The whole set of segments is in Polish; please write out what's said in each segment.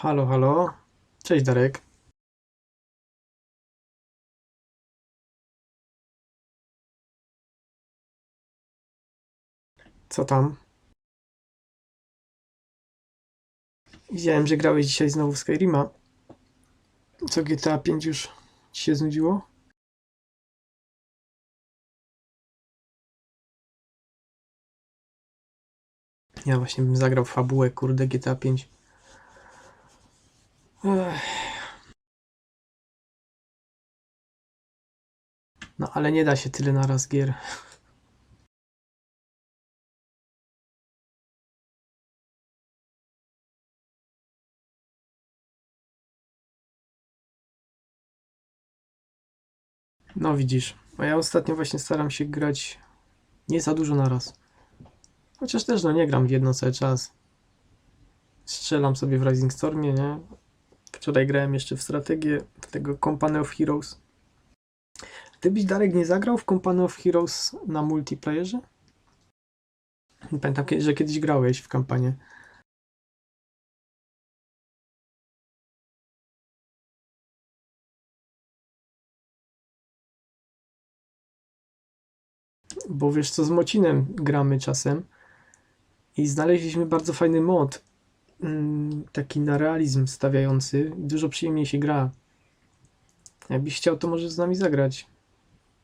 Halo, halo. Cześć Darek. Co tam? Widziałem, że grałeś dzisiaj znowu w Skyrima. Co GTA 5 już ci się znudziło? Ja właśnie bym zagrał w fabułę, kurde, GTA 5. Ech, no ale nie da się tyle naraz gier. No widzisz, a ja ostatnio właśnie staram się grać nie za dużo naraz. Chociaż też no nie gram w jedno cały czas. Strzelam sobie w Rising Stormie, nie? Wczoraj grałem jeszcze w strategię tego Company of Heroes. Ty byś, Darek, nie zagrał w Company of Heroes na multiplayerze? Pamiętam, że kiedyś grałeś w kampanię. Bo wiesz co, z Mocinem gramy czasem i znaleźliśmy bardzo fajny mod, taki na realizm stawiający. Dużo przyjemniej się gra. Jakbyś chciał, to możesz z nami zagrać.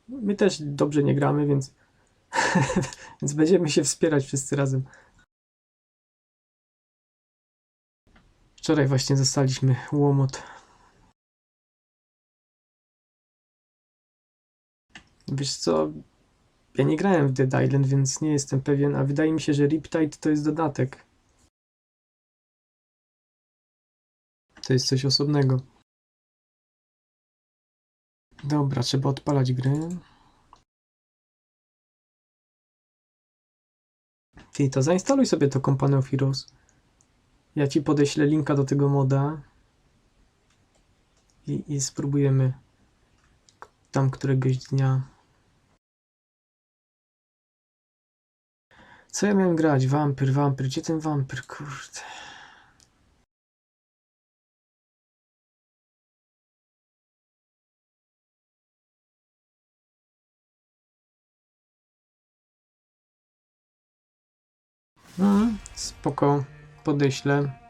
My też dobrze nie gramy, więc, więc będziemy się wspierać wszyscy razem. Wczoraj właśnie dostaliśmy łomot. Wiesz co, ja nie grałem w Dead Island, więc nie jestem pewien, a wydaje mi się, że Riptide to jest dodatek. To jest coś osobnego. Dobra, trzeba odpalać gry. Ty, to zainstaluj sobie to Company of Heroes. Ja ci podeślę linka do tego moda i spróbujemy tam któregoś dnia. Co ja miałem grać? Wampyr. Gdzie ten wampyr? Kurde. Spoko. Podeślę.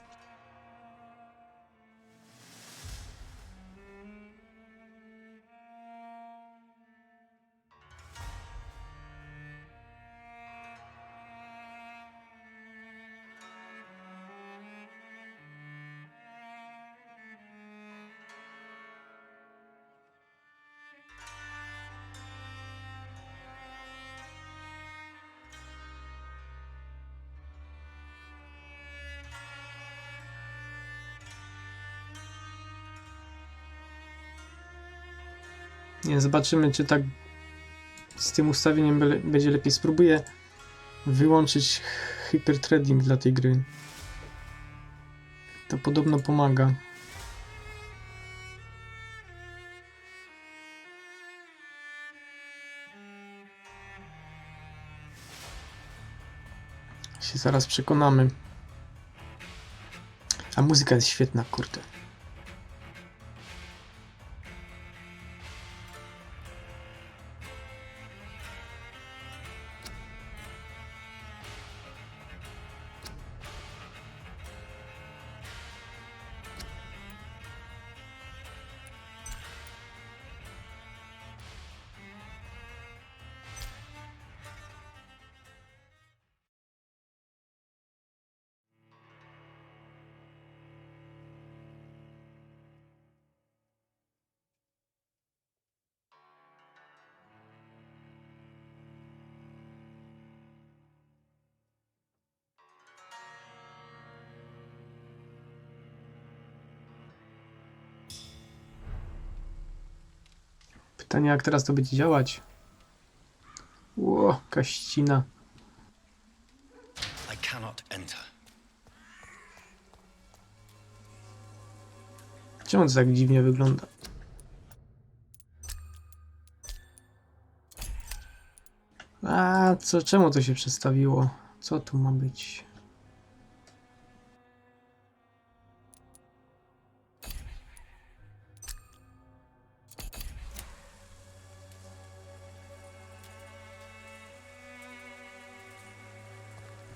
Nie, zobaczymy, czy tak z tym ustawieniem będzie lepiej. Spróbuję wyłączyć hyperthreading dla tej gry. To podobno pomaga. Się zaraz przekonamy. A muzyka jest świetna, kurde. Pytanie, jak teraz to będzie działać? Ło, kaścina. I cannot enter. Czemu to tak dziwnie wygląda? A, czemu to się przestawiło? Co tu ma być?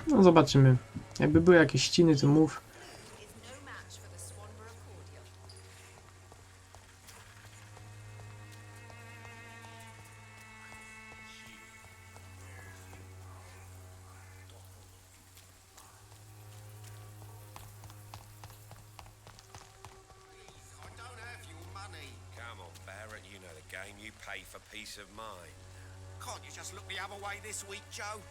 No zobaczymy. Jakby były jakieś ściny, to mów. Come on, Barrett, you know the game. You pay for peace of mind. Can't you just look the other way this week, Joe?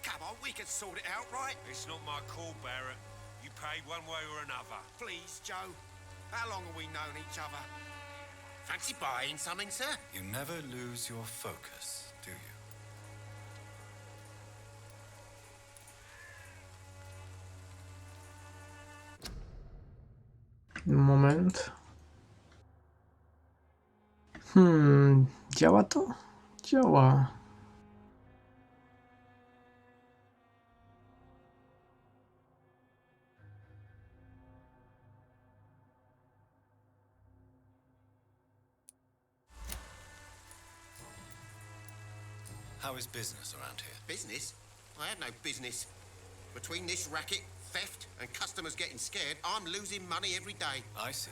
Come on, we can sort it out, right? It's not my call, Barrett. You pay one way or another. Please, Joe. How long have we known each other? Fancy buying something, sir? You never lose your focus, do you? Moment. Działa to? Działa. How is business around here? Business? I have no business. Between this racket, theft, and customers getting scared, I'm losing money every day. I see.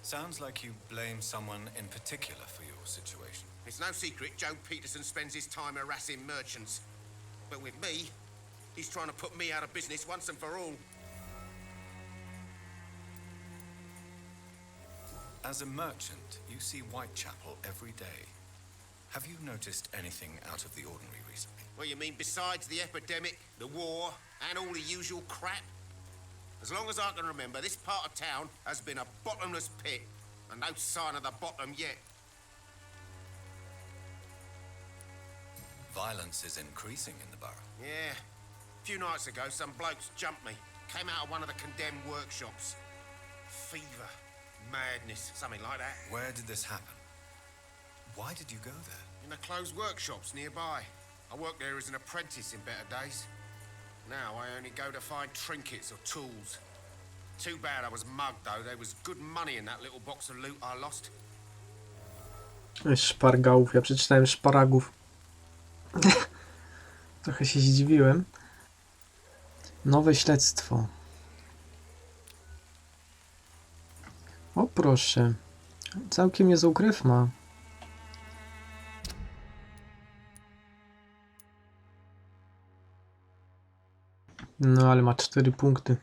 Sounds like you blame someone in particular for your situation. It's no secret Joe Peterson spends his time harassing merchants. But with me, he's trying to put me out of business once and for all. As a merchant, you see Whitechapel every day. Have you noticed anything out of the ordinary recently? What you mean besides the epidemic, the war, and all the usual crap? As long as I can remember, this part of town has been a bottomless pit, and no sign of the bottom yet. Violence is increasing in the borough. Yeah. A few nights ago, some blokes jumped me. Came out of one of the condemned workshops. Fever, madness, something like that. Where did this happen? Why did you go there? In the closed workshops nearby. I worked there as an apprentice in better days. Now I only go to find trinkets or tools. Too bad I was mugged, though. There was good money in that little box of loot I lost. Szpargałów. Ja przeczytałem szparagów. Trochę się zdziwiłem. Nowe śledztwo. O proszę. Całkiem niezły krew ma. No ale ma 4 punkty.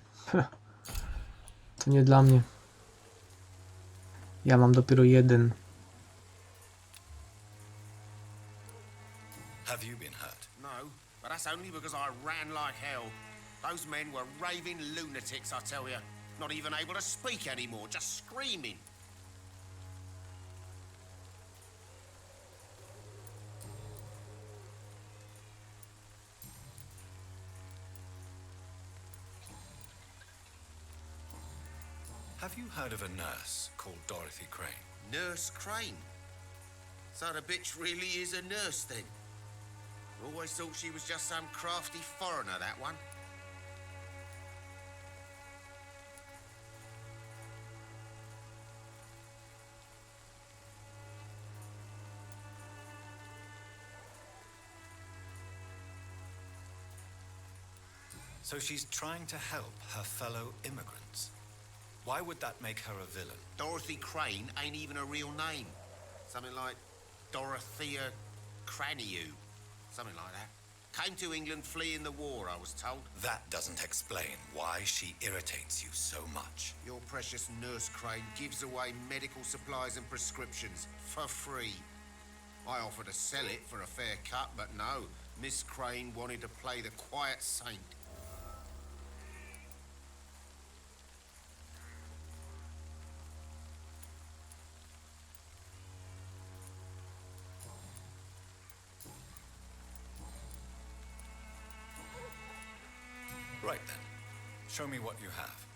To nie dla mnie. Ja mam dopiero 1. Have you been hurt? No, but that's only because I ran like hell. Those men were raving lunatics, I tell you. Not even able to speak anymore, just screaming. Have you heard of a nurse called Dorothy Crane? Nurse Crane? So the bitch really is a nurse, then? Always thought she was just some crafty foreigner, that one. So she's trying to help her fellow immigrants. Why would that make her a villain? Dorothy Crane ain't even a real name. Something like Dorothea Craniu. Something like that. Came to England fleeing the war, I was told. That doesn't explain why she irritates you so much. Your precious Nurse Crane gives away medical supplies and prescriptions for free. I offered to sell it for a fair cut, but no. Miss Crane wanted to play the quiet saint. Right then. Show me what you have.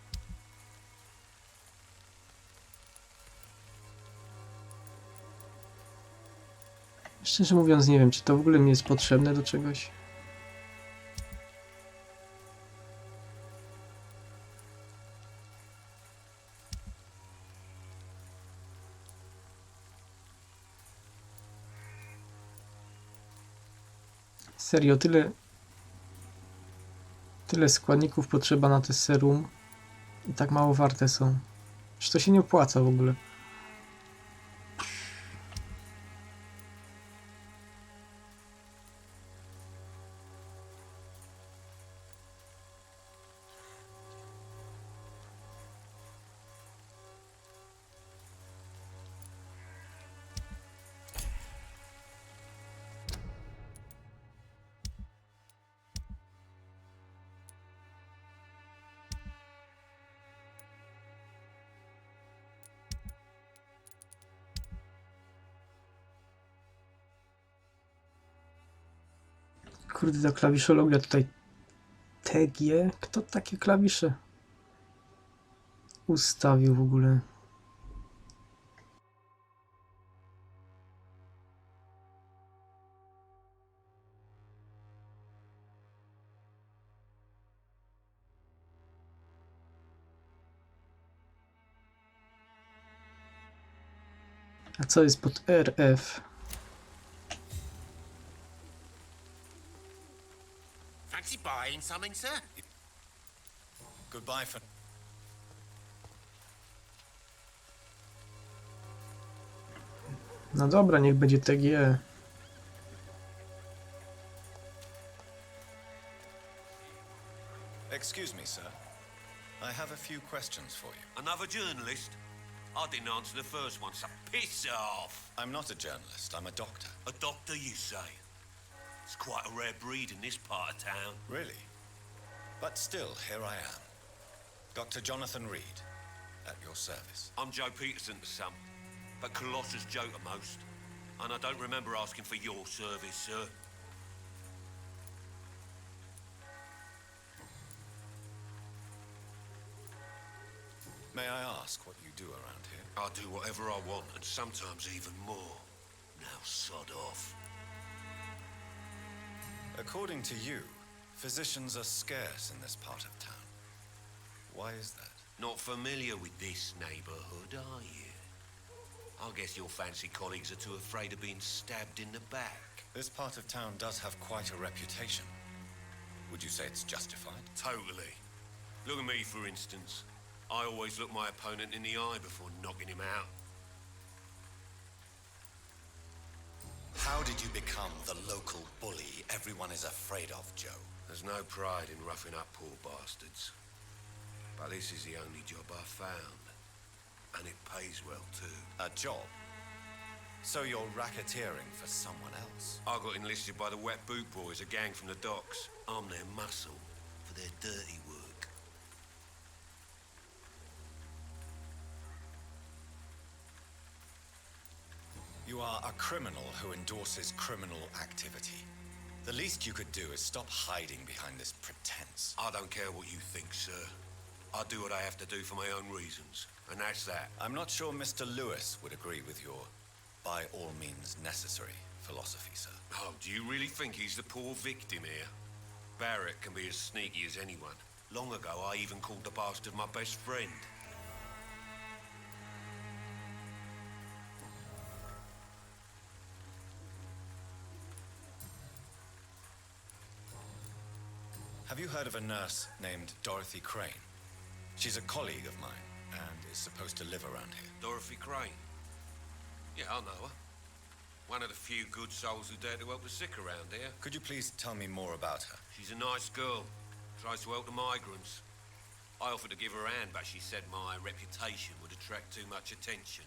Szczerze mówiąc nie wiem, czy to w ogóle mi jest potrzebne do czegoś. Serio, tyle Tyle składników potrzeba na te serum i tak mało warte są. Że to się nie opłaca w ogóle. Kurde, ta klawiszologia tutaj. TG? Kto takie klawisze ustawił w ogóle? A co jest pod RF? Fancy buying something, sir? Goodbye for... No dobra, niech będzie TG. Excuse me, sir. I have a few questions for you. Another journalist? I didn't answer the first one, so piss off. I'm not a journalist, I'm a doctor. A doctor, you say? It's quite a rare breed in this part of town. Really? But still, here I am. Dr. Jonathan Reed, at your service. I'm Joe Peterson to some, but Colossus Joe to most. And I don't remember asking for your service, sir. May I ask what you do around here? I do whatever I want, and sometimes even more. Now sod off. According to you, physicians are scarce in this part of town. Why is that? Not familiar with this neighborhood, are you? I guess your fancy colleagues are too afraid of being stabbed in the back. This part of town does have quite a reputation. Would you say it's justified? Totally. Look at me, for instance. I always look my opponent in the eye before knocking him out. How did you become the local bully everyone is afraid of, Joe? There's no pride in roughing up poor bastards. But this is the only job I've found. And it pays well, too. A job? So you're racketeering for someone else? I got enlisted by the Wet Boot Boys, a gang from the docks. I'm their muscle for their dirty work. You are a criminal who endorses criminal activity. The least you could do is stop hiding behind this pretense. I don't care what you think, sir. I do what I have to do for my own reasons, and that's that. I'm not sure Mr. Lewis would agree with your by all means necessary philosophy, sir. Oh, do you really think he's the poor victim here? Barrett can be as sneaky as anyone. Long ago, I even called the bastard my best friend. Have you heard of a nurse named Dorothy Crane? She's a colleague of mine and is supposed to live around here. Dorothy Crane? Yeah, I know her. One of the few good souls who dare to help the sick around here. Could you please tell me more about her? She's a nice girl. Tries to help the migrants. I offered to give her a hand, but she said my reputation would attract too much attention.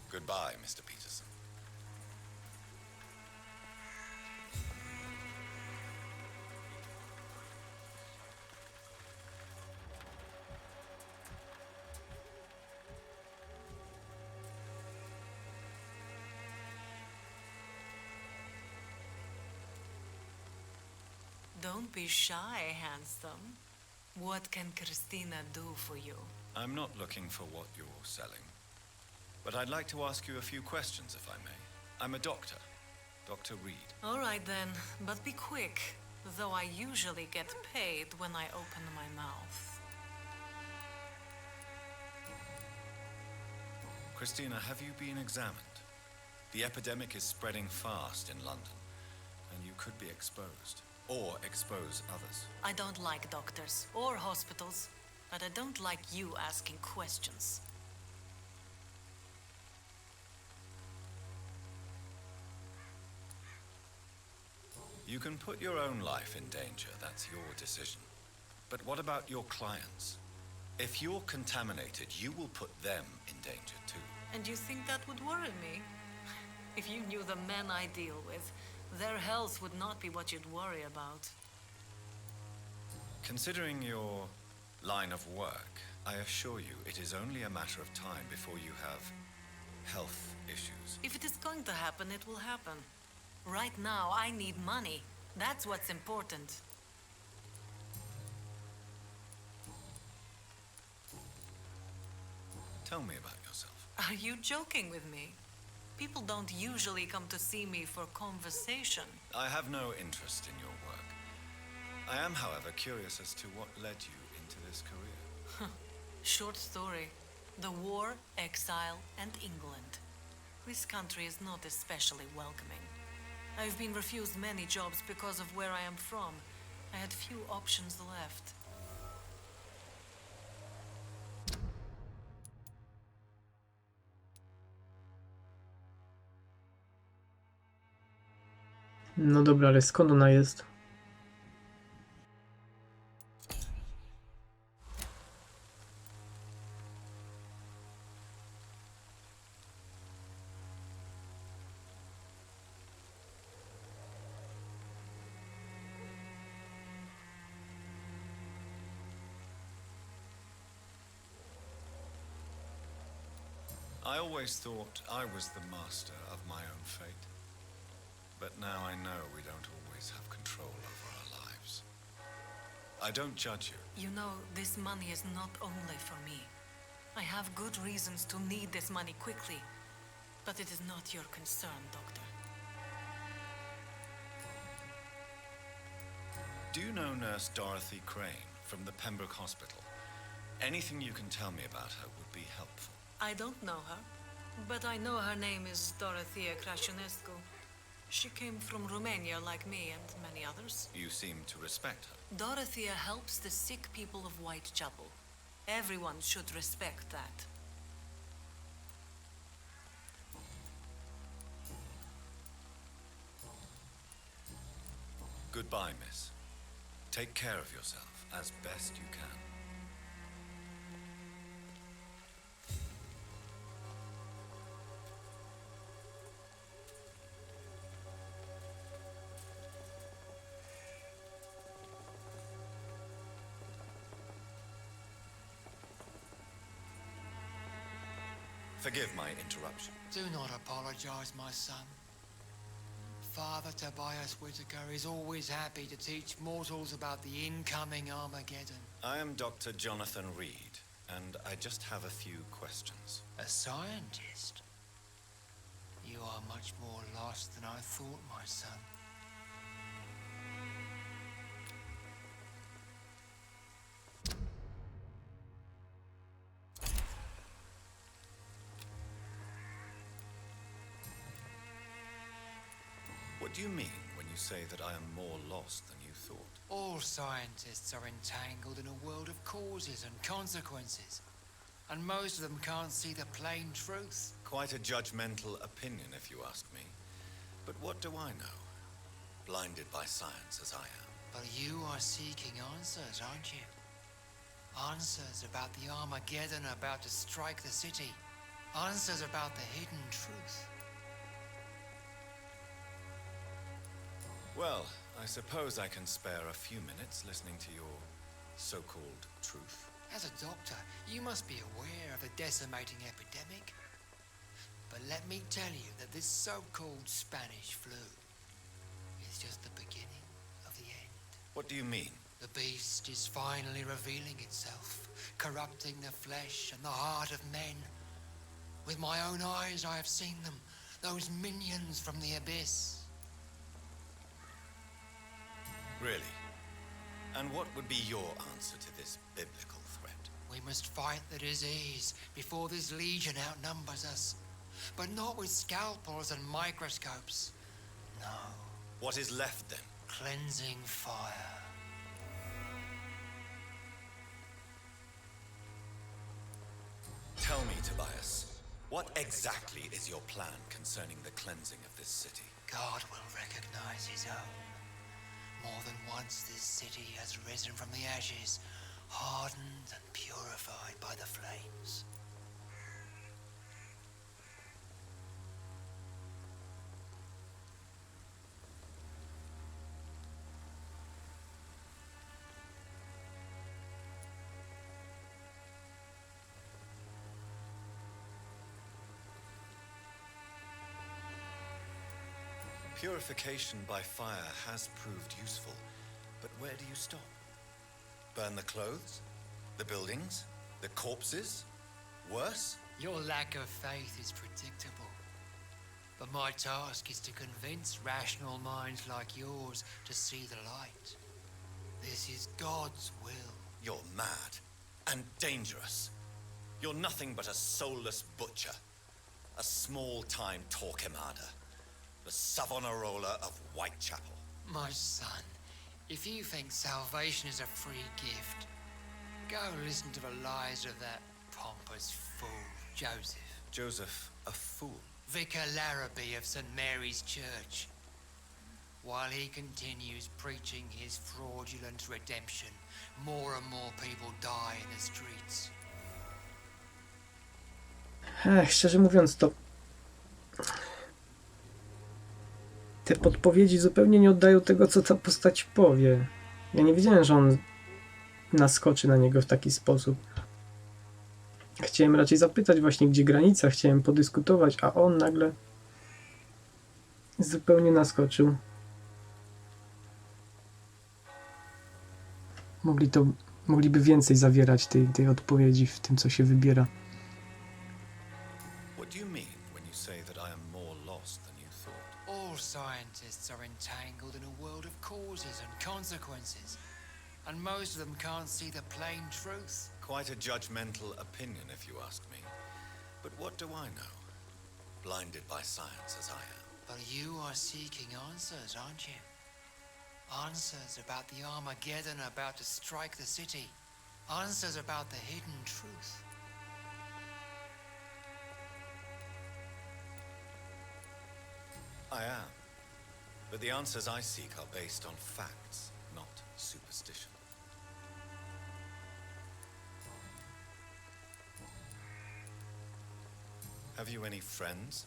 Goodbye, Mr. Peterson. Don't be shy, handsome. What can Christina do for you? I'm not looking for what you're selling, but I'd like to ask you a few questions, if I may. I'm a doctor, Dr. Reed. All right then, but be quick, though I usually get paid when I open my mouth. Christina, have you been examined? The epidemic is spreading fast in London, and you could be exposed, or expose others. I don't like doctors or hospitals, but I don't like you asking questions. You can put your own life in danger, that's your decision. But what about your clients? If you're contaminated, you will put them in danger too. And you think that would worry me? If you knew the men I deal with, their health would not be what you'd worry about. Considering your line of work, I assure you it is only a matter of time before you have health issues. If it is going to happen, it will happen. Right now, I need money. That's what's important. Tell me about yourself. Are you joking with me? People don't usually come to see me for conversation. I have no interest in your work. I am, however, curious as to what led you into this career. Short story. The war, exile, and England. This country is not especially welcoming. I've been refused many jobs because of where I am from. I had few options left. No dobra, ale skąd ona jest? I always thought I was the master of my own fate. But now I know we don't always have control over our lives. I don't judge you. You know, this money is not only for me. I have good reasons to need this money quickly. But it is not your concern, Doctor. Do you know Nurse Dorothy Crane from the Pembroke Hospital? Anything you can tell me about her would be helpful. I don't know her, but I know her name is Dorothea Crăciunescu. She came from Romania like me and many others. You seem to respect her. Dorothea helps the sick people of Whitechapel. Everyone should respect that. Goodbye, miss. Take care of yourself as best you can. Forgive my interruption. Do not apologize, my son. Father Tobias Whitaker is always happy to teach mortals about the incoming Armageddon. I am Dr. Jonathan Reed, and I just have a few questions. A scientist? You are much more lost than I thought, my son. What do you mean when you say that I am more lost than you thought? All scientists are entangled in a world of causes and consequences. And most of them can't see the plain truth. Quite a judgmental opinion, if you ask me. But what do I know? Blinded by science as I am. But you are seeking answers, aren't you? Answers about the Armageddon about to strike the city. Answers about the hidden truth. Well, I suppose I can spare a few minutes listening to your so-called truth. As a doctor, you must be aware of the decimating epidemic. But let me tell you that this so-called Spanish flu is just the beginning of the end. What do you mean? The beast is finally revealing itself, corrupting the flesh and the heart of men. With my own eyes I have seen them, those minions from the abyss. Really? And what would be your answer to this biblical threat? We must fight the disease before this legion outnumbers us. But not with scalpels and microscopes. No, What is left then? Cleansing fire. Tell me, Tobias, what exactly is your plan concerning the cleansing of this city? God will recognize his own. More than once this city has risen from the ashes, hardened and purified by the flames. Purification by fire has proved useful, but where do you stop? Burn the clothes? The buildings? The corpses? Worse? Your lack of faith is predictable. But my task is to convince rational minds like yours to see the light. This is God's will. You're mad and dangerous. You're nothing but a soulless butcher. A small-time Torquemada. The Savonarola of Whitechapel. My son, if you think salvation is a free gift, go listen to the lies of that pompous fool, Joseph. Joseph, a fool. Vicar Larrabee of St. Mary's Church. While he continues preaching his fraudulent redemption, more and more people die in the streets. Szczerze mówiąc, to te podpowiedzi zupełnie nie oddają tego, co ta postać powie. Ja nie wiedziałem, że on naskoczy na niego w taki sposób. Chciałem raczej zapytać właśnie, gdzie granica, chciałem podyskutować, a on nagle zupełnie naskoczył. Mogliby więcej zawierać tej odpowiedzi w tym, co się wybiera. What do you mean when you say that I am more lost than you thought? All scientists are entangled in a world of causes and consequences, and most of them can't see the plain truth. Quite a judgmental opinion, if you ask me. But what do I know? Blinded by science as I am. But you are seeking answers, aren't you? Answers about the Armageddon about to strike the city. Answers about the hidden truth. I am. But the answers I seek are based on facts, not superstition. Have you any friends?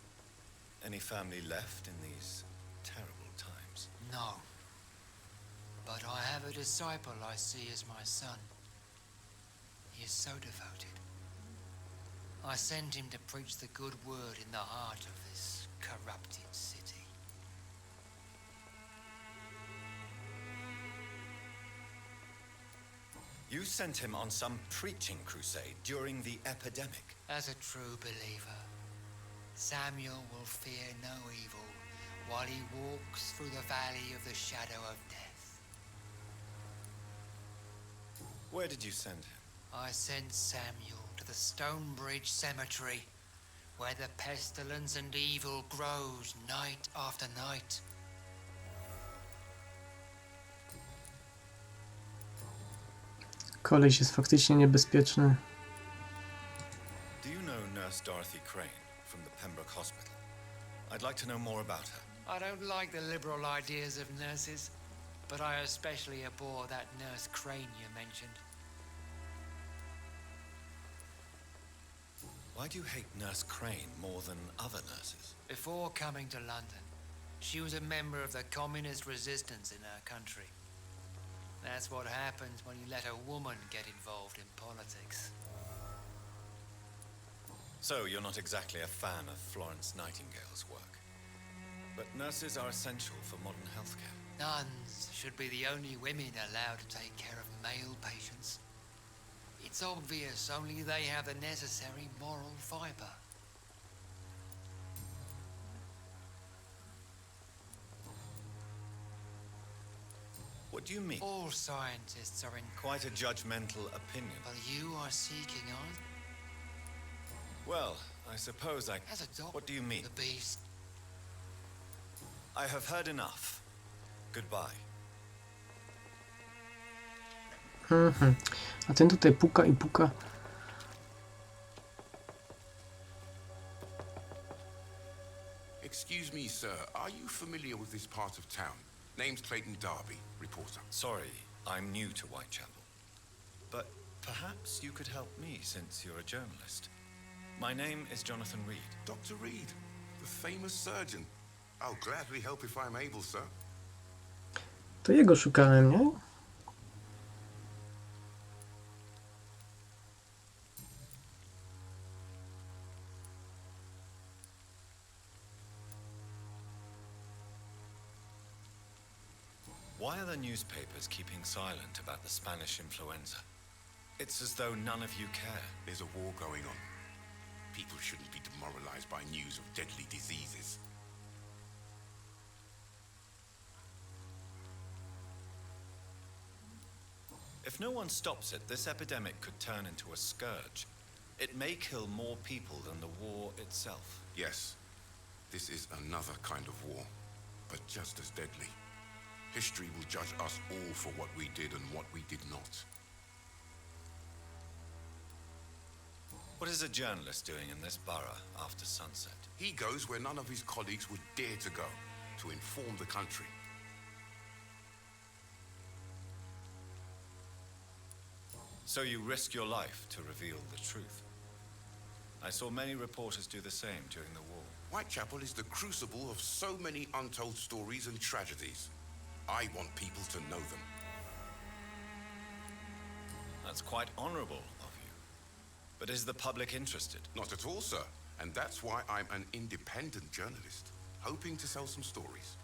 Any family left in these terrible times? No. But I have a disciple I see as my son. He is so devoted. I send him to preach the good word in the heart of this corrupted city. You sent him on some preaching crusade during the epidemic. As a true believer, Samuel will fear no evil while he walks through the valley of the shadow of death. Where did you send him? I sent Samuel to the Stonebridge Cemetery, where the pestilence and evil grows night after night. Koleś jest faktycznie niebezpieczny. Do you know Nurse Dorothy Crane from the Pembroke Hospital? I'd like to know more about her. I don't like the liberal ideas of nurses, but I especially abhor that Nurse Crane you mentioned. Why do you hate Nurse Crane more than other nurses? Before coming to London, she was a member of the communist resistance in her country. That's what happens when you let a woman get involved in politics. So you're not exactly a fan of Florence Nightingale's work. But nurses are essential for modern healthcare. Nuns should be the only women allowed to take care of male patients. It's obvious only they have the necessary moral fiber. What do you mean? All scientists are in... Quite a judgmental opinion. But you are seeking on... Well, I suppose I... As a doctor... What do you mean? The beast... I have heard enough. Goodbye. A ten tutaj puka i puka. Excuse me, sir. Are you familiar with this part of town? Name's Clayton Darby, reporter. Sorry, I'm new to Whitechapel. But perhaps you could help me since you're a journalist. My name is Jonathan Reed. Dr. Reed, the famous surgeon. I'll gladly help if I'm able, sir. To jego szukałem, nie? Why are the newspapers keeping silent about the Spanish influenza? It's as though none of you care. There's a war going on. People shouldn't be demoralized by news of deadly diseases. If no one stops it, this epidemic could turn into a scourge. It may kill more people than the war itself. Yes, this is another kind of war, but just as deadly. History will judge us all for what we did and what we did not. What is a journalist doing in this borough after sunset? He goes where none of his colleagues would dare to go, to inform the country. So you risk your life to reveal the truth. I saw many reporters do the same during the war. Whitechapel is the crucible of so many untold stories and tragedies. I want people to know them. That's quite honorable of you. But is the public interested? Not at all, sir. And that's why I'm an independent journalist, hoping to sell some stories.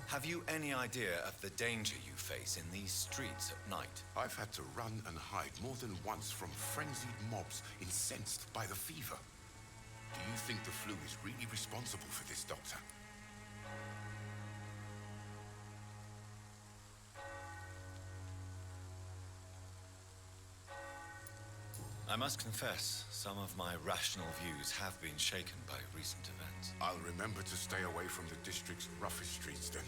Have you any idea of the danger you face in these streets at night? I've had to run and hide more than once from frenzied mobs incensed by the fever. Do you think the flu is really responsible for this, Doctor? I must confess, some of my rational views have been shaken by recent events. I'll remember to stay away from the district's roughest streets then.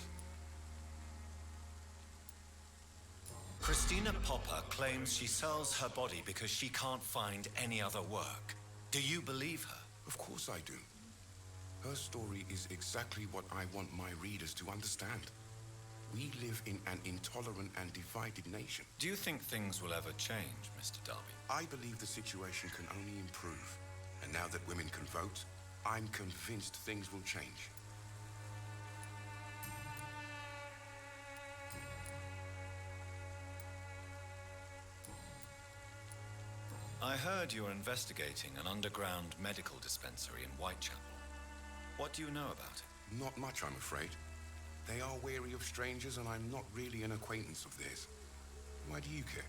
Christina Popper claims she sells her body because she can't find any other work. Do you believe her? Of course I do. Her story is exactly what I want my readers to understand. We live in an intolerant and divided nation. Do you think things will ever change, Mr. Darby? I believe the situation can only improve. And now that women can vote, I'm convinced things will change. I heard you're investigating an underground medical dispensary in Whitechapel. What do you know about it? Not much, I'm afraid. They are wary of strangers, and I'm not really an acquaintance of theirs. Why do you care?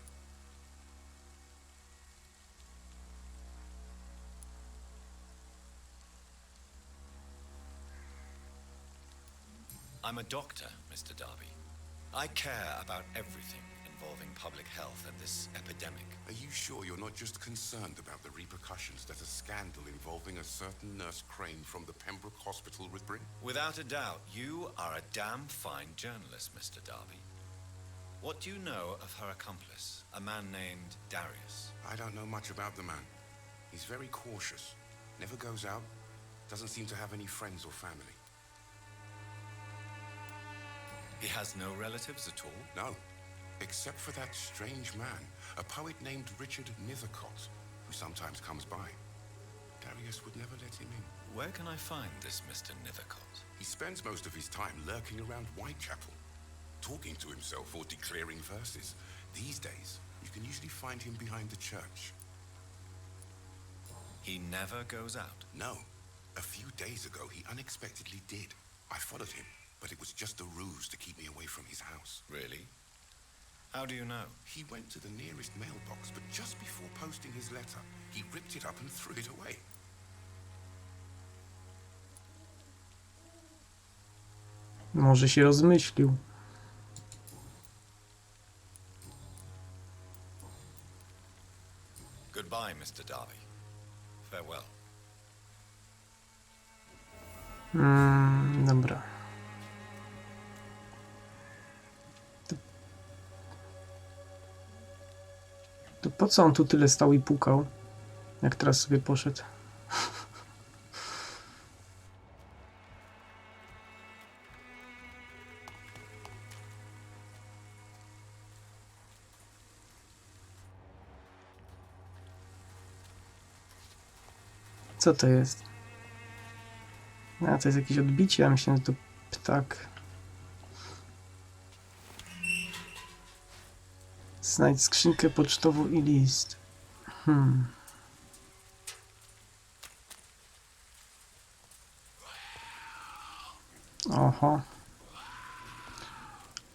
I'm a doctor, Mr. Darby. I care about everything involving public health and this epidemic. Are you sure you're not just concerned about the repercussions that a scandal involving a certain Nurse Crane from the Pembroke Hospital would bring? Without a doubt, you are a damn fine journalist, Mr. Darby. What do you know of her accomplice, a man named Darius? I don't know much about the man. He's very cautious, never goes out, doesn't seem to have any friends or family. He has no relatives at all? No, except for that strange man, a poet named Richard Nethercott, who sometimes comes by. Darius would never let him in. Where can I find this Mr. Nethercott? He spends most of his time lurking around Whitechapel, talking to himself or declaring verses. These days, you can usually find him behind the church. He never goes out? No. A few days ago, he unexpectedly did. I followed him, but it was just a ruse to keep me away from his house. Really? How do you know? He went to the nearest mailbox, but just before posting his letter, he ripped it up and threw it away. Może się rozmyślił. Goodbye, Mr. Darby. Farewell. Dobra. To po co on tu tyle stał i pukał, jak teraz sobie poszedł? Co to jest? A, to jest jakieś odbicie, ja myślałem, że to ptak. Znajdź skrzynkę pocztową i list. Oho.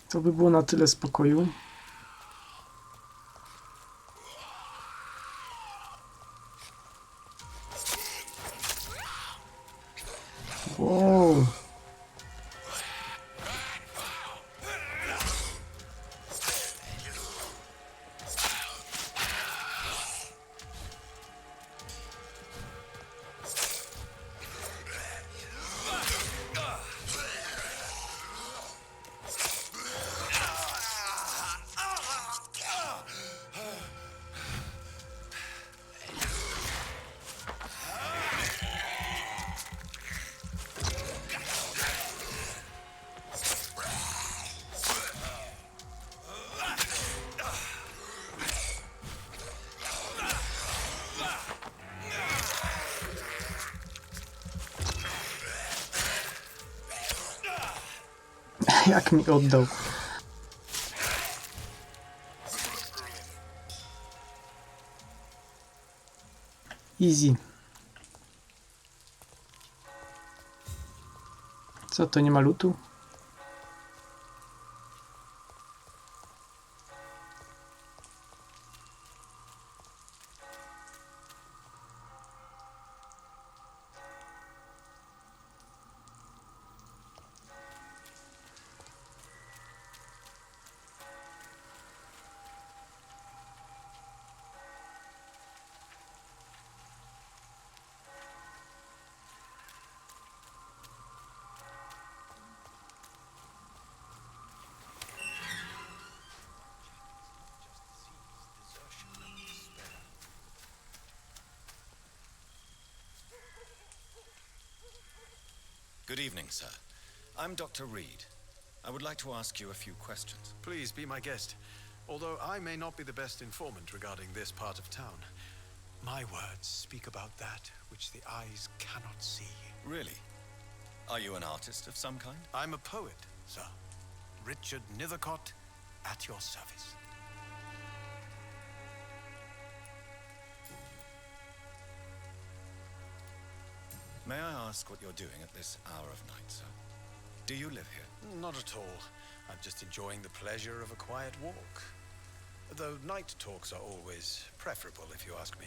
To by było na tyle spokoju. Wow. Jak mi oddał. Easy. Co, to nie ma lutu? Good evening, sir. I'm Dr. Reed. I would like to ask you a few questions. Please be my guest. Although I may not be the best informant regarding this part of town, my words speak about that which the eyes cannot see. Really? Are you an artist of some kind? I'm a poet, sir. Richard Nethercott, at your service. May I ask what you're doing at this hour of night, sir? Do you live here? Not at all. I'm just enjoying the pleasure of a quiet walk. Though night talks are always preferable, if you ask me.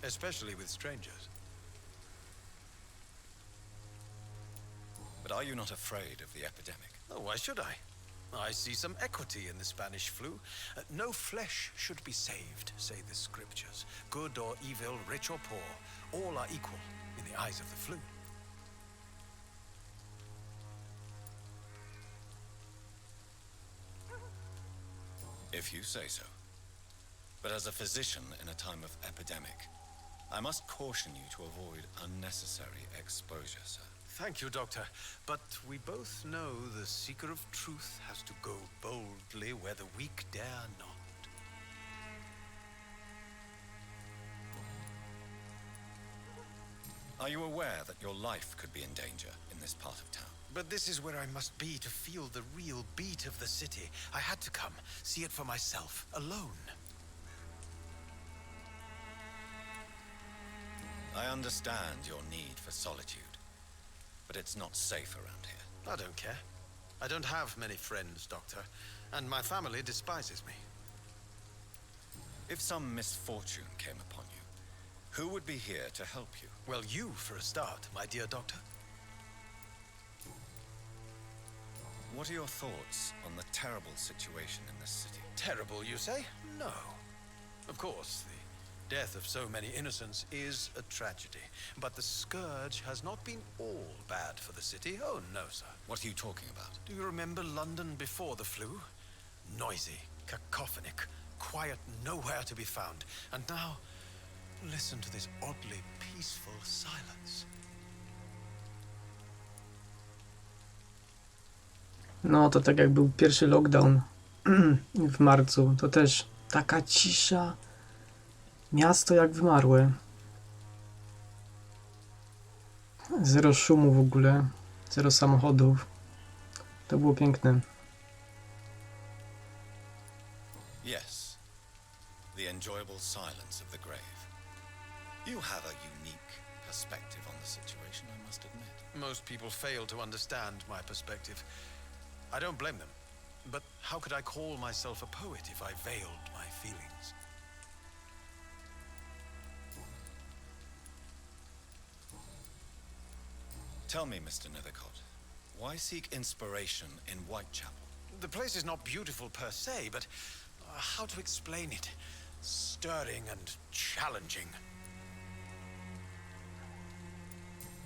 Especially with strangers. But are you not afraid of the epidemic? Oh, why should I? I see some equity in the Spanish flu. No flesh should be saved, say the scriptures. Good or evil, rich or poor, all are equal in the eyes of the flu. If you say so. But as a physician in a time of epidemic, I must caution you to avoid unnecessary exposure, sir. Thank you, Doctor. But we both know the seeker of truth has to go boldly where the weak dare not. Are you aware that your life could be in danger in this part of town? But this is where I must be to feel the real beat of the city. I had to come, see it for myself, alone. I understand your need for solitude, but it's not safe around here. I don't care. I don't have many friends, Doctor, and my family despises me. If some misfortune came upon you, who would be here to help you? Well, you for a start, my dear Doctor. What are your thoughts on the terrible situation in this city? Terrible, you say? No. Of course, Death of so many innocents is a tragedy, but the scourge has not been all bad for the city. Oh, no, sir. What are you talking about? Do you remember London before the flu? Noisy, cacophonic, quiet nowhere to be found. And now, listen to this oddly peaceful silence. No, to tak jak był pierwszy lockdown w marcu, to też taka cisza. Miasto jak wymarłe. Zero szumu w ogóle. Zero samochodów. To było piękne. Yes. The enjoyable silence of the grave. You have a unique perspective on the situation, I must admit. Most people fail to understand my perspective. I don't blame them. But how could I call myself a poet if I veiled my feelings? Tell me, Mr. Nethercott, why seek inspiration in Whitechapel? The place is not beautiful per se, but how to explain it? Stirring and challenging.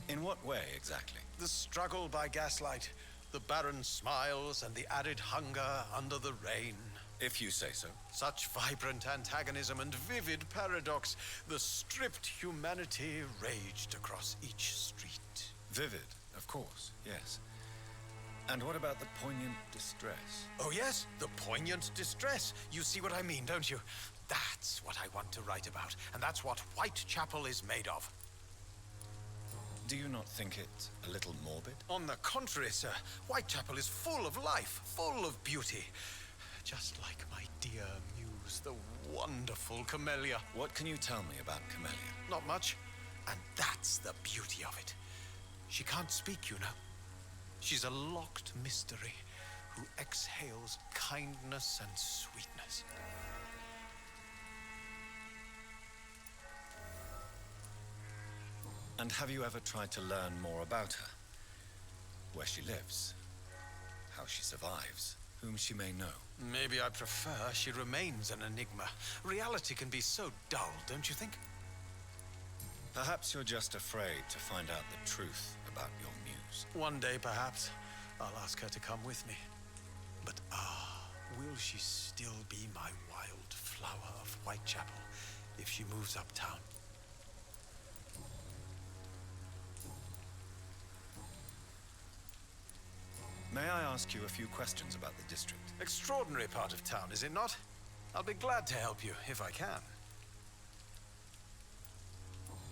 In what way, exactly? The struggle by gaslight, the barren smiles and the added hunger under the rain. If you say so. Such vibrant antagonism and vivid paradox. The stripped humanity raged across each street. Vivid, of course, yes. And what about the poignant distress? Oh yes, the poignant distress. You see what I mean, don't you? That's what I want to write about, and that's what Whitechapel is made of. Do you not think it a little morbid? On the contrary, sir, Whitechapel is full of life, full of beauty. Just like my dear muse, the wonderful Camellia. What can you tell me about Camellia? Not much, and that's the beauty of it. She can't speak, you know. She's a locked mystery who exhales kindness and sweetness. And have you ever tried to learn more about her? Where she lives, how she survives, whom she may know? Maybe I prefer she remains an enigma. Reality can be so dull, don't you think? Perhaps you're just afraid to find out the truth about your muse. One day, perhaps, I'll ask her to come with me. But will she still be my wild flower of Whitechapel if she moves uptown? May I ask you a few questions about the district? Extraordinary part of town, is it not? I'll be glad to help you, if I can.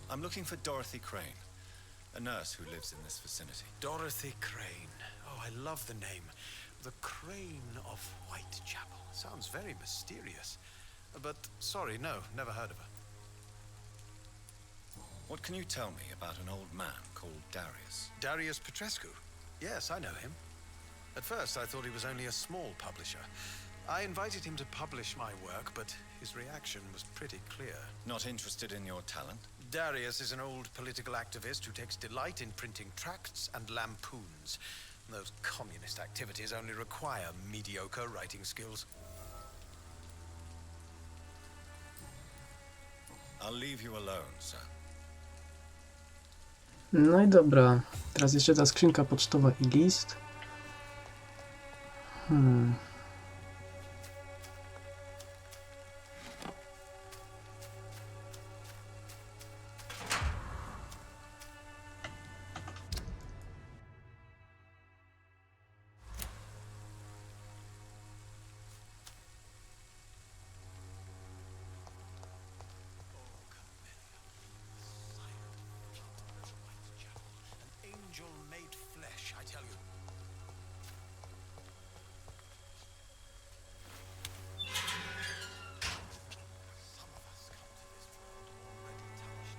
I'm looking for Dorothy Crane, a nurse who lives in this vicinity. Dorothy Crane. Oh, I love the name. The Crane of Whitechapel. Sounds very mysterious. But, sorry, no, never heard of her. What can you tell me about an old man called Darius? Darius Petrescu? Yes, I know him. At first, I thought he was only a small publisher. I invited him to publish my work, but his reaction was pretty clear. Not interested in your talent? Darius is an old political activist who takes delight in printing tracts and lampoons. Those communist activities only require mediocre writing skills. I'll leave you alone, sir. No i dobra. Teraz jeszcze ta skrzynka pocztowa i list. An angel made flesh, I tell you. Some of us come to this world already touched.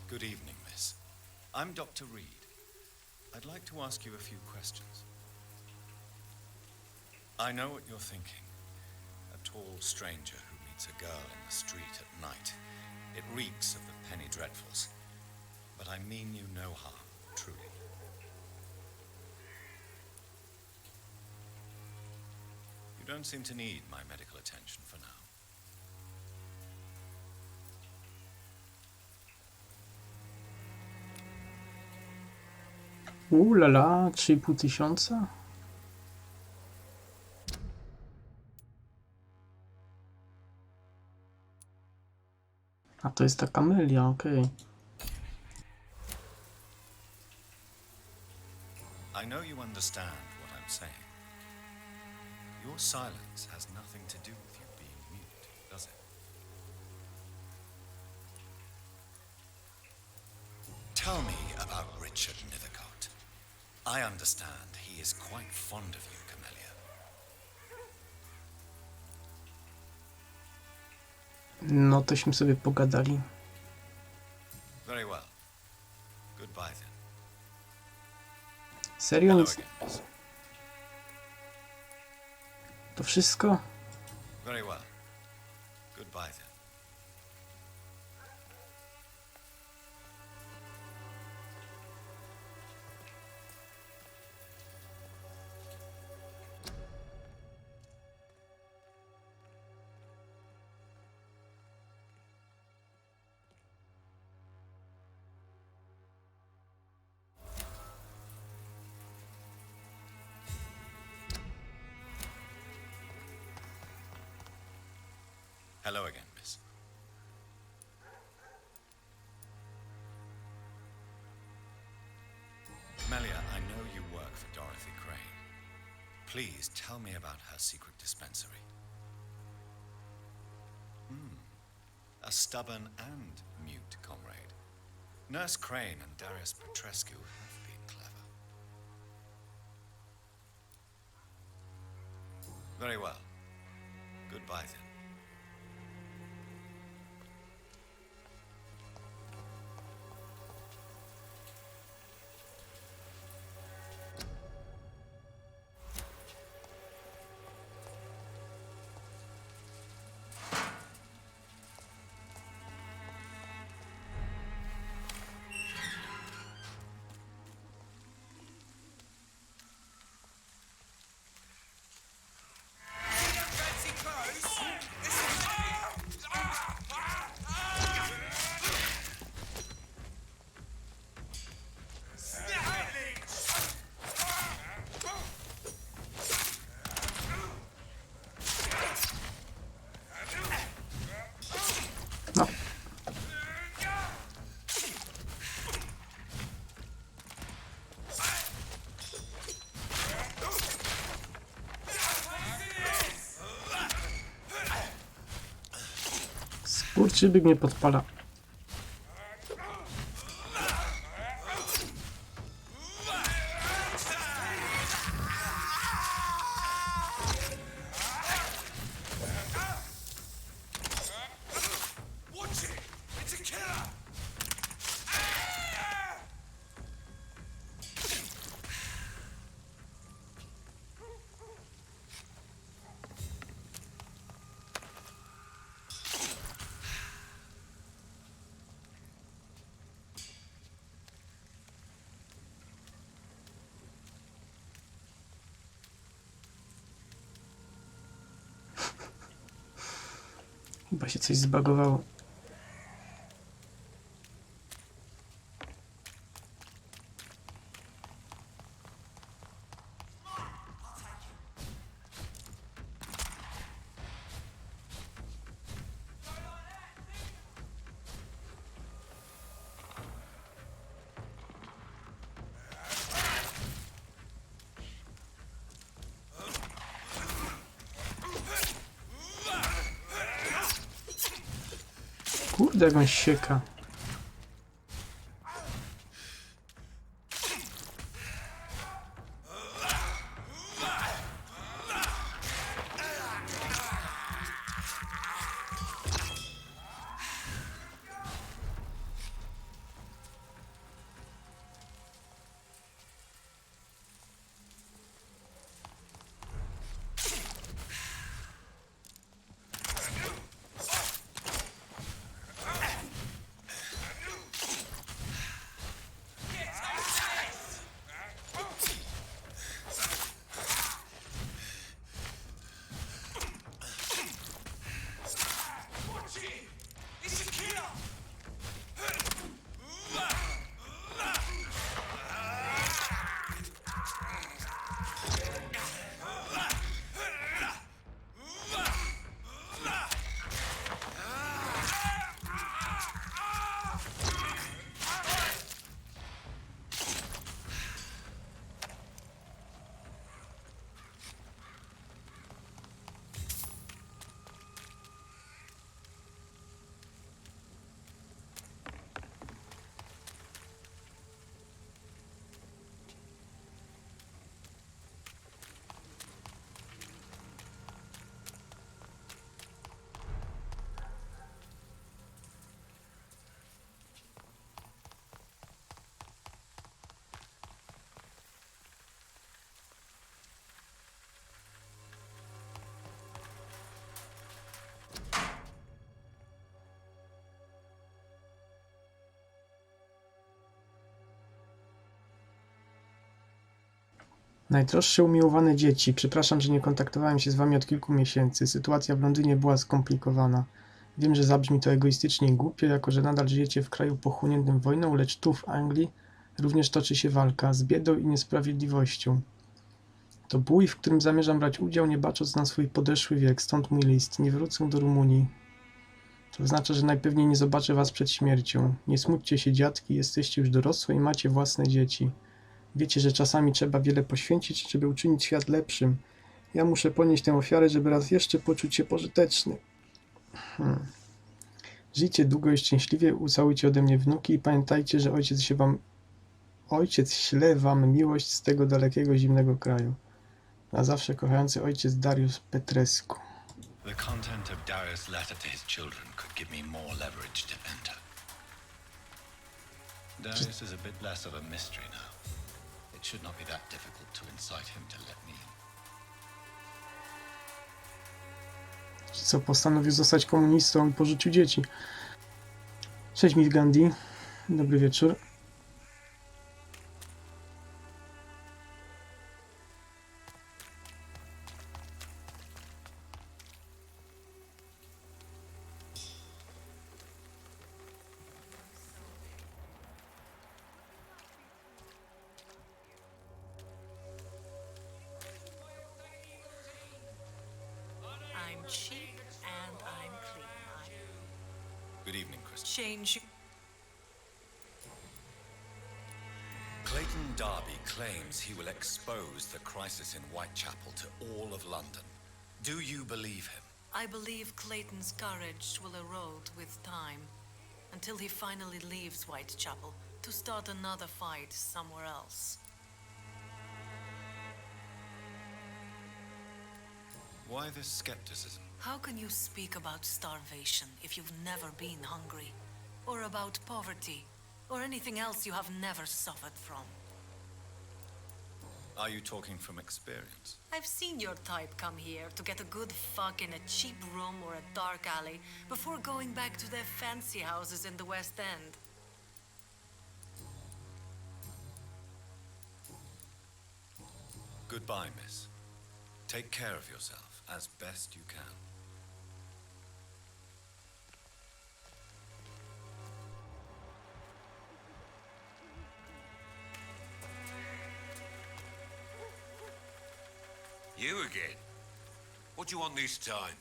Good evening, miss. I'm Dr. Reed. I'd like to ask you a few questions. I know what you're thinking. A tall stranger who meets a girl in the street at night. It reeks of the penny dreadfuls. But but I mean you no harm, truly. You don't seem to need my medical attention for now. Lala, 3,5 tysiąca? A to jest ta kamelia, okej. I know you understand what I'm saying. Your silence has nothing to do with you being mute, does it? Tell me about Richard Nethercott. I understand he is quite fond of you, Camellia. No tośmy sobie pogadali. Very well. Goodbye then. Serio? Hello Nic... again, miss. To wszystko? Very well. Goodbye then. Hello again, miss. Melia, I know you work for Dorothy Crane. Please tell me about her secret dispensary. A stubborn and mute comrade. Nurse Crane and Darius Petrescu have been clever. Very well. Goodbye then. No. Skurczybyk mnie podpala. Chyba się coś zbagowało. Kurde, jak on sieka. Najdroższe umiłowane dzieci, przepraszam, że nie kontaktowałem się z wami od kilku miesięcy. Sytuacja w Londynie była skomplikowana. Wiem, że zabrzmi to egoistycznie i głupio, jako że nadal żyjecie w kraju pochłoniętym wojną, lecz tu w Anglii również toczy się walka z biedą i niesprawiedliwością. To bój, w którym zamierzam brać udział, nie bacząc na swój podeszły wiek, stąd mój list. Nie wrócę do Rumunii. To oznacza, że najpewniej nie zobaczę was przed śmiercią. Nie smućcie się, dziadki, jesteście już dorosłe i macie własne dzieci. Wiecie, że czasami trzeba wiele poświęcić, żeby uczynić świat lepszym. Ja muszę ponieść tę ofiarę, żeby raz jeszcze poczuć się pożyteczny. Żyjcie długo i szczęśliwie, ucałujcie ode mnie wnuki i pamiętajcie, że ojciec śle wam miłość z tego dalekiego, zimnego kraju. Na zawsze kochający ojciec Dariusz Petrescu. The content of Darius' letter to his children could give me more leverage to enter. Darius is a bit less of a mystery now. It should not be that difficult to incite him to let me in. Co postanowił zostać komunistą i porzucił dzieci. Cześć Miss Gandhi. Dobry wieczór. I'm cheap and I'm clean. Good evening, Christian. Change. Clayton Darby claims he will expose the crisis in Whitechapel to all of London. Do you believe him? I believe Clayton's courage will erode with time, until he finally leaves Whitechapel to start another fight somewhere else. Why this skepticism? How can you speak about starvation if you've never been hungry? Or about poverty? Or anything else you have never suffered from? Are you talking from experience? I've seen your type come here to get a good fuck in a cheap room or a dark alley before going back to their fancy houses in the West End. Goodbye, miss. Take care of yourself as best you can. You again? What do you want this time?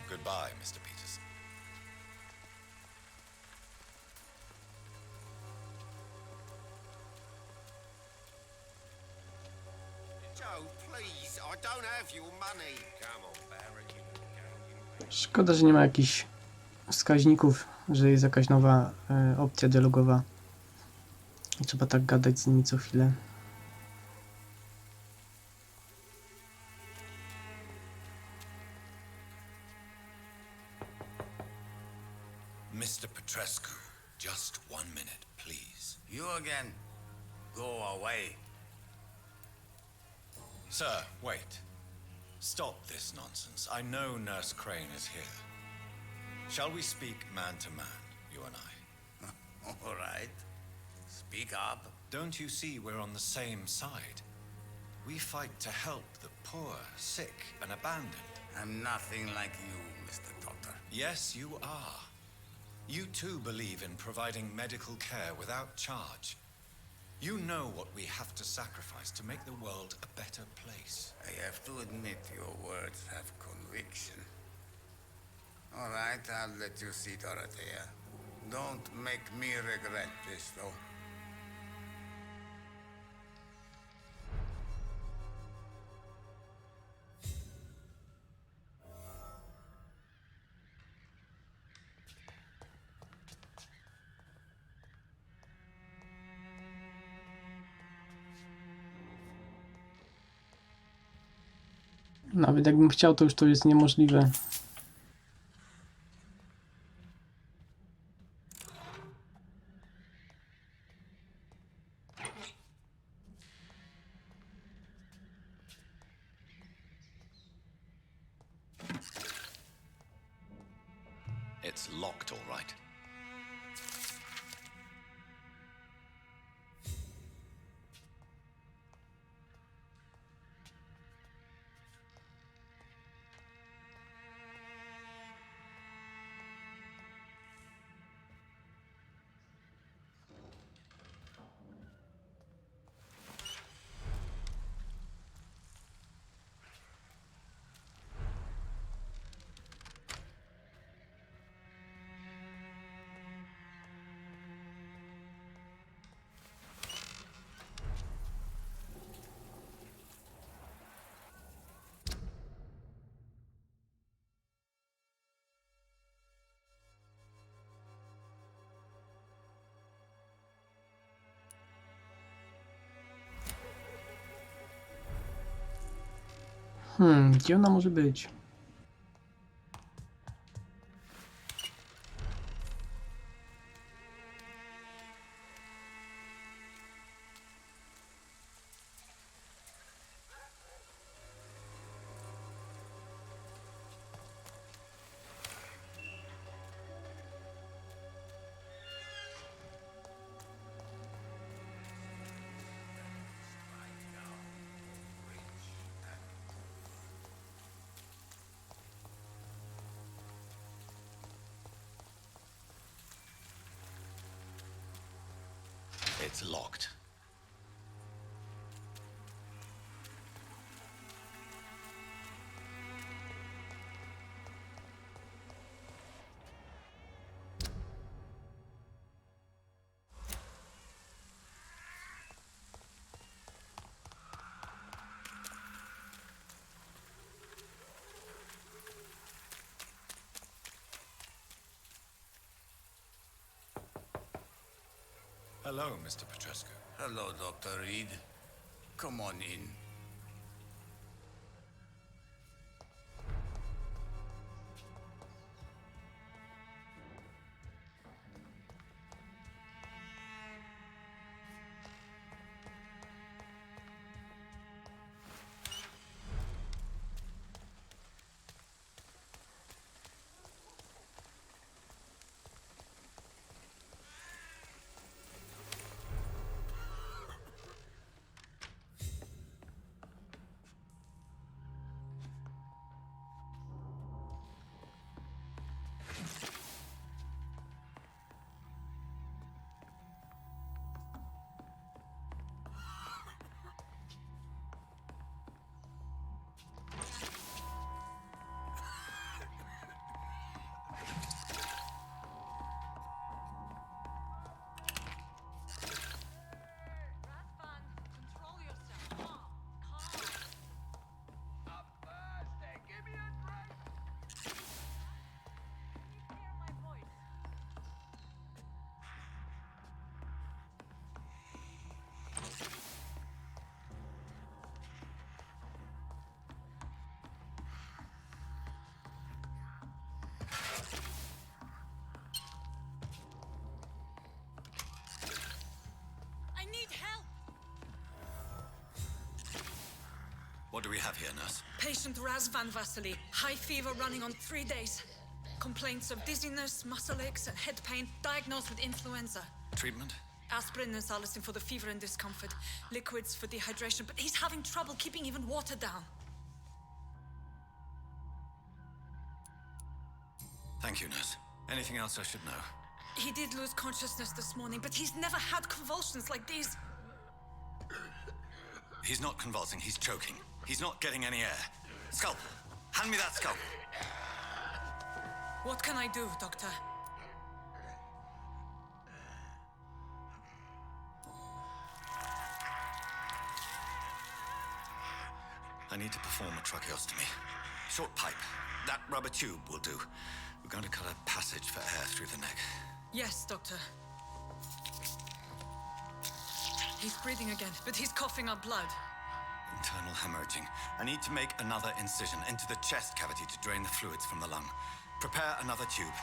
Goodbye, Mr. Peterson. Joe, please, I don't have your money. Come on, Barrett, you know the game. Szkoda, że nie ma jakichś wskaźników, że jest jakaś nowa opcja dialogowa. I trzeba tak gadać z nimi co chwilę. Mr. Petrescu, just 1 minute, please. You again? Go away. Sir, wait. Stop this nonsense. I know Nurse Crane is here. Shall we speak man to man, you and I? All right. Speak up. Don't you see we're on the same side? We fight to help the poor, sick, and abandoned. I'm nothing like you, Mr. Doctor. Yes, you are. You too believe in providing medical care without charge. You know what we have to sacrifice to make the world a better place. I have to admit your words have conviction. All right, I'll let you see Dorothea. Don't make me regret this, though. Nawet jakbym chciał, to już to jest niemożliwe. It's locked, all right. Gdzie ona może być? It's locked. Hello, Mr. Petrescu. Hello, Dr. Reed. Come on in. I need help! What do we have here, nurse? Patient Razvan Vasily. High fever running on 3 days. Complaints of dizziness, muscle aches, and head pain. Diagnosed with influenza. Treatment? Aspirin and salicin for the fever and discomfort. Liquids for dehydration, but he's having trouble keeping even water down. Thank you, nurse. Anything else I should know? He did lose consciousness this morning, but he's never had convulsions like these. He's not convulsing, he's choking. He's not getting any air. Scalpel! Hand me that scalpel! What can I do, Doctor? I need to perform a tracheostomy. Short pipe. That rubber tube will do. We're going to cut a passage for air through the neck. Yes, Doctor. He's breathing again, but he's coughing up blood. Internal hemorrhaging. I need to make another incision into the chest cavity to drain the fluids from the lung. Prepare another tube.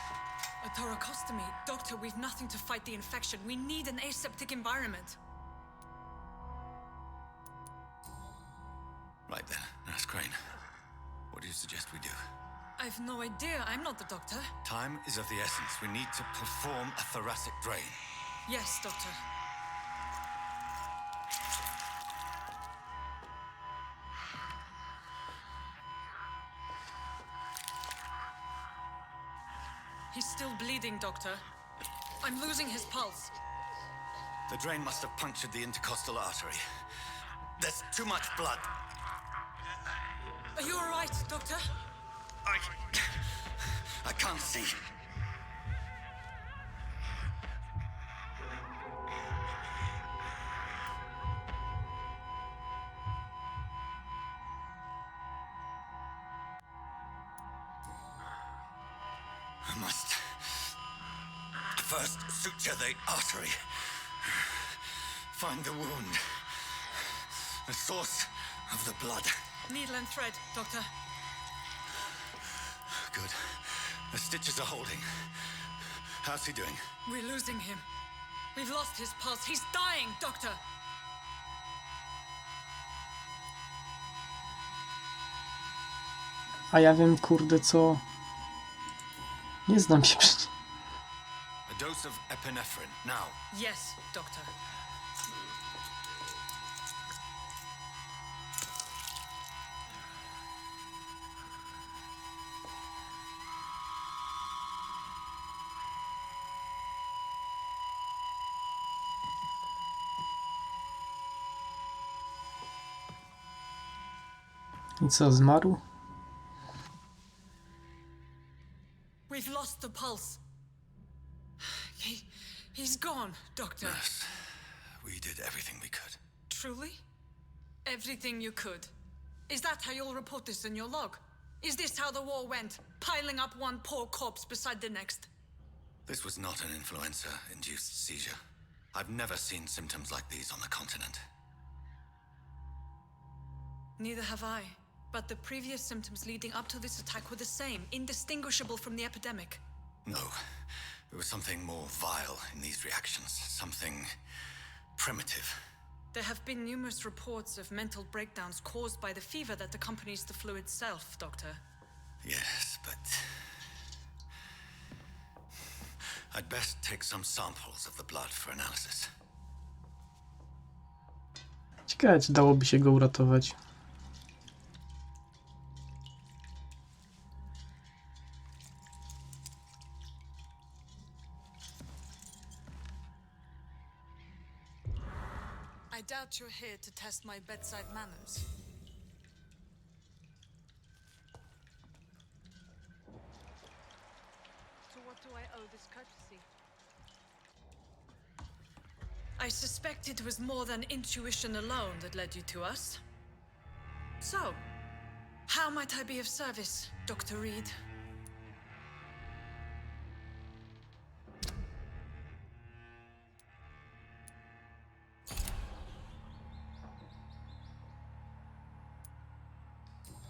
A thoracostomy. Doctor, we've nothing to fight the infection. We need an aseptic environment. Right then, Nurse Crane. What do you suggest we do? I've no idea. I'm not the doctor. Time is of the essence. We need to perform a thoracic drain. Yes, Doctor. He's still bleeding, Doctor. I'm losing his pulse. The drain must have punctured the intercostal artery. There's too much blood. Are you all right, Doctor? I can't see. I must first suture the artery. Find the wound. The source of the blood. Needle and thread, Doctor. Good. The stitches are holding. How's he doing? We're losing him. We've lost his pulse. He's dying, Doctor. A ja wiem, kurde, co... Nie znam się przecież. A dose of epinephrine, now. Yes, Doctor. I co, zmarł? We've lost the pulse. He's gone, Doctor. Yes. We did everything we could. Truly? Everything you could. Is that how you'll report this in your log? Is this how the war went? Piling up one poor corpse beside the next? This was not an influenza-induced seizure. I've never seen symptoms like these on the continent. Neither have I. But the previous symptoms leading up to this attack were the same, indistinguishable from the epidemic. No. There was something more vile in these reactions. Something primitive. There have been numerous reports of mental breakdowns caused by the fever that accompanies the flu itself, Doctor. Yes, but... I'd best take some samples of the blood for analysis. Ciekawe, czy dałoby się go uratować. I doubt you're here to test my bedside manners. To what do I owe this courtesy? I suspect it was more than intuition alone that led you to us. So, how might I be of service, Dr. Reed?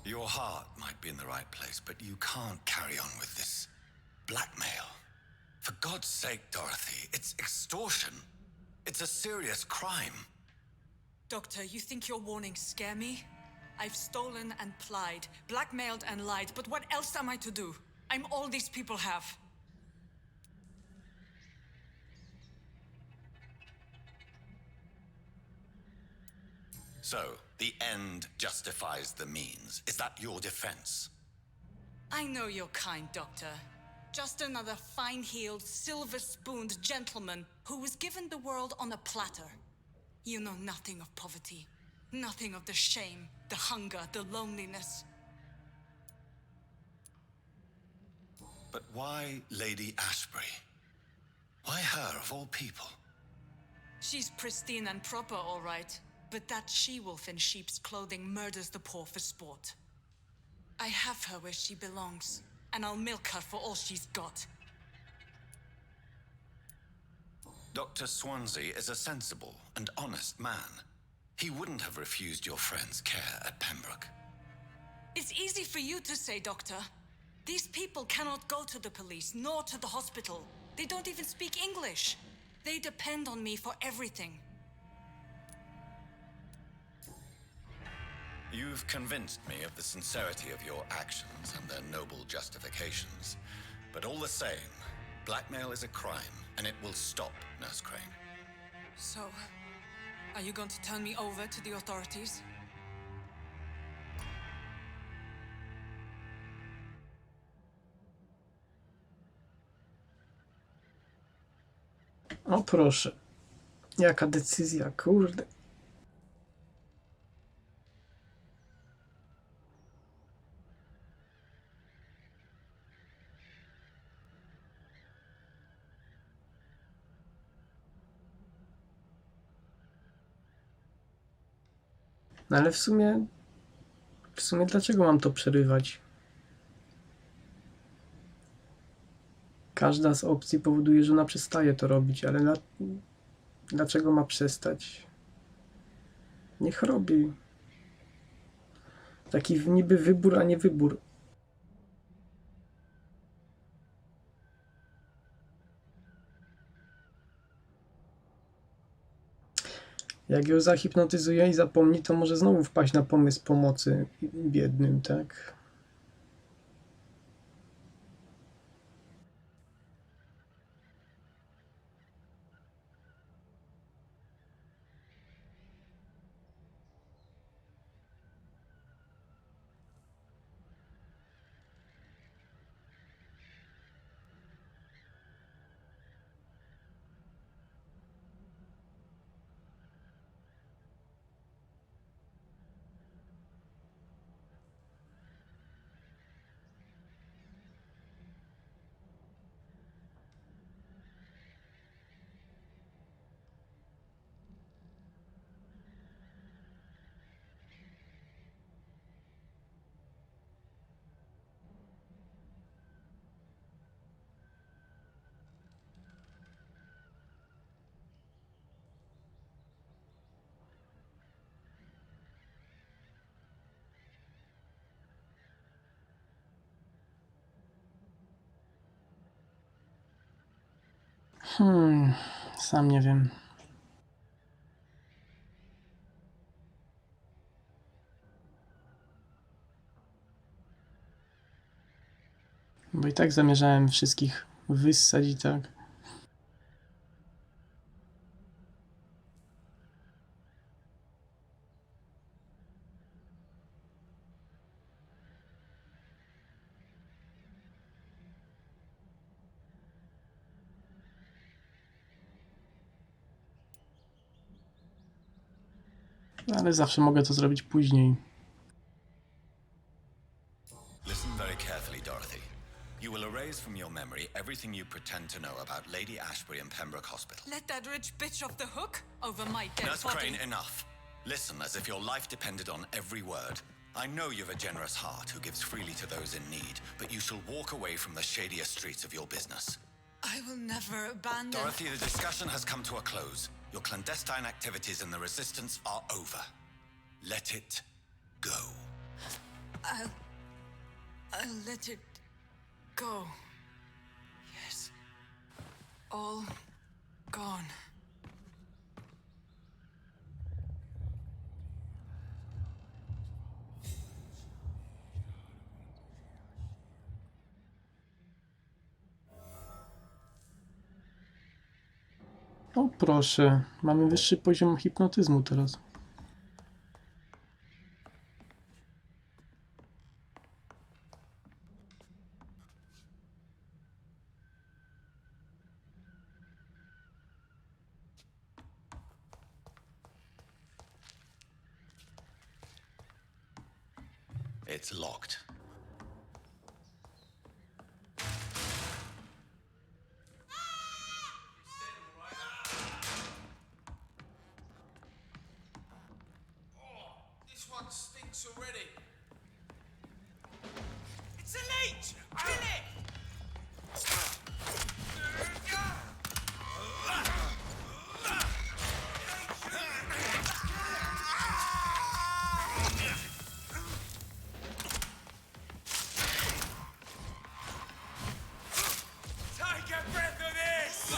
Your heart might be in the right place, but you can't carry on with this blackmail. For God's sake, Dorothy, it's extortion. It's a serious crime. Doctor, you think your warnings scare me? I've stolen and plied, blackmailed and lied, but what else am I to do? I'm all these people have. So, the end justifies the means. Is that your defense? I know you're kind, Doctor. Just another fine-heeled, silver-spooned gentleman who was given the world on a platter. You know nothing of poverty, nothing of the shame, the hunger, the loneliness. But why Lady Ashbury? Why her, of all people? She's pristine and proper, all right. But that she-wolf in sheep's clothing murders the poor for sport. I have her where she belongs, and I'll milk her for all she's got. Dr. Swansea is a sensible and honest man. He wouldn't have refused your friend's care at Pembroke. It's easy for you to say, Doctor. These people cannot go to the police, nor to the hospital. They don't even speak English. They depend on me for everything. You've convinced me of the sincerity of your actions and their noble justifications. But all the same, blackmail is a crime, and it will stop, Nurse Crane. So, are you going to turn me over to the authorities? O proszę. Jaka decyzja, kurde. No ale w sumie dlaczego mam to przerywać? Każda z opcji powoduje, że ona przestaje to robić, ale dlaczego ma przestać? Niech robi. Taki niby wybór, a nie wybór. Jak ją zahipnotyzuje i zapomni, to może znowu wpaść na pomysł pomocy biednym, tak? Sam nie wiem. Bo i tak zamierzałem wszystkich wyssać i tak. Ale zawsze mogę to zrobić później. Listen very carefully, Dorothy. You will erase from your memory everything you pretend to know about Lady Ashbury and Pembroke Hospital. Let that rich bitch off the hook over my dead Nurse body. Crane, enough. Listen as if your life depended on every word. I know you've a generous heart who gives freely to those in need, but you shall walk away from the shadier streets of your business. I will never abandon... Dorothy, the discussion has come to a close. Your clandestine activities in the Resistance are over. Let it go. I'll let it go. Yes. All gone. O proszę, mamy wyższy poziom hipnotyzmu teraz. It's locked. This one stinks already. It's a leech! Kill it! Take a breath of this!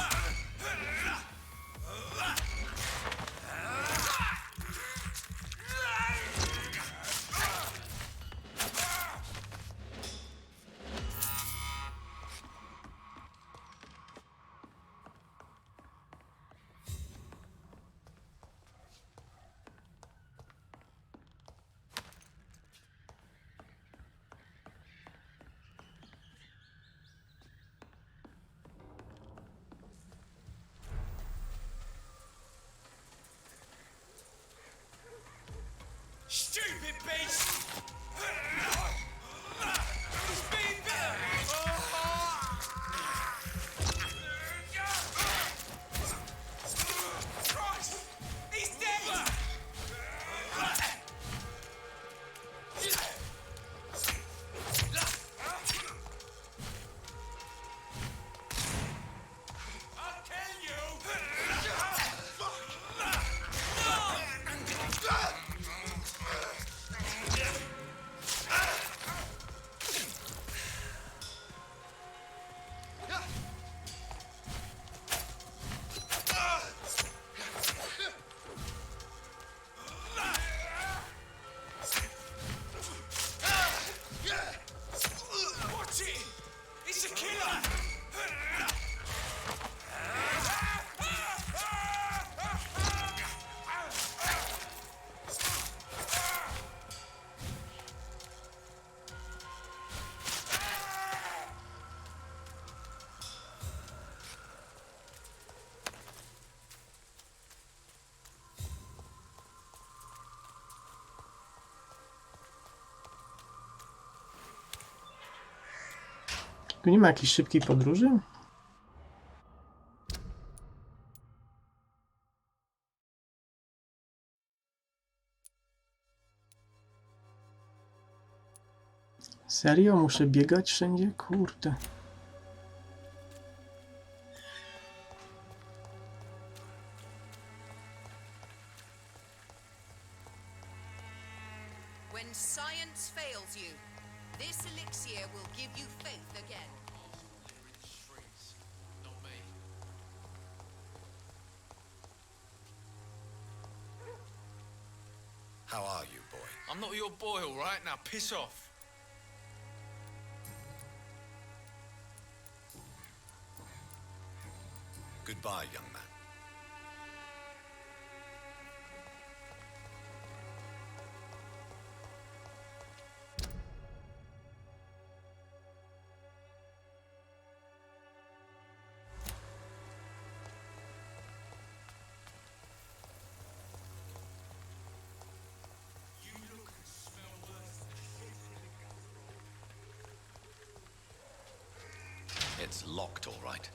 Stupid beast! He's been bitten! Christ! He's dead! I'll kill you! Tu nie ma jakiejś szybkiej podróży? Serio? Muszę biegać wszędzie? Kurde. When science fails you, this elixir will give you faith again. How are you, boy? I'm not your boy, all right? Now piss off. Goodbye, young man. It's locked, all right.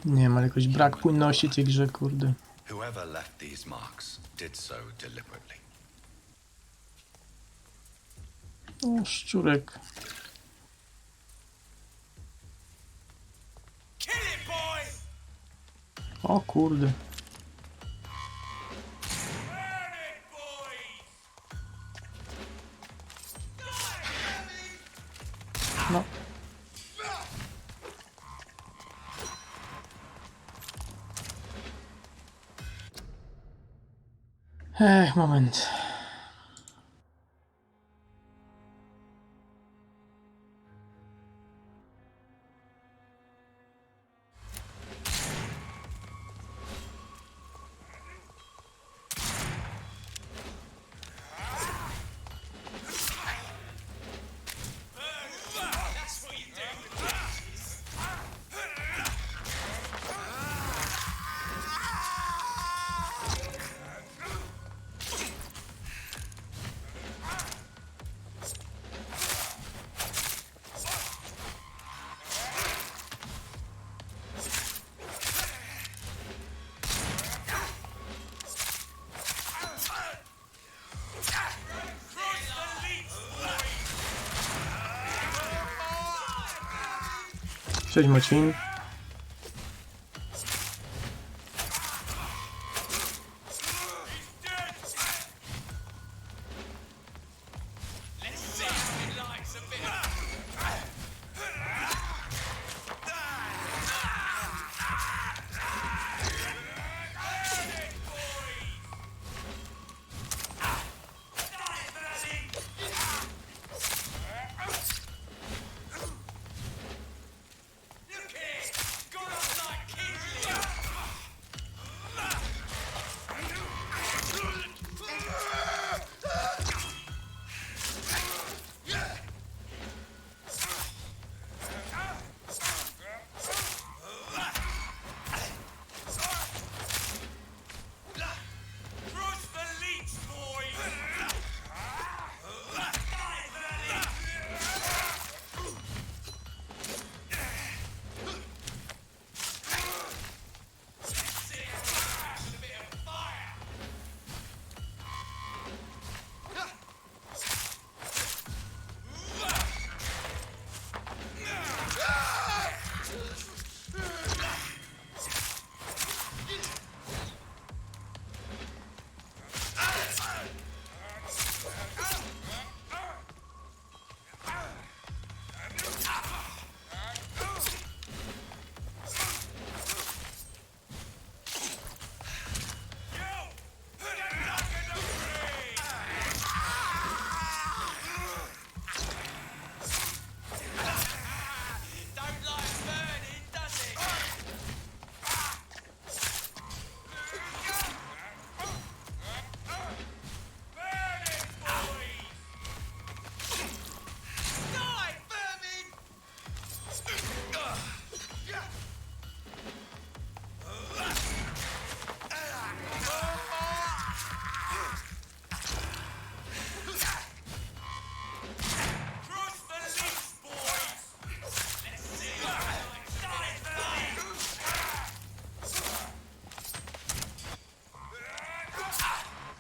Nie wiem, ale jakoś brak płynności tej grze, kurde. Whoever left these marks did so deliberately. O, szczurek. Kill it, boy! O kurde. Burn it, boys! No. Moment. That's what you do. Cześć Marcin.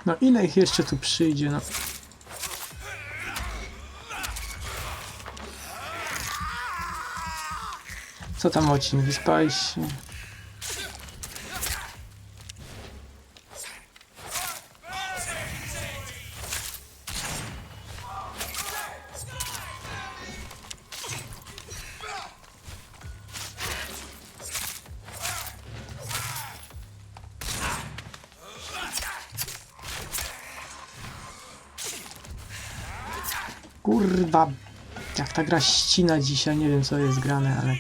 No ile ich jeszcze tu przyjdzie, no. Co tam, Ocin, wyspałeś się? Kurwa, jak ta gra ścina dzisiaj, nie wiem co jest grane, ale...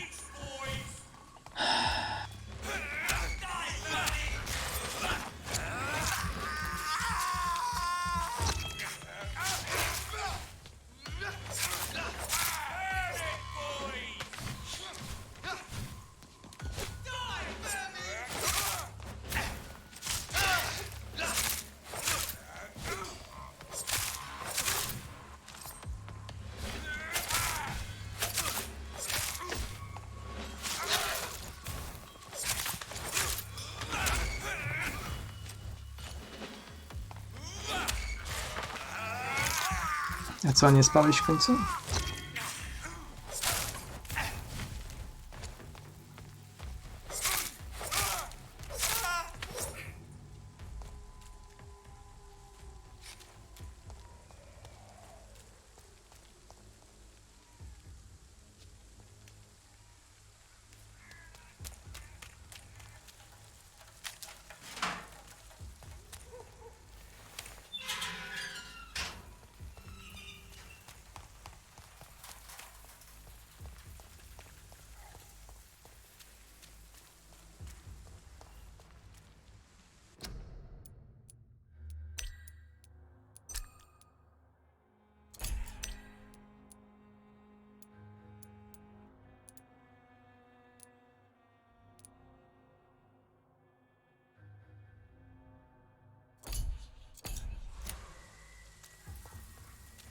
A co, nie spałeś w końcu?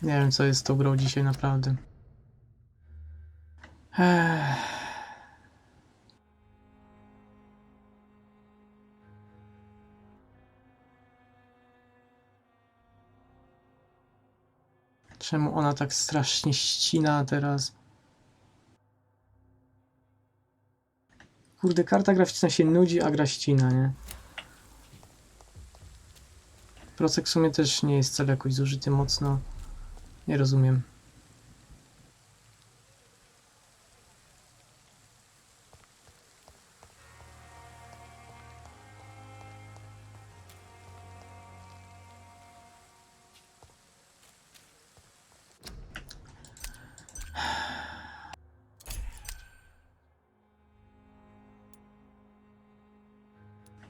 Nie wiem co jest z tą grą dzisiaj naprawdę. Czemu ona tak strasznie ścina teraz? Kurde, karta graficzna się nudzi, a gra ścina, nie? Procek w sumie też nie jest wcale jakoś zużyty mocno. Nie rozumiem.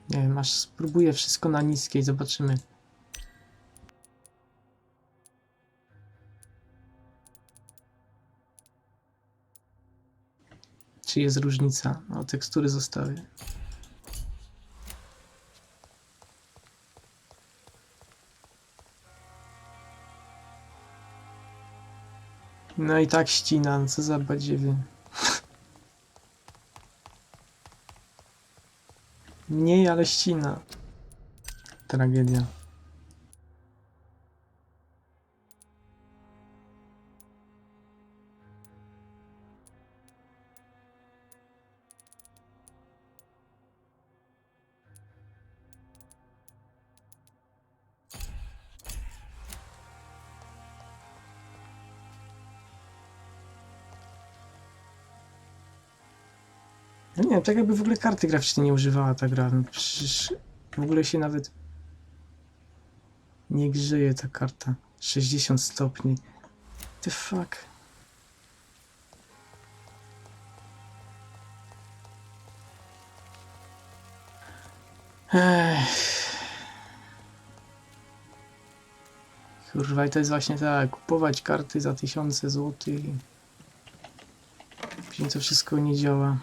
Nie wiem, aż spróbuję wszystko na niskiej, zobaczymy. Czy jest różnica? No, tekstury zostawię. No i tak ścina, no co za badziewie. Mniej, ale ścina. Tragedia. No nie wiem, tak jakby w ogóle karty graficznej nie używała ta gra. No przecież w ogóle się nawet nie grzeje ta karta. 60 stopni. The fuck. Kurwa, i to jest właśnie tak, kupować karty za 1000 złotych. Później to wszystko nie działa.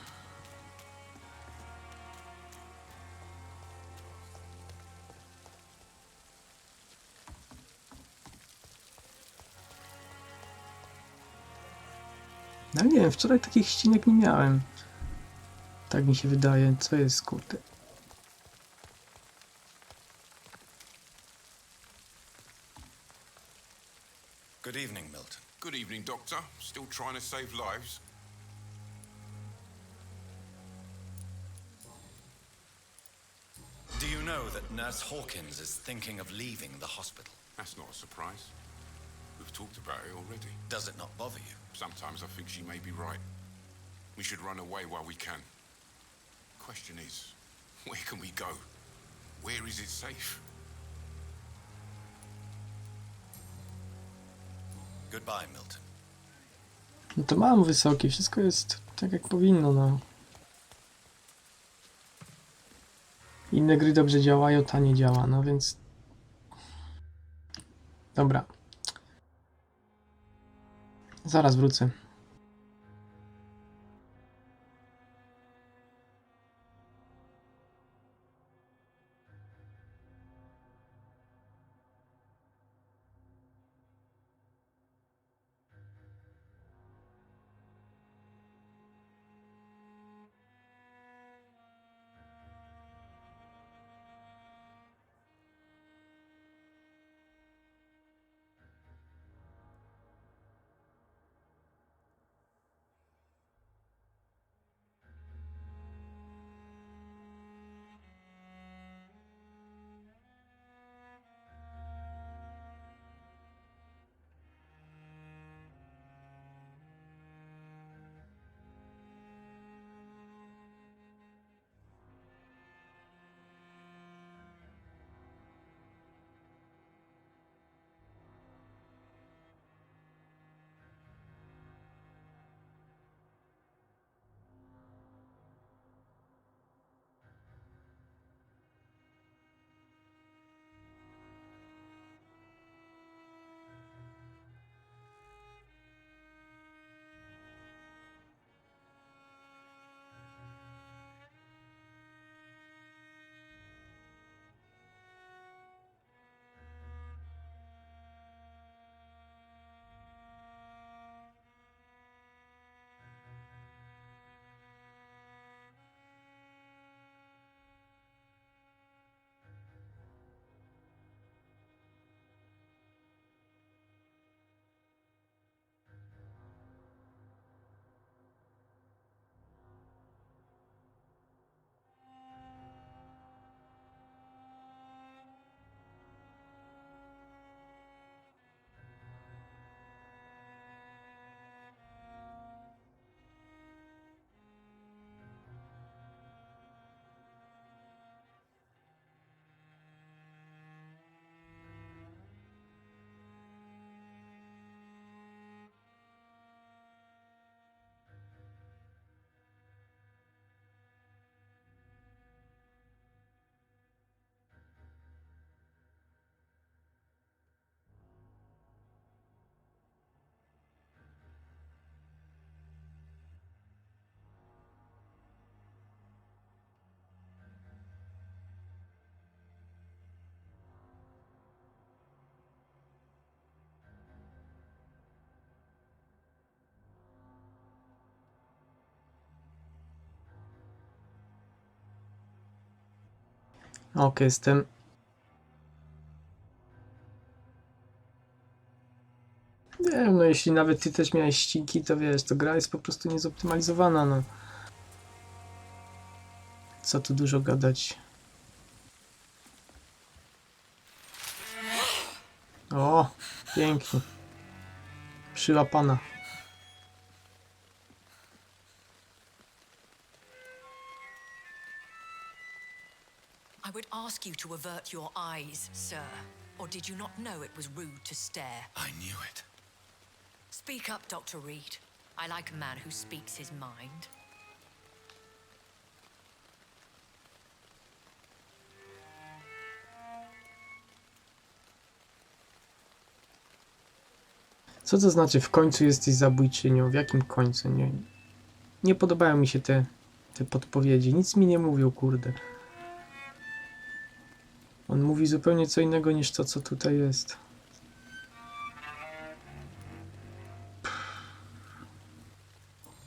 No nie wiem, wczoraj takich ścinek nie miałem. Tak mi się wydaje. Co jest, kurde? Doctor? Still trying to save lives? Do you know that Nurse Hawkins is thinking of leaving the hospital? That's not a surprise. We've talked about it already. Does it not bother you? Sometimes I think she may be right. We should run away while we can. Question is, where can we go? Where is it safe? Goodbye, Milton. No to mam wysoki, wszystko jest tak jak powinno, no. Inne gry dobrze działają, ta nie działa, no więc... Dobra. Zaraz wrócę. Ok, jestem. Nie wiem, no jeśli nawet ty też miałeś ściki, to wiesz, to gra jest po prostu niezoptymalizowana, no. Co tu dużo gadać. O, pięknie. Przyłapana. I would ask you to avert your eyes, sir. Or did you not know it was rude to stare? I knew it. Speak up, Dr. Reed. I like a man who speaks his mind. Co to znaczy w końcu jesteś zabójczynią? W jakim końcu? Nie podobają mi się te podpowiedzi. Nic mi nie mówią, kurde. On mówi zupełnie co innego niż to, co tutaj jest.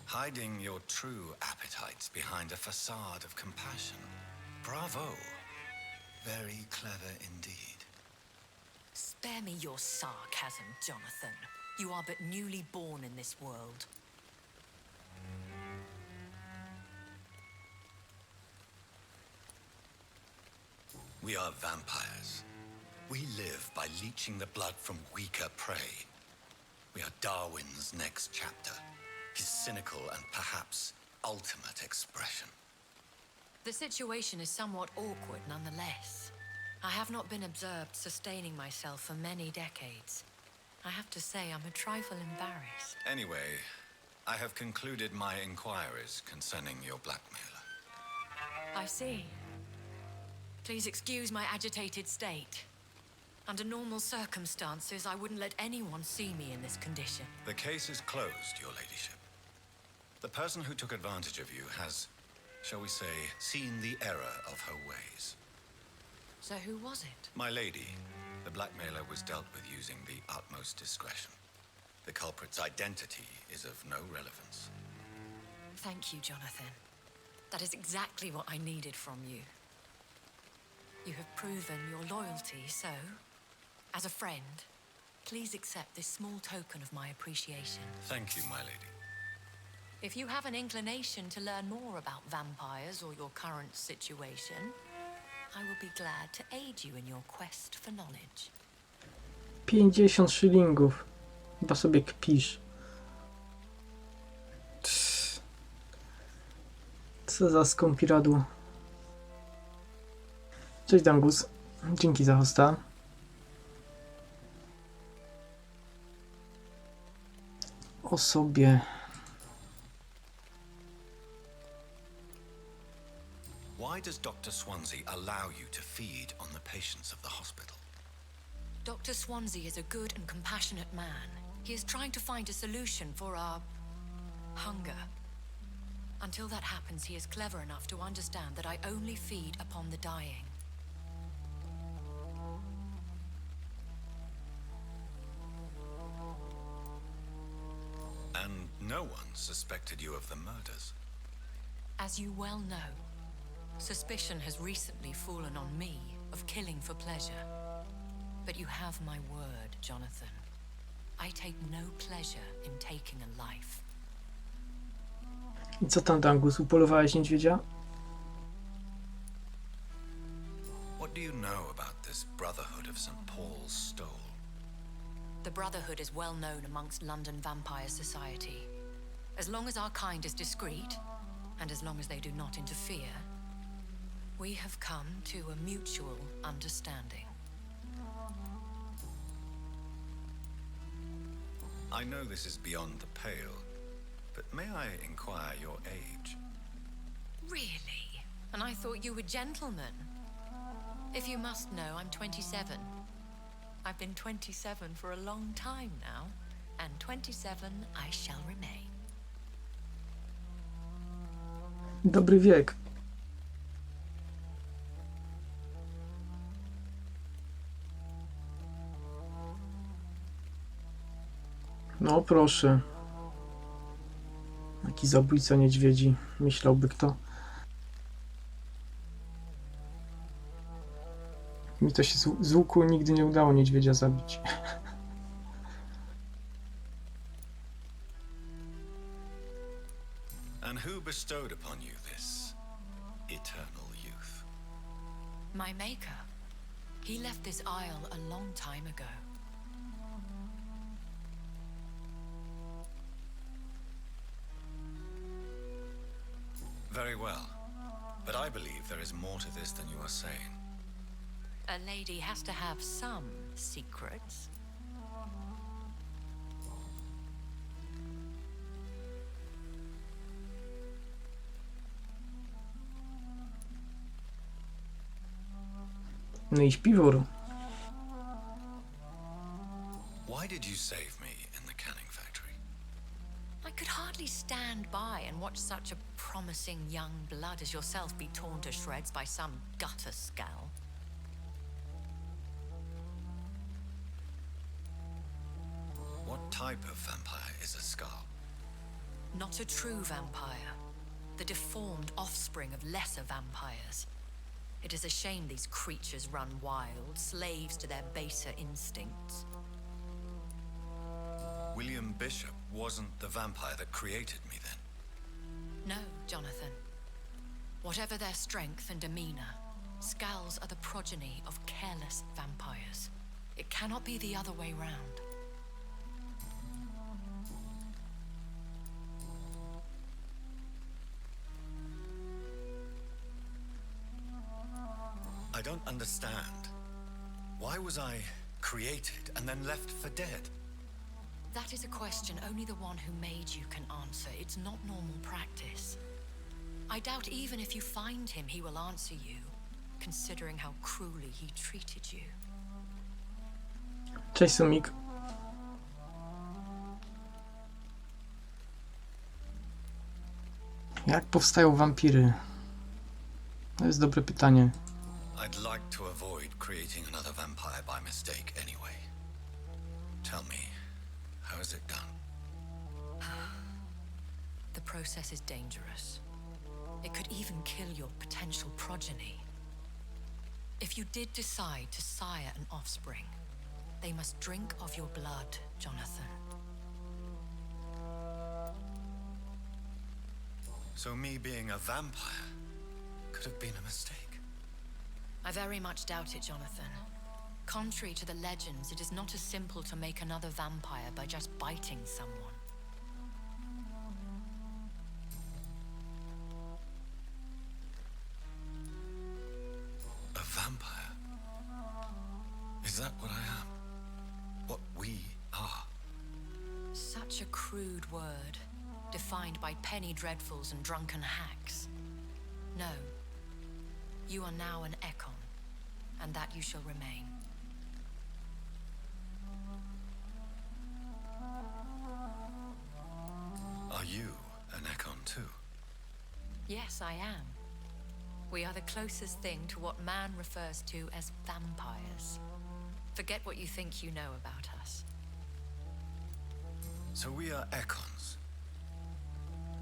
Hiding your true appetites behind a facade of compassion. Bravo. Very clever indeed. Spare me your sarcasm, Jonathan. You are but newly born in this world. We are vampires. We live by leeching the blood from weaker prey. We are Darwin's next chapter, his cynical and perhaps ultimate expression. The situation is somewhat awkward nonetheless. I have not been observed sustaining myself for many decades. I have to say I'm a trifle embarrassed. Anyway, I have concluded my inquiries concerning your blackmailer. I see. Please excuse my agitated state. Under normal circumstances, I wouldn't let anyone see me in this condition. The case is closed, your ladyship. The person who took advantage of you has, shall we say, seen the error of her ways. So who was it? My lady, the blackmailer was dealt with using the utmost discretion. The culprit's identity is of no relevance. Thank you, Jonathan. That is exactly what I needed from you. You have proven your loyalty, so, as a friend, please accept this small token of my appreciation. Thank you, my lady. If you have an inclination to learn more about vampires or your current situation, I will be glad to aid you in your quest for knowledge. 50 szylingów. Chyba sobie kpisz. Co za skąpiradło. Cześć Dangus. Dzięki za hosta. O sobie. Why does Dr. Swansea allow you to feed on the patients of the hospital? Dr. Swansea is a good and compassionate man. He is trying to find a solution for our hunger. Until that happens, he is clever enough to understand that I only feed upon the dying. And no one suspected you of the murders. As you well know, suspicion has recently fallen on me of killing for pleasure. But you have my word, Jonathan. I take no pleasure in taking a life. I co tam, Dangus? Upolowałeś niedźwiedzia? What do you know about this Brotherhood of St. Paul's Stole? The Brotherhood is well known amongst London vampire society. As long as our kind is discreet, and as long as they do not interfere, we have come to a mutual understanding. I know this is beyond the pale, but may I inquire your age? Really? And I thought you were gentlemen. If you must know, I'm 27. I've been 27 for a long time now, and 27 I shall remain. Dobry wiek. No proszę. Jaki zabójca niedźwiedzi. Myślałby kto. Mi to się z łuku nigdy nie udało niedźwiedzia zabić. And who bestowed upon you this eternal youth? My maker. He left this isle a long time ago. Very well. But I believe there is more to this than you are saying. A lady has to have some secrets. No i śpiwór. Why did you save me in the canning factory? I could hardly stand by and watch such a promising young blood as yourself be torn to shreds by some gutter scowl. What type of vampire is a skull? Not a true vampire. The deformed offspring of lesser vampires. It is a shame these creatures run wild, slaves to their baser instincts. William Bishop wasn't the vampire that created me then? No, Jonathan. Whatever their strength and demeanor, Skulls are the progeny of careless vampires. It cannot be the other way round. I don't understand. Why was I created and then left for dead? That is a question only the one who made you can answer. It's not normal practice. I doubt even if you find him, he will answer you, considering how cruelly he treated you. Cześć, Sumik. Jak powstają wampiry? To jest dobre pytanie. I'd like to avoid creating another vampire by mistake anyway. Tell me, how is it done? The process is dangerous. It could even kill your potential progeny. If you did decide to sire an offspring, they must drink of your blood, Jonathan. So me being a vampire could have been a mistake. I very much doubt it, Jonathan. Contrary to the legends, it is not as simple to make another vampire by just biting someone. A vampire? Is that what I am? What we are? Such a crude word, defined by penny dreadfuls and drunken hacks. No. You are now an Ekon, and that you shall remain. Are you an Ekon too? Yes, I am. We are the closest thing to what man refers to as vampires. Forget what you think you know about us. So we are Ekons.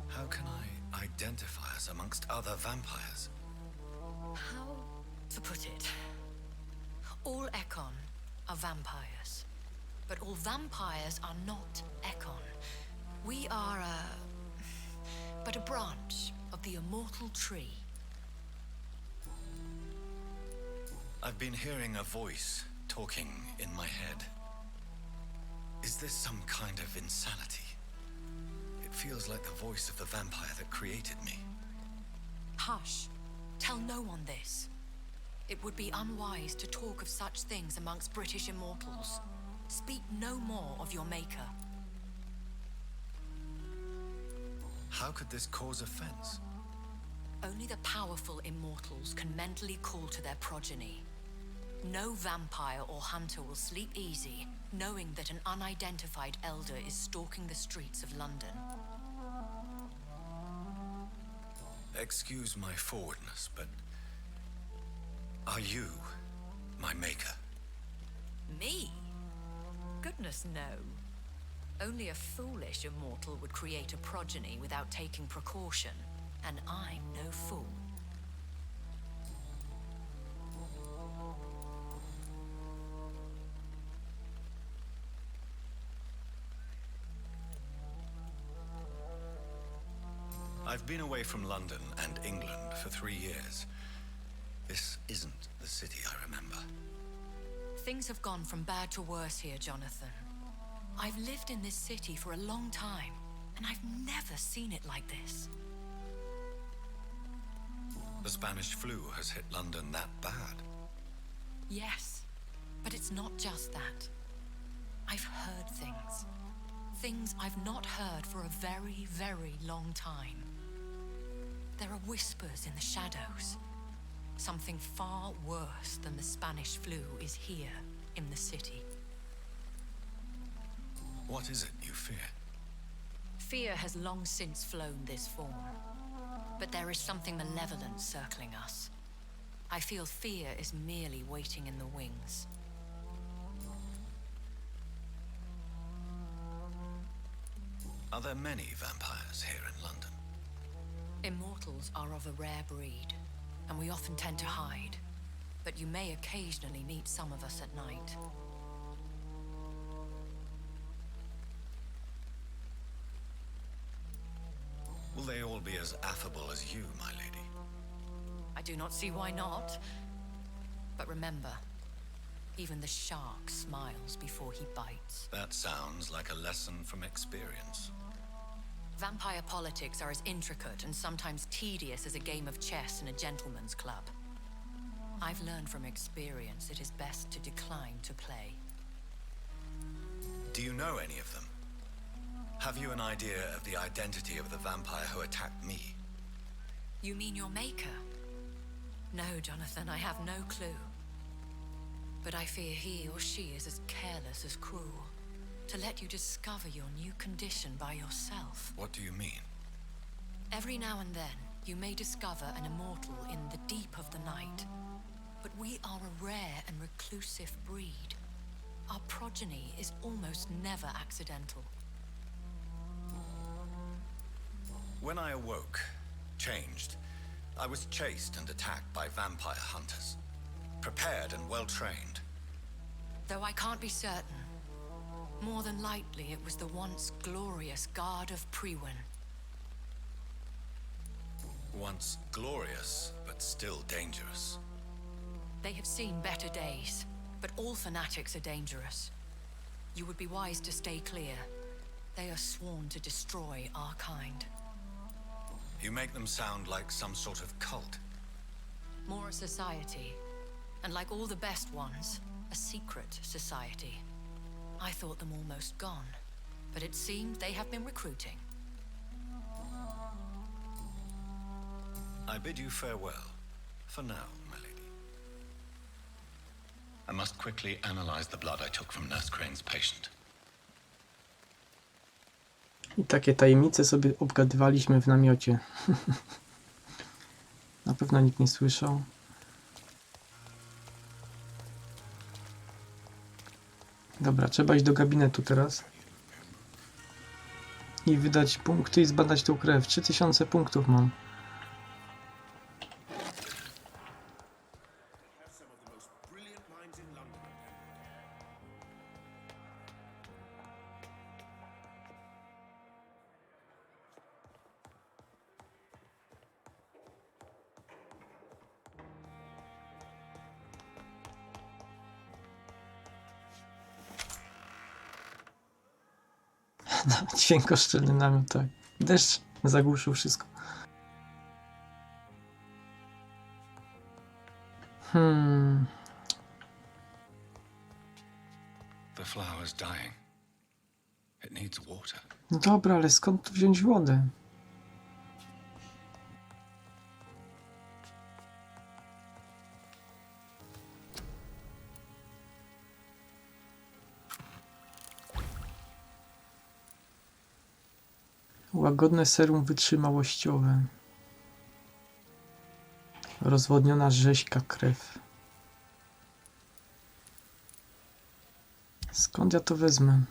How can I identify us amongst other vampires? How to put it? All Ekon are vampires. But all vampires are not Ekon. We are but a branch of the immortal tree. I've been hearing a voice talking in my head. Is this some kind of insanity? It feels like the voice of the vampire that created me. Hush. Tell no one this. It would be unwise to talk of such things amongst British immortals. Speak no more of your maker. How could this cause offense? Only the powerful immortals can mentally call to their progeny. No vampire or hunter will sleep easy, knowing that an unidentified elder is stalking the streets of London. Excuse my forwardness, but are you my maker? Me? Goodness, no. Only a foolish immortal would create a progeny without taking precaution, and I'm no fool. I've been away from London and England for 3 years. This isn't the city I remember. Things have gone from bad to worse here, Jonathan. I've lived in this city for a long time, and I've never seen it like this. The Spanish flu has hit London that bad. Yes, but it's not just that. I've heard things. Things I've not heard for a very, very long time. There are whispers in the shadows. Something far worse than the Spanish flu is here in the city. What is it you fear? Fear has long since flown this form. But there is something malevolent circling us. I feel fear is merely waiting in the wings. Are there many vampires here in London? Immortals are of a rare breed, and we often tend to hide. But you may occasionally meet some of us at night. be as affable as you, my lady. I do not see why not. But remember, even the shark smiles before he bites. That sounds like a lesson from experience. Vampire politics are as intricate and sometimes tedious as a game of chess in a gentleman's club. I've learned from experience it is best to decline to play. Do you know any of them? Have you an idea of the identity of the vampire who attacked me? You mean your maker? No, Jonathan, I have no clue. But I fear he or she is as careless as cruel. To let you discover your new condition by yourself. What do you mean? Every now and then, you may discover an immortal in the deep of the night. But we are a rare and reclusive breed. Our progeny is almost never accidental. When I awoke, changed, I was chased and attacked by vampire hunters. Prepared and well-trained. Though I can't be certain, more than likely it was the once glorious Guard of Priwen. Once glorious, but still dangerous. They have seen better days, but all fanatics are dangerous. You would be wise to stay clear. They are sworn to destroy our kind. You make them sound like some sort of cult. More a society, and like all the best ones, a secret society. I thought them almost gone, but it seemed they have been recruiting. I bid you farewell, for now, my lady. I must quickly analyze the blood I took from Nurse Crane's patient. I takie tajemnice sobie obgadywaliśmy w namiocie. Na pewno nikt nie słyszał. Dobra, trzeba iść do gabinetu teraz. I wydać punkty i zbadać tą krew. 3000 punktów mam. Dźwiękoszczelny namiot, tak. Deszcz zagłuszył wszystko. The flower's dying. It needs water. No dobra, ale skąd tu wziąć wodę? Łagodne serum wytrzymałościowe. Rozwodniona rzeźka krew. Skąd ja to wezmę?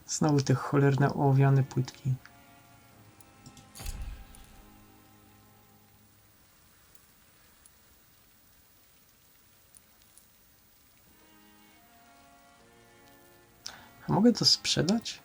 Znowu te cholerne ołowiane płytki. A mogę to sprzedać?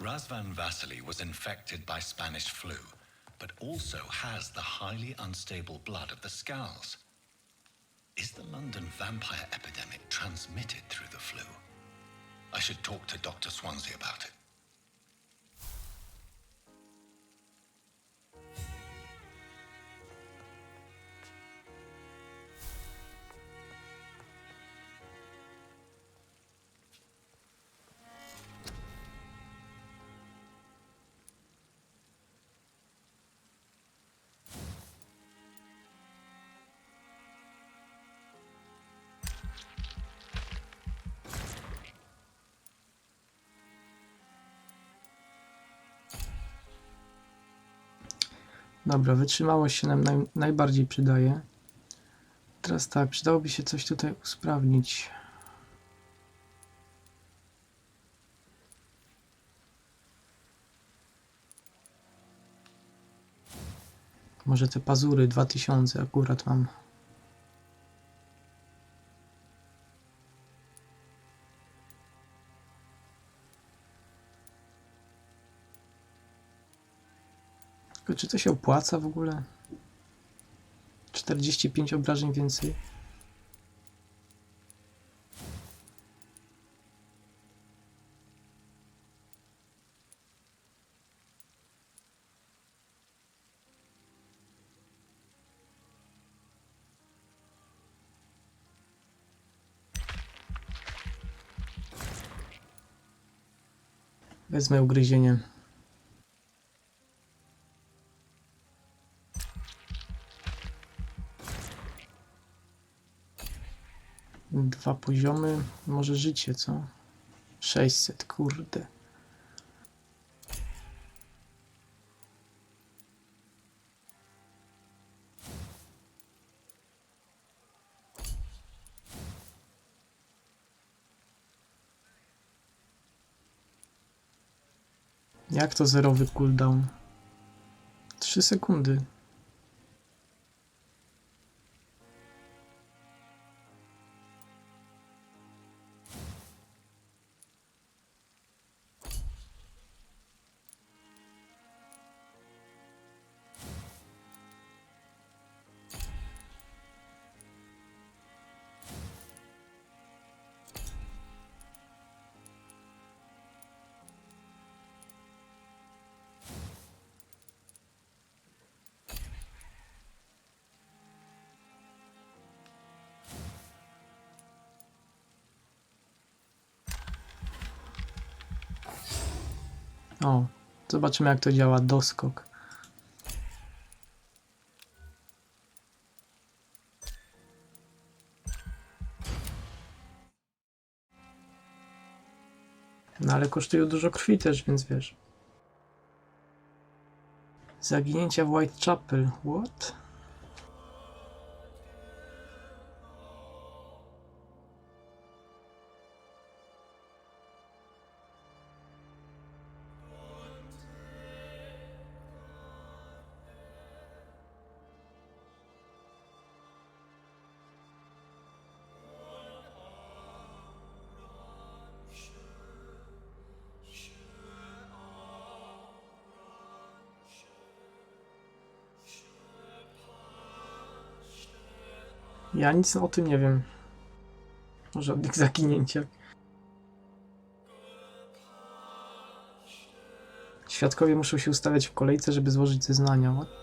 Razvan Vasily was infected by Spanish flu, but also has the highly unstable blood of the Skulls. Is the London vampire epidemic transmitted through the flu? I should talk to Dr. Swansea about it. Dobra, wytrzymałość się nam najbardziej przydaje. Teraz tak, przydałoby się coś tutaj usprawnić. Może te pazury 2000 akurat mam. Tylko czy to się opłaca w ogóle? 45 obrażeń więcej. Wezmę ugryzienie. Dwa poziomy. Może życie, co? 600, kurde. Jak to zerowy cooldown? 3 sekundy. O, zobaczymy jak to działa doskok. No ale kosztują dużo krwi też, więc wiesz. Zaginięcia w Whitechapel. What? Ja nic o tym nie wiem. O żadnych zaginięciach. Świadkowie muszą się ustawiać w kolejce, żeby złożyć zeznania. What?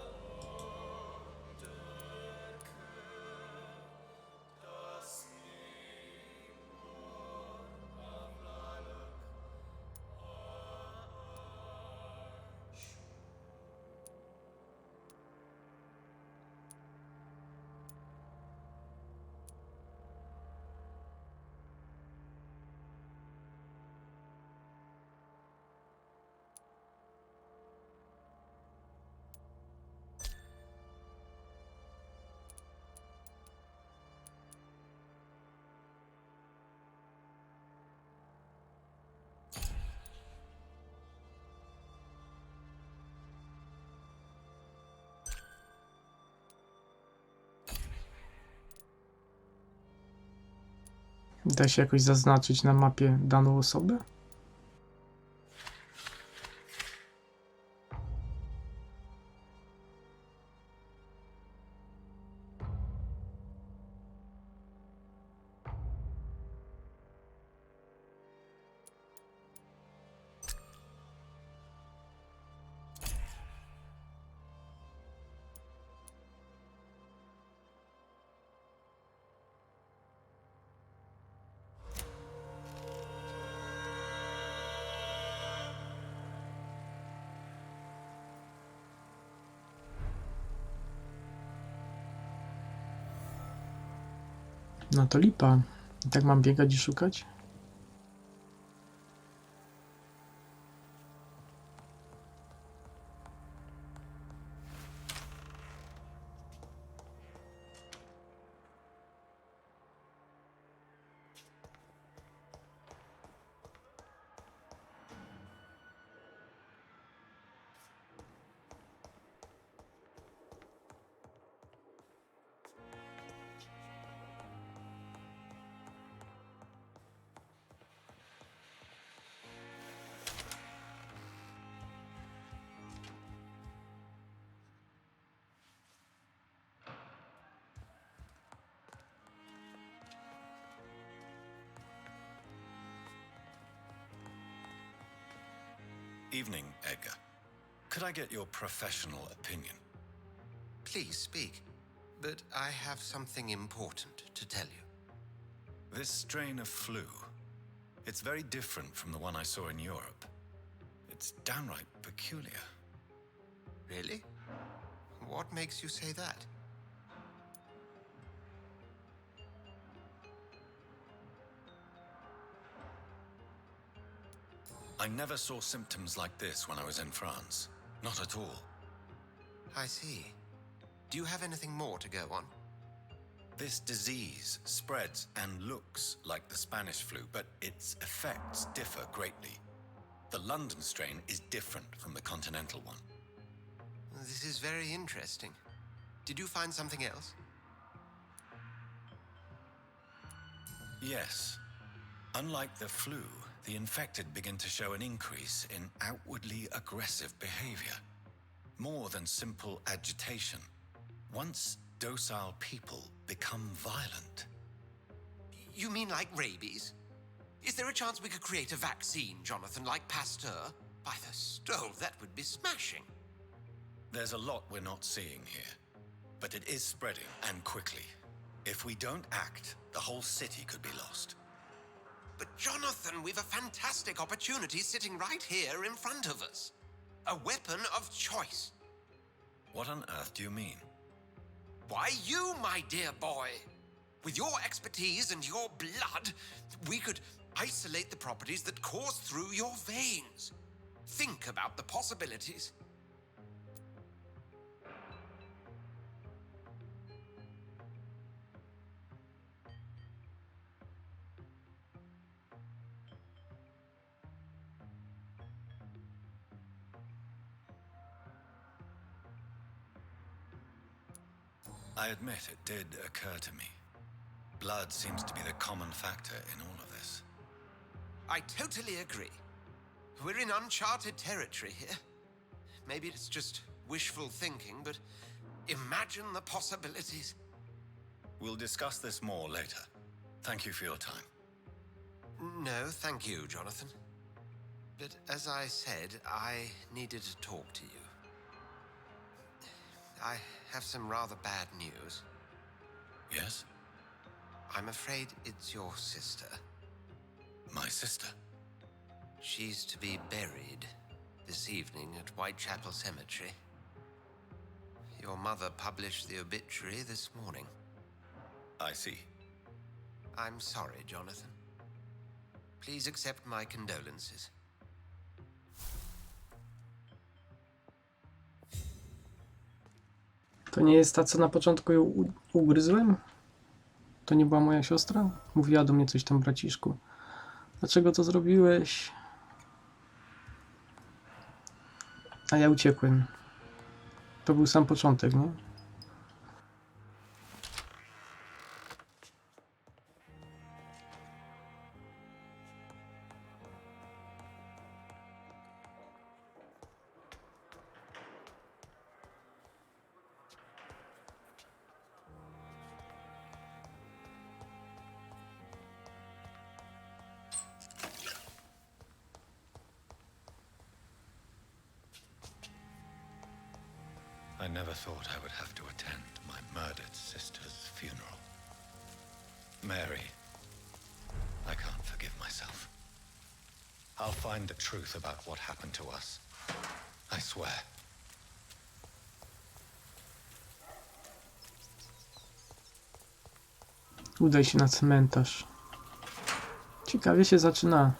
Da się jakoś zaznaczyć na mapie daną osobę? No to lipa. I tak mam biegać i szukać? Evening, Edgar. Could I get your professional opinion? Please speak. But I have something important to tell you. This strain of flu, it's very different from the one I saw in Europe. It's downright peculiar. Really? What makes you say that? I never saw symptoms like this when I was in France. Not at all. I see. Do you have anything more to go on? This disease spreads and looks like the Spanish flu, but its effects differ greatly. The London strain is different from the continental one. This is very interesting. Did you find something else? Yes. Unlike the flu, the infected begin to show an increase in outwardly aggressive behavior. More than simple agitation. Once docile people become violent. You mean like rabies? Is there a chance we could create a vaccine, Jonathan, like Pasteur? By the stove, that would be smashing. There's a lot we're not seeing here. But it is spreading, and quickly. If we don't act, the whole city could be lost. But Jonathan, we've a fantastic opportunity sitting right here in front of us. A weapon of choice. What on earth do you mean? Why, you, my dear boy. With your expertise and your blood, we could isolate the properties that course through your veins. Think about the possibilities. I admit it did occur to me. Blood seems to be the common factor in all of this. I totally agree. We're in uncharted territory here. Maybe it's just wishful thinking, but imagine the possibilities. We'll discuss this more later. Thank you for your time. No, thank you, Jonathan. But as I said, I needed to talk to you. I have some rather bad news. Yes? I'm afraid it's your sister. My sister? She's to be buried this evening at Whitechapel Cemetery. Your mother published the obituary this morning. I see. I'm sorry, Jonathan. Please accept my condolences. To nie jest ta, co na początku ją ugryzłem? To nie była moja siostra? Mówiła do mnie coś tam, braciszku. Dlaczego to zrobiłeś? A ja uciekłem. To był sam początek, nie? I never thought I would have to attend my murdered sister's funeral. Mary, I can't forgive myself. I'll find the truth about what happened to us. I swear. Udaj się na cmentarz. Ciekawie się zaczyna.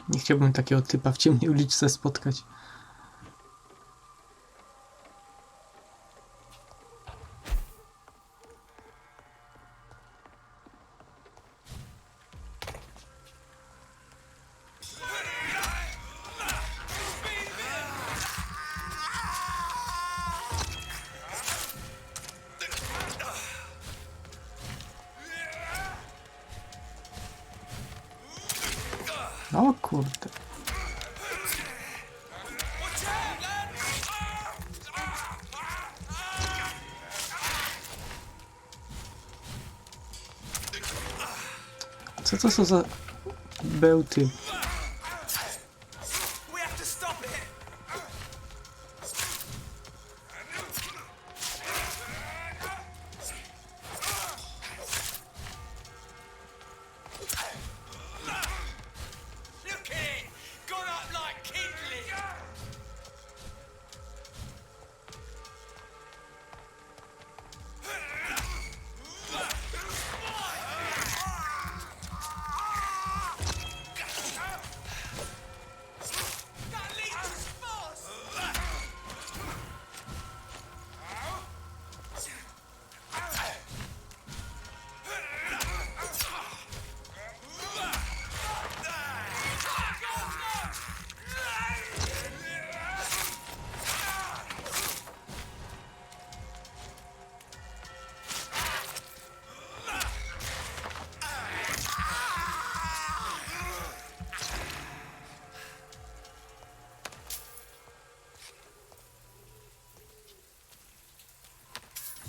Nie chciałbym takiego typa w ciemnej uliczce spotkać. O kurde. Co to są za bełty? We have to stop it. Look here, gone up like kindling. That leads us fast.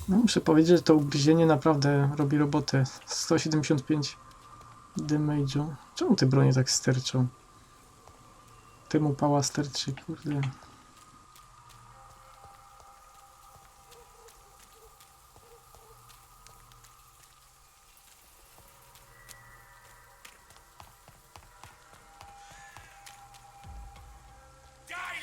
No, muszę powiedzieć, że to ugryzienie naprawdę robi robotę. 175 damage'u. Czemu te bronie tak sterczą? Temu pała sterczy, kurde. Dilate.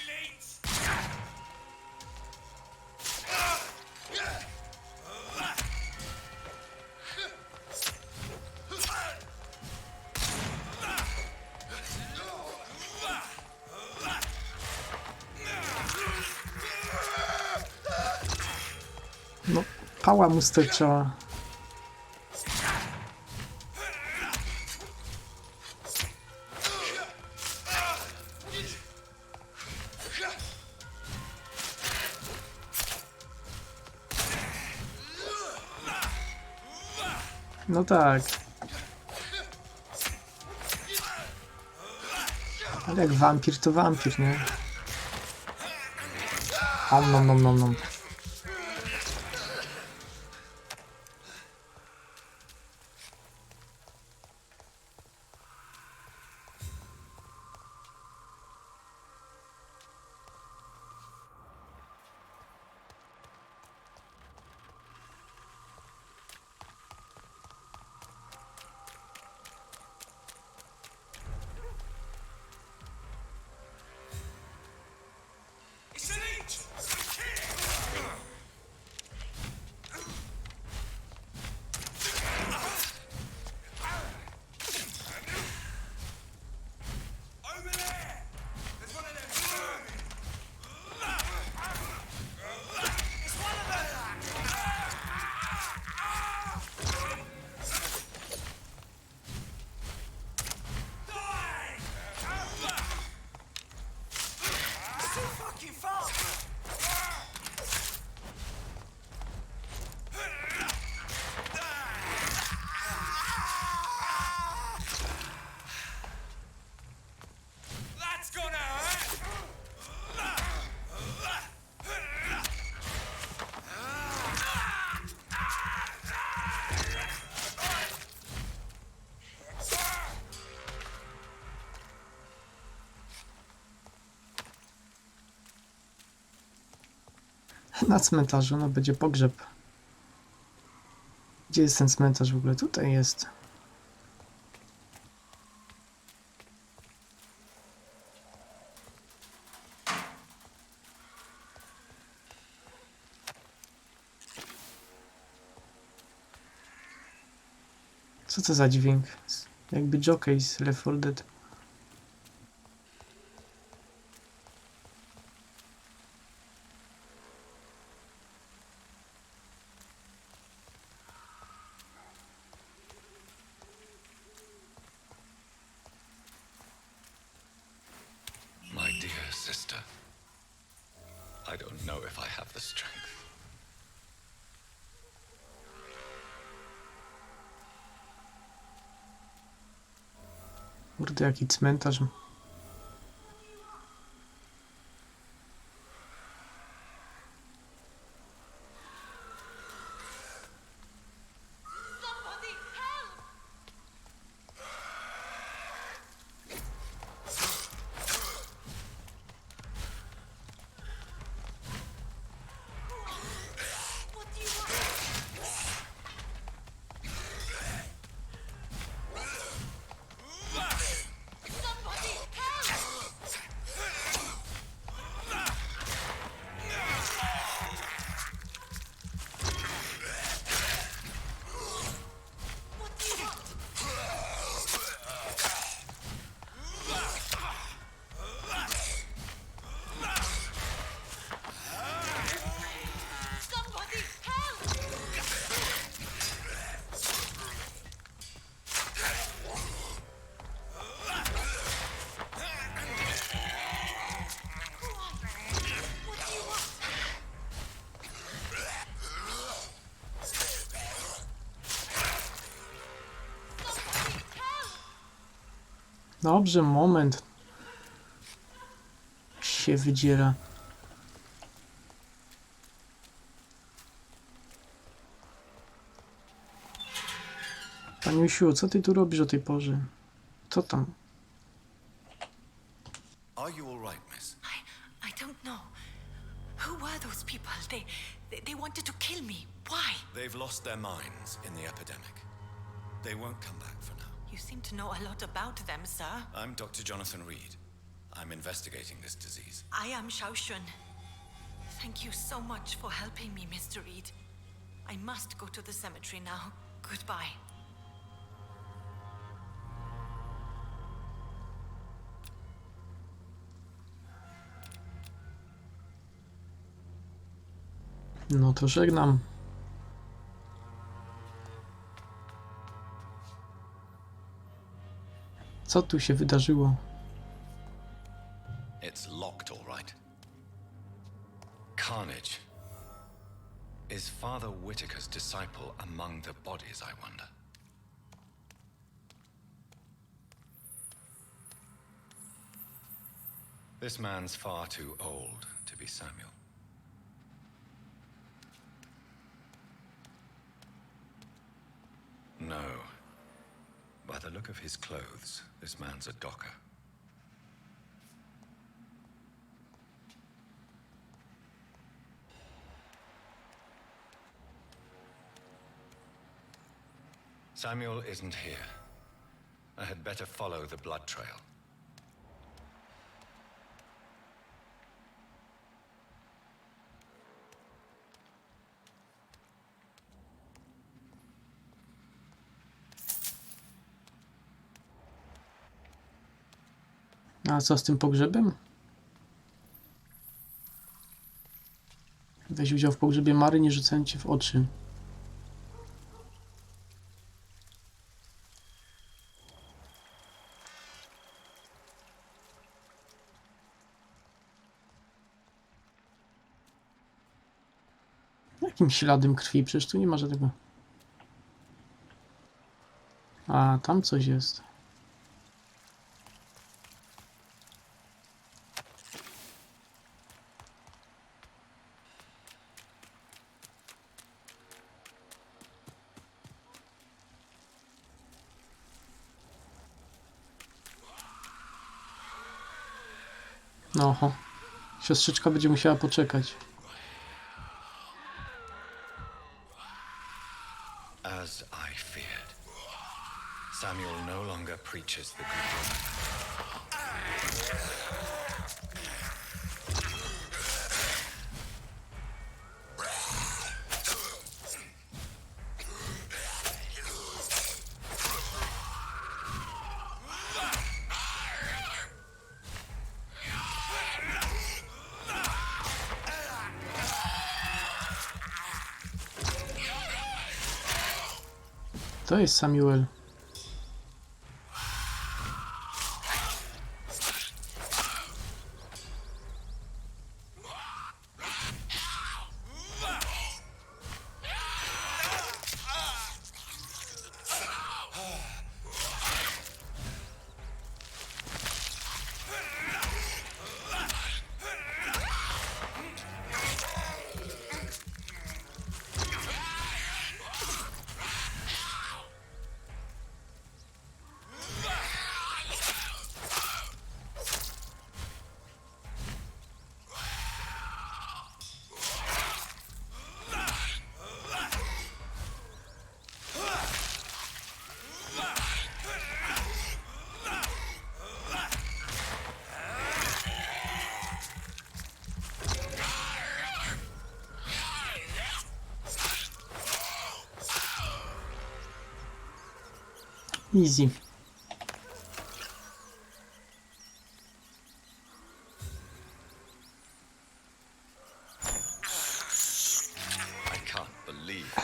No, pała mu sterczała. No tak. Ale jak wampir, to wampir, nie? Om nom nom nom nom. It's an leech. Kill. Na cmentarzu, no będzie pogrzeb. Gdzie jest ten cmentarz w ogóle? Tutaj jest. Co to za dźwięk? Jakby jockey z Left 4 Dead. My dear sister, I don't know if I have the strength. Kurde, jaki cmentarz. Dobrze, moment. Się wydziera. Paniusiu, co ty tu robisz o tej porze? Co tam? Are you all right, miss? I don't know. Who were those people? They wanted to kill me. Why? They've lost their minds in the epidemic. They won't come back for now. You seem to know a lot about them, sir. I'm Dr. Jonathan Reed. I'm investigating this disease. I am Xiaoxun. Thank you so much for helping me, Mr. Reed. I must go to the cemetery now. Goodbye. No to żegnam. Co tu się wydarzyło? It's locked, all right. Carnage. Is Father Whitaker's disciple among the bodies, I wonder? This man's far too old to be Samuel. No. By the look of his clothes, this man's a docker. Samuel isn't here. I had better follow the blood trail. A co z tym pogrzebem? Weź udział w pogrzebie Mary, nie rzucając cię w oczy. Jakim śladem krwi? Przecież tu nie ma żadnego. A, tam coś jest. No, oho. Siostrzyczka będzie musiała poczekać. As I feared. Samuel no longer preaches the good To jest Samuel. Easy. I can't believe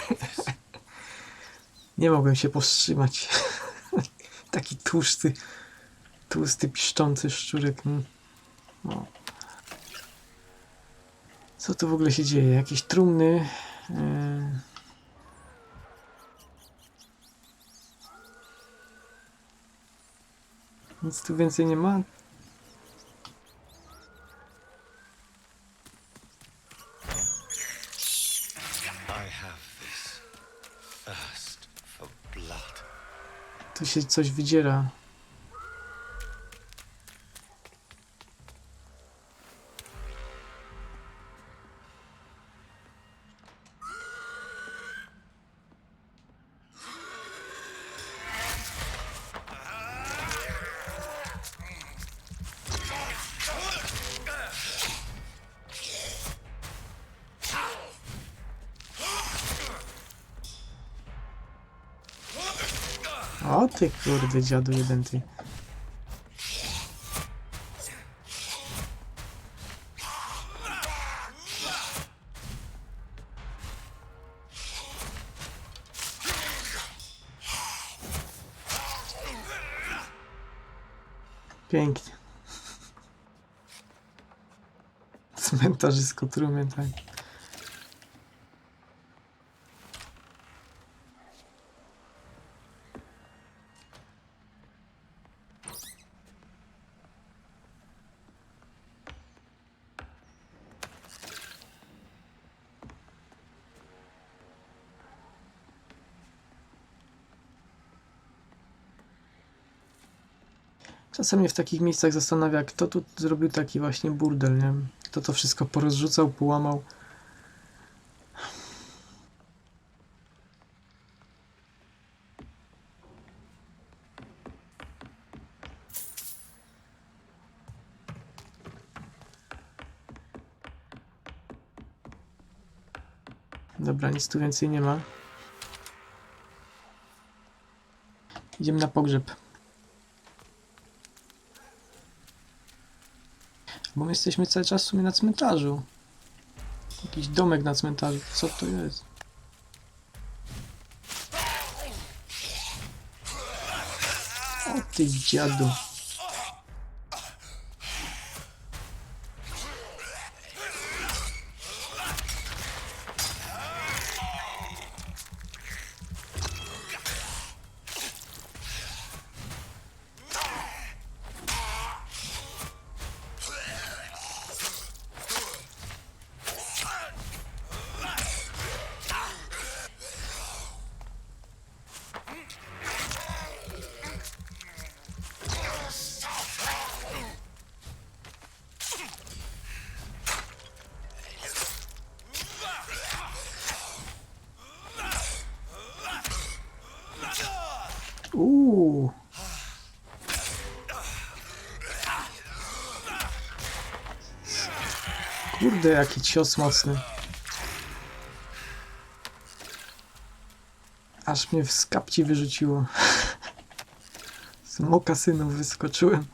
this. Nie mogłem się powstrzymać. Taki tłusty, piszczący szczurek. No. Co tu w ogóle się dzieje? Jakieś trumny. Nic tu więcej nie ma. I have this thirst for blood. Tu się coś wydziera. O ty kurde dziadu jeden ty. Pięknie. Cmentarzysko trumien, tak. Czasem mnie w takich miejscach zastanawia, kto tu zrobił taki właśnie burdel, nie? Kto to wszystko porozrzucał, połamał. Dobra, nic tu więcej nie ma. Idziemy na pogrzeb. Bo my jesteśmy cały czas w sumie na cmentarzu. Jakiś domek na cmentarzu. Co to jest? O ty dziadu. Uuu. Kurde, jaki cios mocny. Aż mnie z kapci wyrzuciło. Z mokasynów wyskoczyłem.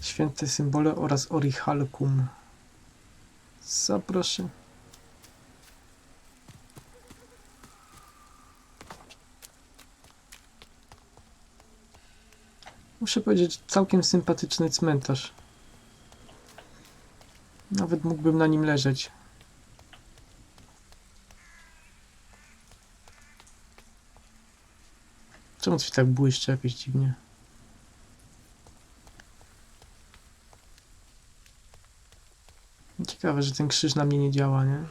Święte symbole oraz orichalcum. Zaproszę. Muszę powiedzieć, całkiem sympatyczny cmentarz. Nawet mógłbym na nim leżeć. Czemu coś tak błyszczy jakoś dziwnie? Ciekawe, że ten krzyż na mnie nie działa, nie?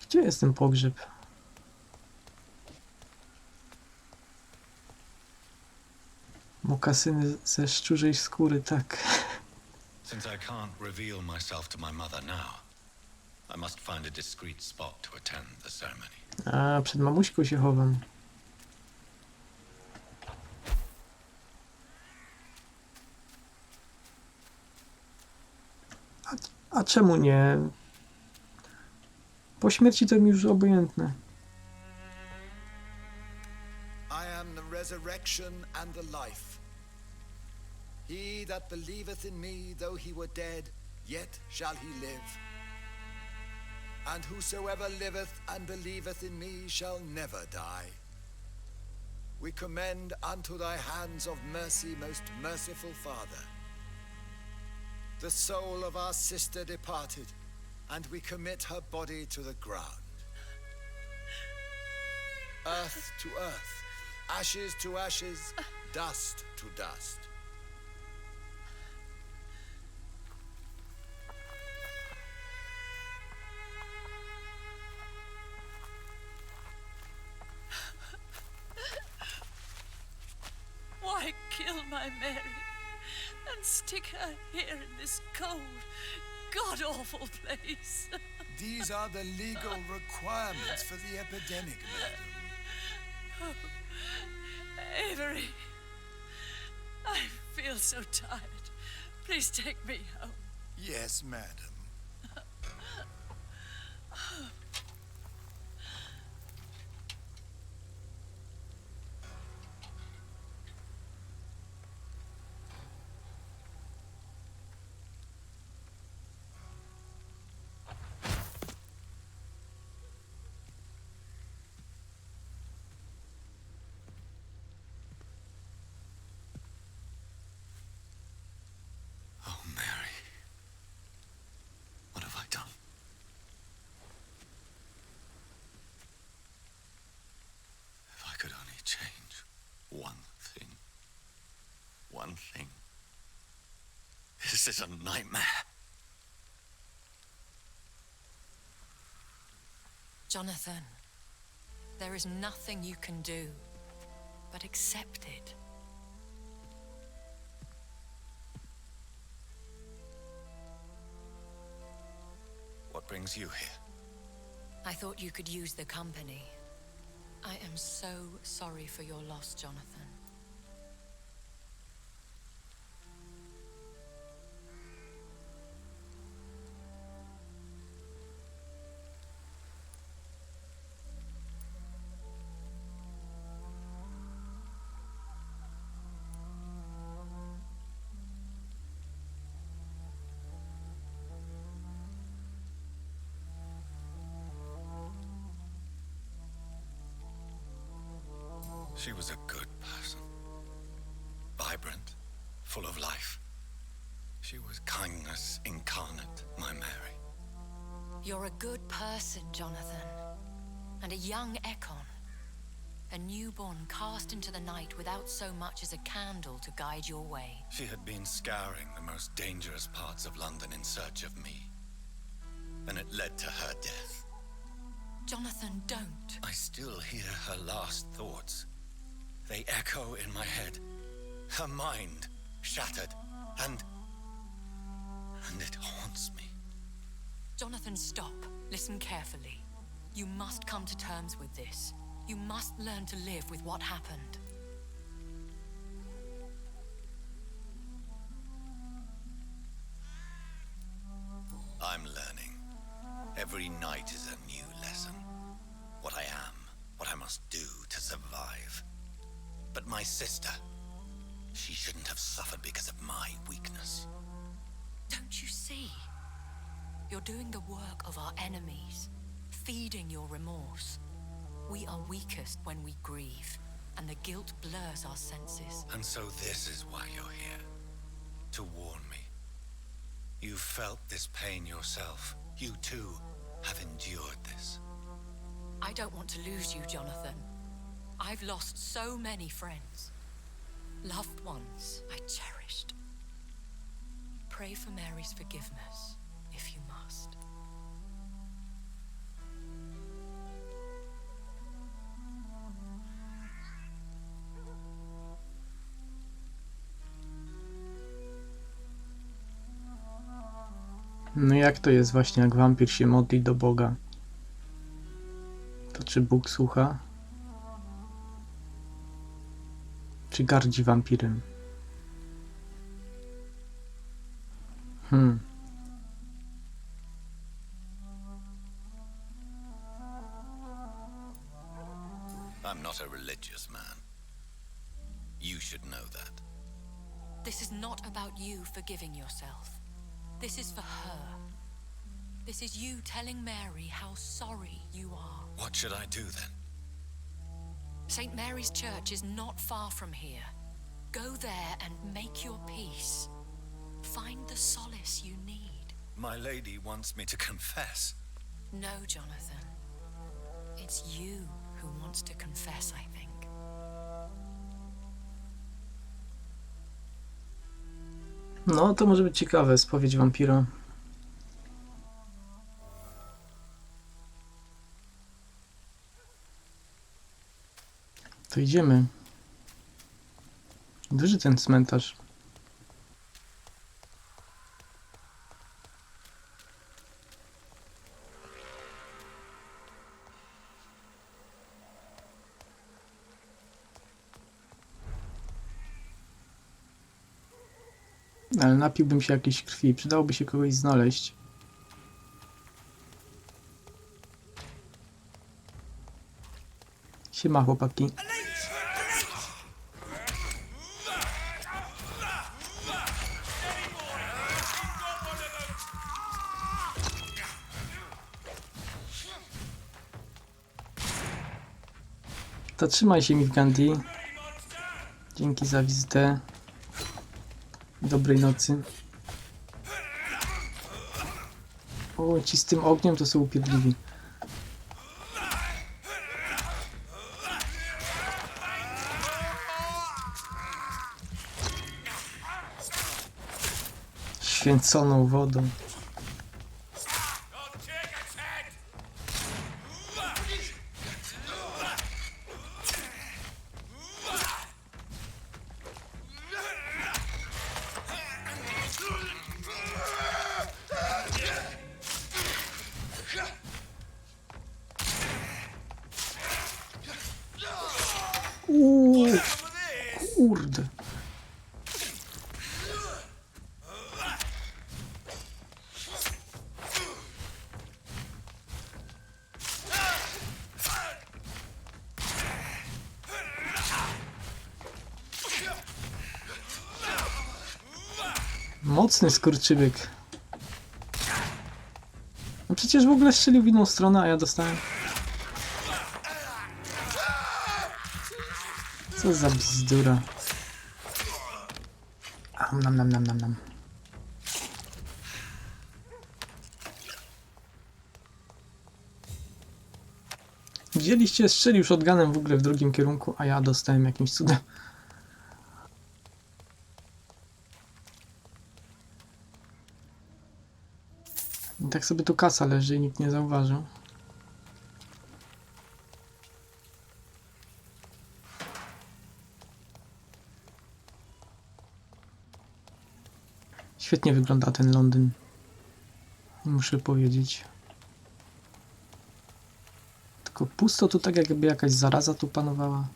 Gdzie jest ten pogrzeb? Mokasyny ze szczurzej skóry, tak. Since I can't reveal myself to my mother now, I must find a discreet spot to attend the ceremony. A, przed mamuśką się chowam. A czemu nie? Po śmierci to mi już obojętne. I am the resurrection and the life. He that believeth in me, though he were dead, yet shall he live. And whosoever liveth and believeth in me shall never die. We commend unto thy hands of mercy, most merciful Father, the soul of our sister departed, and we commit her body to the ground. Earth to earth, ashes to ashes, dust to dust. Why kill my Mary and stick her here in this cold, god-awful place? These are the legal requirements for the epidemic, madam. Oh, Avery, I feel so tired. Please take me home. Yes, madam. Oh, Mary. What have I done? If I could only change one thing. One thing. This is a nightmare. Jonathan, there is nothing you can do but accept it. What brings you here? I thought you could use the company. I am so sorry for your loss, Jonathan. She was a good person. Vibrant, full of life. She was kindness incarnate, my Mary. You're a good person, Jonathan. And a young Ekon. A newborn cast into the night without so much as a candle to guide your way. She had been scouring the most dangerous parts of London in search of me. And it led to her death. Jonathan, don't. I still hear her last thoughts. They echo in my head. Her mind shattered, and it haunts me. Jonathan, stop. Listen carefully. You must come to terms with this. You must learn to live with what happened. I'm learning. Every night is a new lesson. What I am, what I must do to survive. But my sister, she shouldn't have suffered because of my weakness. Don't you see? You're doing the work of our enemies, feeding your remorse. We are weakest when we grieve, and the guilt blurs our senses. And so this is why you're here. To warn me. You've felt this pain yourself. You too have endured this. I don't want to lose you, Jonathan. I've lost so many friends. Loved ones I cherished. Pray for Mary's forgiveness, if you must. No jak to jest właśnie, jak wampir się modli do Boga? To czy Bóg słucha? Czy gardzi wampirem? I'm not a religious man. You should know that. This is not about you forgiving yourself. This is for her. This is you telling Mary how sorry you are. What should I do then? St. Mary's Church is not far from here. Go there and make your peace. Find the solace you need. My lady wants me to confess. No, Jonathan. It's you who wants to confess, I think. No, to może być ciekawe, spowiedź wampira. To idziemy. Duży ten cmentarz. Ale napiłbym się jakiejś krwi. Przydałoby się kogoś znaleźć. Siema, chłopaki. To trzymaj się, mi w Gandhi. Dzięki za wizytę. Dobrej nocy. O, ci z tym ogniem to są upierdliwi. Święconą wodą. Kurde. Mocny skurczybyk. No przecież w ogóle strzelił w inną stronę, a ja dostałem. Co za bzdura. Nam. Widzieliście, strzelił shotgunem w ogóle w drugim kierunku, a ja dostałem jakimś cudem. I tak sobie tu kasa leży i nikt nie zauważył. Świetnie wygląda ten Londyn. Muszę powiedzieć. Tylko pusto tu, tak jakby jakaś zaraza tu panowała.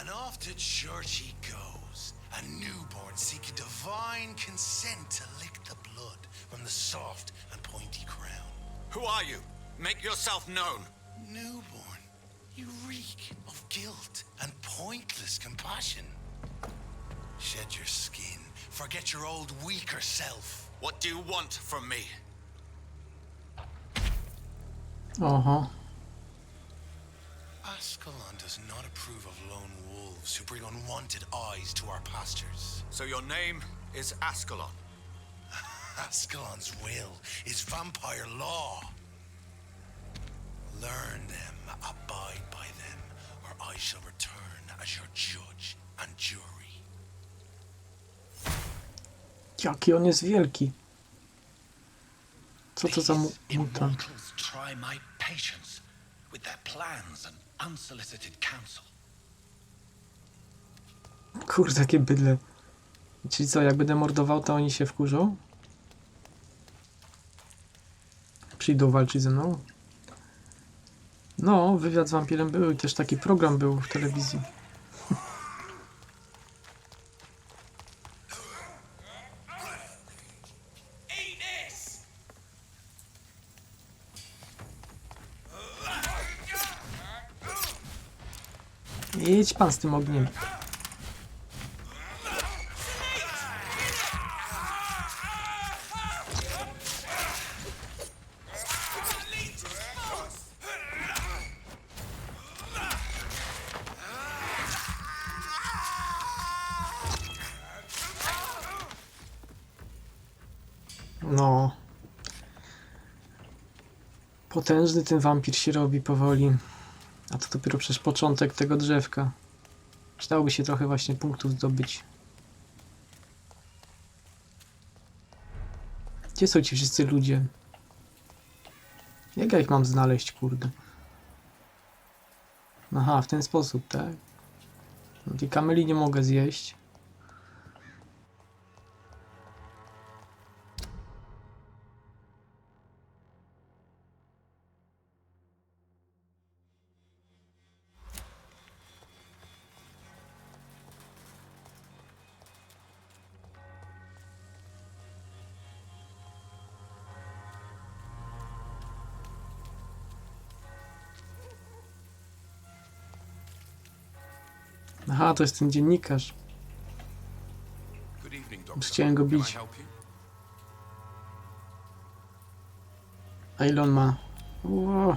And off to church he goes, a newborn seeking divine consent to lick the blood from the soft and pointy crown. Who are you? Make yourself known. Newborn, you reek of guilt and pointless compassion. Shed your skin, forget your old weaker self. What do you want from me? Oho. Ascalon does not approve of lone wolves who bring unwanted eyes to our pastures. So your name is Ascalon. Ascalon's will is vampire law. Learn them, abide by them, or I shall return as your judge and jury. Jaki on jest wielki. Co to za mutant? Immortals try my patience with their plans and unsolicited counsel. Kurde, jakie bydle. Czyli co, jak będę mordował, to oni się wkurzą? Przyjdą walczyć ze mną? No, wywiad z wampirem był i też taki program był w telewizji. Jedź pan z tym ogniem. No. Potężny ten wampir się robi powoli. A to dopiero przecież początek tego drzewka. Przydałoby się trochę właśnie punktów zdobyć. Gdzie są ci wszyscy ludzie? Jak ja ich mam znaleźć, kurde? Aha, w ten sposób, tak? No, tej kameli nie mogę zjeść. Aha, to jest ten dziennikarz. Good evening, Już Doctor. chciałem go Can I bić. help you? A ile on ma? Ło.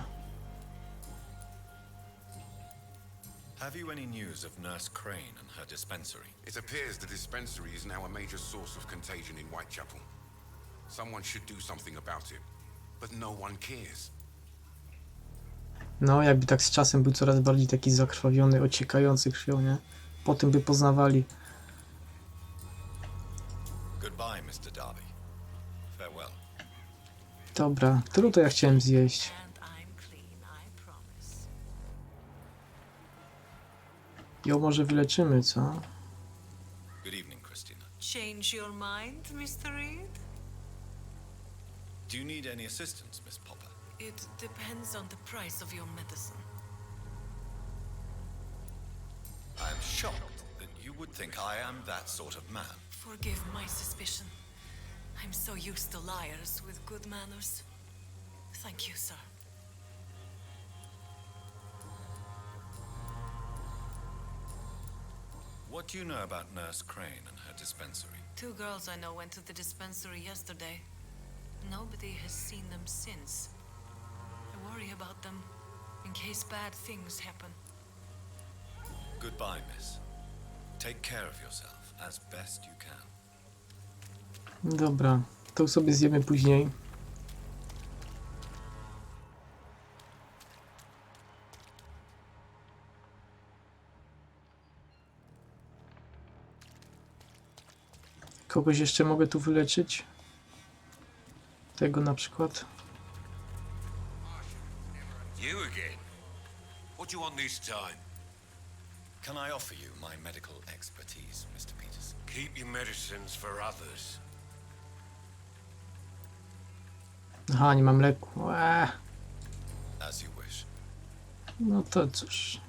Have you any news of Nurse Crane and her dispensary? It appears the dispensary is now a major source of contagion in Whitechapel. Someone should do something about it, but no one cares. No, jakby tak z czasem był coraz bardziej taki zakrwawiony, ociekający krwią, nie? Po tym by poznawali. Goodbye, Mr. Darby. Farewell. Dobra, którą to ja chciałem zjeść? And I'm clean, I promise. Ją może wyleczymy, co? Good evening, Christina. Change your mind, Mr. Reed? Do you need any assistance, Miss Popper? It depends on the price of your medicine. I am shocked that you would think I am that sort of man. Forgive my suspicion. I'm so used to liars with good manners. Thank you, sir. What do you know about Nurse Crane and her dispensary? 2 girls I know went to the dispensary yesterday. Nobody has seen them since. I worry about them in case bad things happen. Goodbye, miss. Take care of yourself as best you can. Dobra, to sobie zjemy później. Kogoś jeszcze mogę tu wyleczyć? Tego na przykład. You again? What do you want this time? Can I offer you my medical expertise, Mr. Peters? Keep your medicines for others. Aha, nie mam leku. As you wish. No to cóż.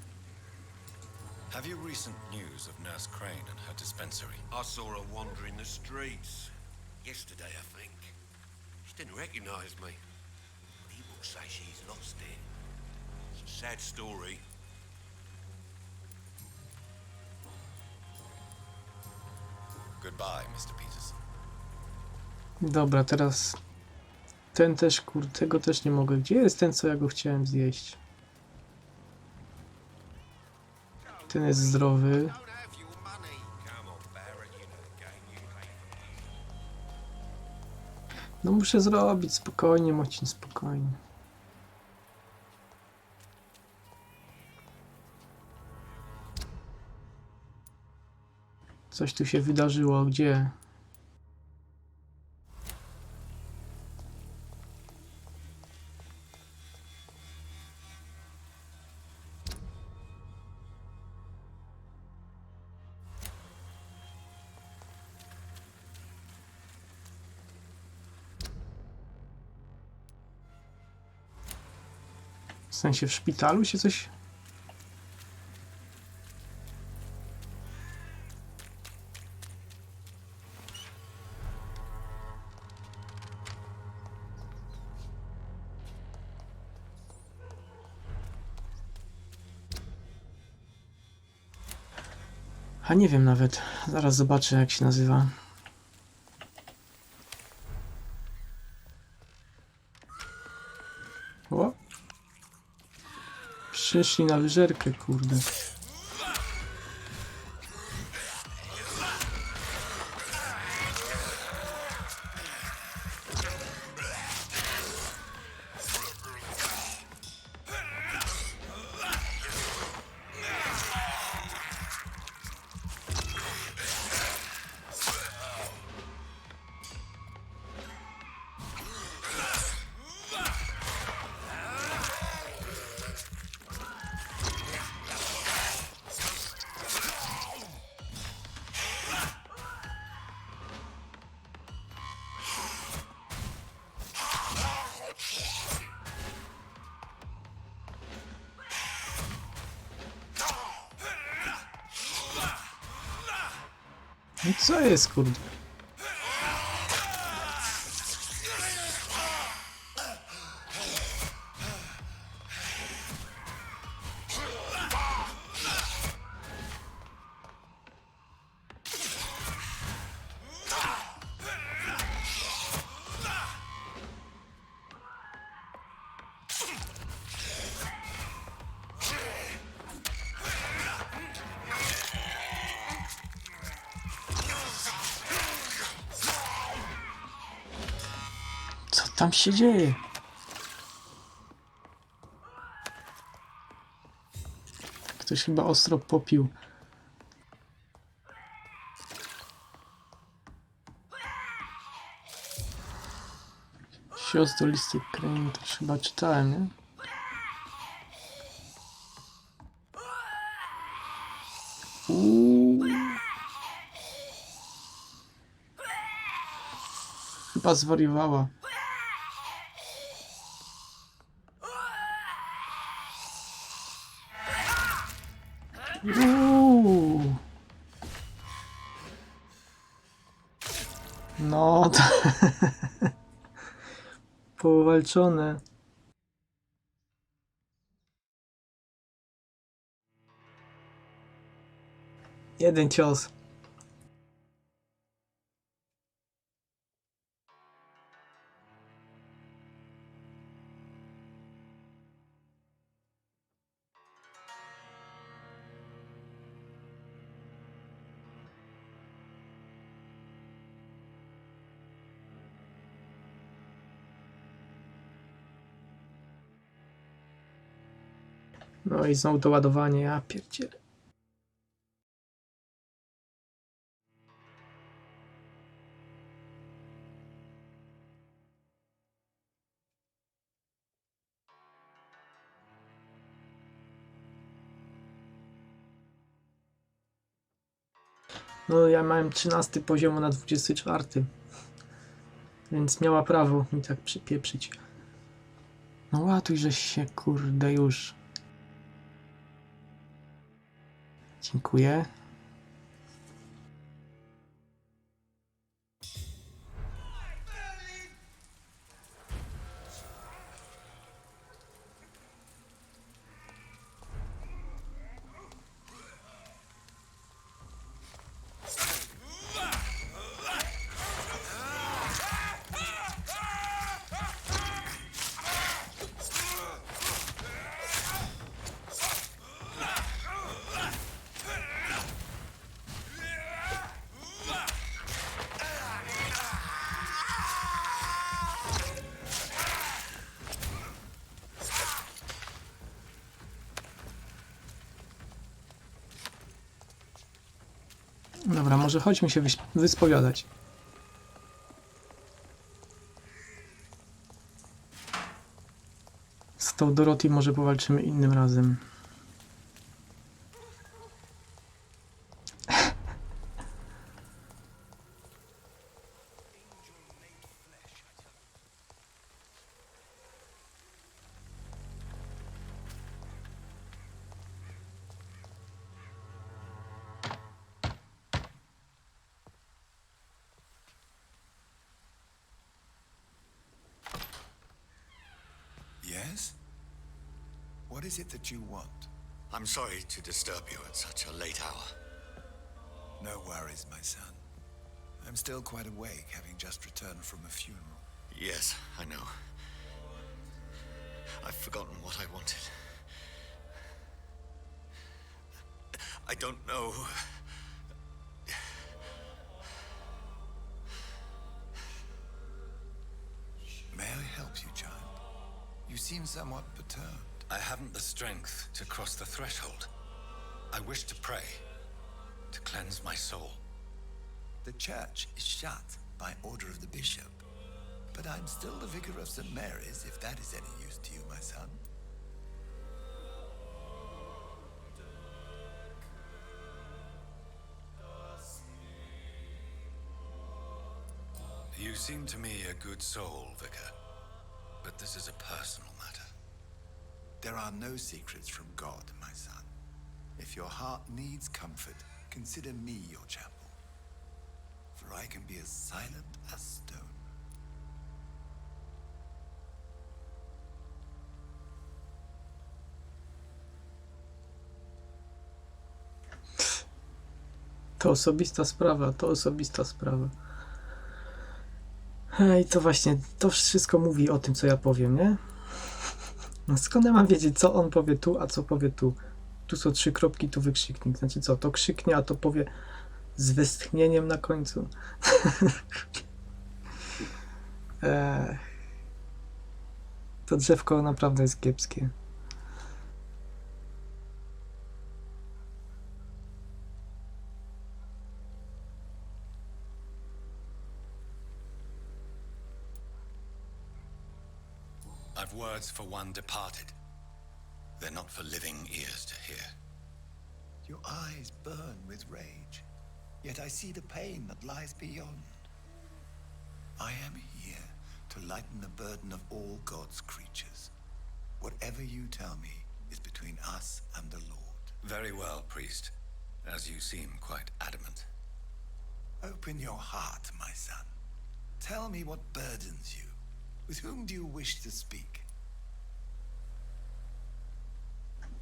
Have you recent news of Nurse Crane and her dispensary? I saw her wandering the streets. Yesterday, I think. She didn't recognize me. People say she's lost it. It's a sad story. Goodbye, Mr. Peters. Dobra, teraz ten też, kurde, tego też nie mogę. Gdzie jest ten, co ja go chciałem zjeść? Ten jest zdrowy. Don't have your money. Come on, Barrett, you know the game. You pay for peace. No muszę zrobić, spokojnie, Mocin, spokojnie. Coś tu się wydarzyło, gdzie? W sensie w szpitalu się coś... A nie wiem nawet. Zaraz zobaczę, jak się nazywa. O! Przyszli na wyżerkę, kurde. No co jest, kurde? Co tam się dzieje? Ktoś chyba ostro popił. Cios do listy Crane, to już chyba czytałem, nie? Chyba zwariowała. No to... powalczone. Jeden cios. No i znowu to ładowanie, ja pierdzielę. No ja miałem 13 poziomu na 24. Więc miała prawo mi tak przypieprzyć. No łatuj, żeś się, kurde, już. Dziękuję. Dobra, może chodźmy się wyspowiadać. Z tą Dorothy może powalczymy innym razem. Yes? What is it that you want? I'm sorry to disturb you at such a late hour. No worries, my son. I'm still quite awake, having just returned from a funeral. Yes, I know. I've forgotten what I wanted. I don't know. May I help you, child? You seem somewhat perturbed. I haven't the strength to cross the threshold. I wish to pray, to cleanse my soul. The church is shut by order of the bishop. But I'm still the vicar of St. Mary's, if that is any use to you, my son. You seem to me a good soul, Vicar. But this is a personal matter. There are no secrets from God, my son. If your heart needs comfort, consider me your chapel. For I can be as silent as stone. To osobista sprawa, to osobista sprawa. I to właśnie, to wszystko mówi o tym, co ja powiem, nie? No skąd ja mam wiedzieć, co on powie tu, a co powie tu? Tu są 3 kropki, tu wykrzyknik. Znaczy co, to krzyknie, a to powie z westchnieniem na końcu. To drzewko naprawdę jest kiepskie. I've words for one departed. They're not for living ears to hear. Your eyes burn with rage, yet I see the pain that lies beyond. I am here to lighten the burden of all God's creatures. Whatever you tell me is between us and the Lord. Very well, priest, as you seem quite adamant. Open your heart, my son. Tell me what burdens you. With whom do you wish to speak?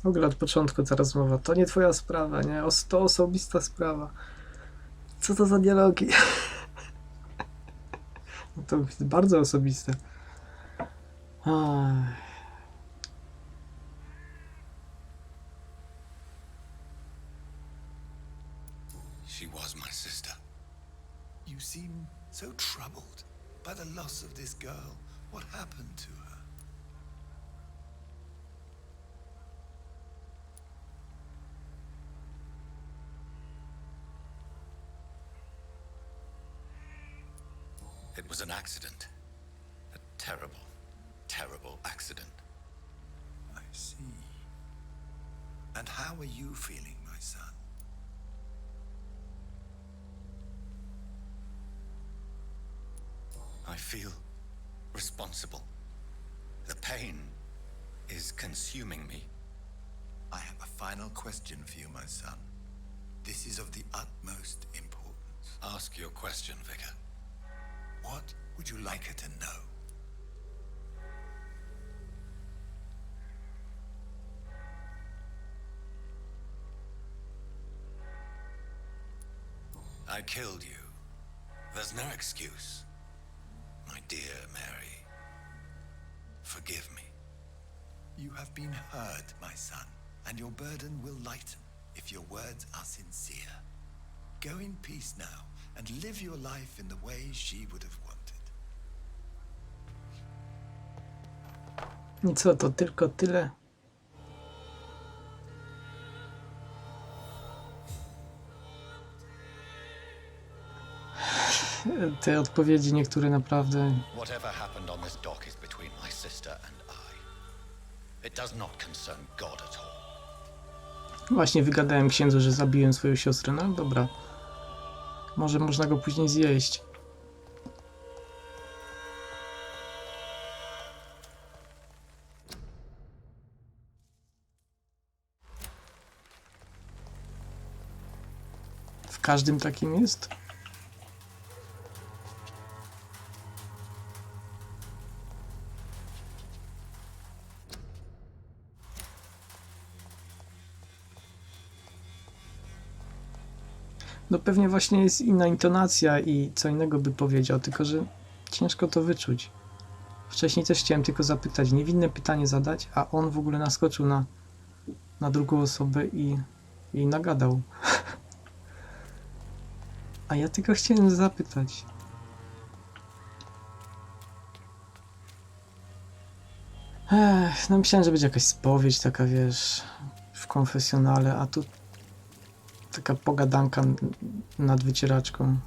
W ogóle od początku ta rozmowa, to nie twoja sprawa, nie? To osobista sprawa. Co to za dialogi? No to jest bardzo osobiste. She was my sister. You seem so troubled by the loss of this girl. What happened to her? It was an accident. A terrible, terrible accident. I see. And how are you feeling, my son? I feel responsible. The pain is consuming me. I have a final question for you, my son. This is of the utmost importance. Ask your question, Vicar. What would you like her to know? I killed you. There's no excuse. My dear Mary, forgive me. You have been heard, my son, and your burden will lighten if your words are sincere. Go in peace now and live your life in the way she would have wanted. I co, to tylko tyle? Te odpowiedzi niektóre naprawdę... Whatever happened on this dock is between my sister and I. It does not concern God at all. Właśnie wygadałem księdzu, że zabiłem swoją siostrę. No dobra. Może można go później zjeść. W każdym takim jest? No pewnie właśnie jest inna intonacja i co innego by powiedział, tylko że ciężko to wyczuć. Wcześniej też chciałem tylko zapytać, niewinne pytanie zadać, a on w ogóle naskoczył na drugą osobę i jej nagadał. A ja tylko chciałem zapytać. No myślałem, że będzie jakaś spowiedź taka, wiesz, w konfesjonale, a tu taka pogadanka nad wycieraczką.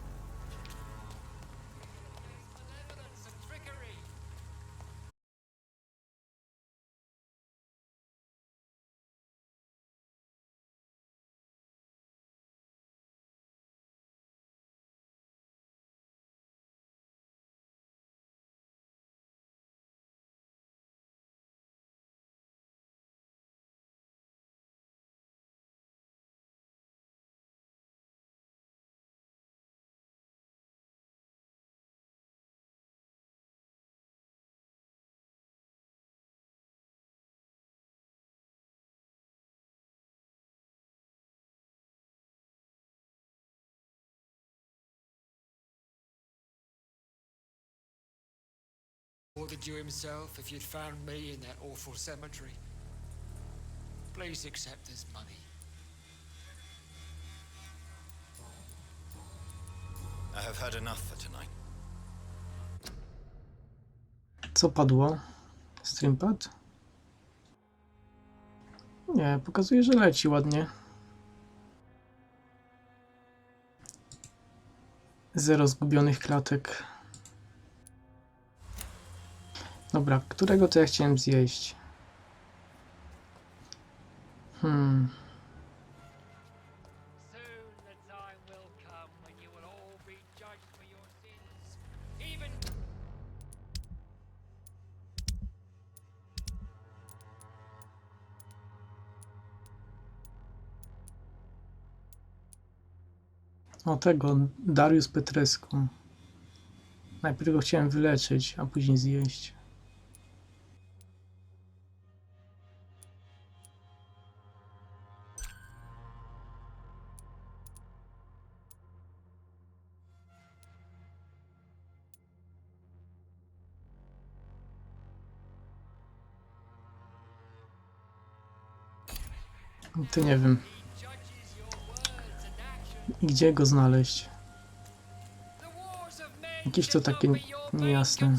Ordered you himself if you'd found me in that awful cemetery. Please accept this money. I have heard enough for tonight. Co padło? Streampad? Nie, pokazuje, że leci ładnie. 0 zgubionych klatek. Dobra, którego to ja chciałem zjeść? O tego, Darius Petrescu. Najpierw go chciałem wyleczyć, a później zjeść. To nie wiem. I gdzie go znaleźć? Jakieś to takie niejasne.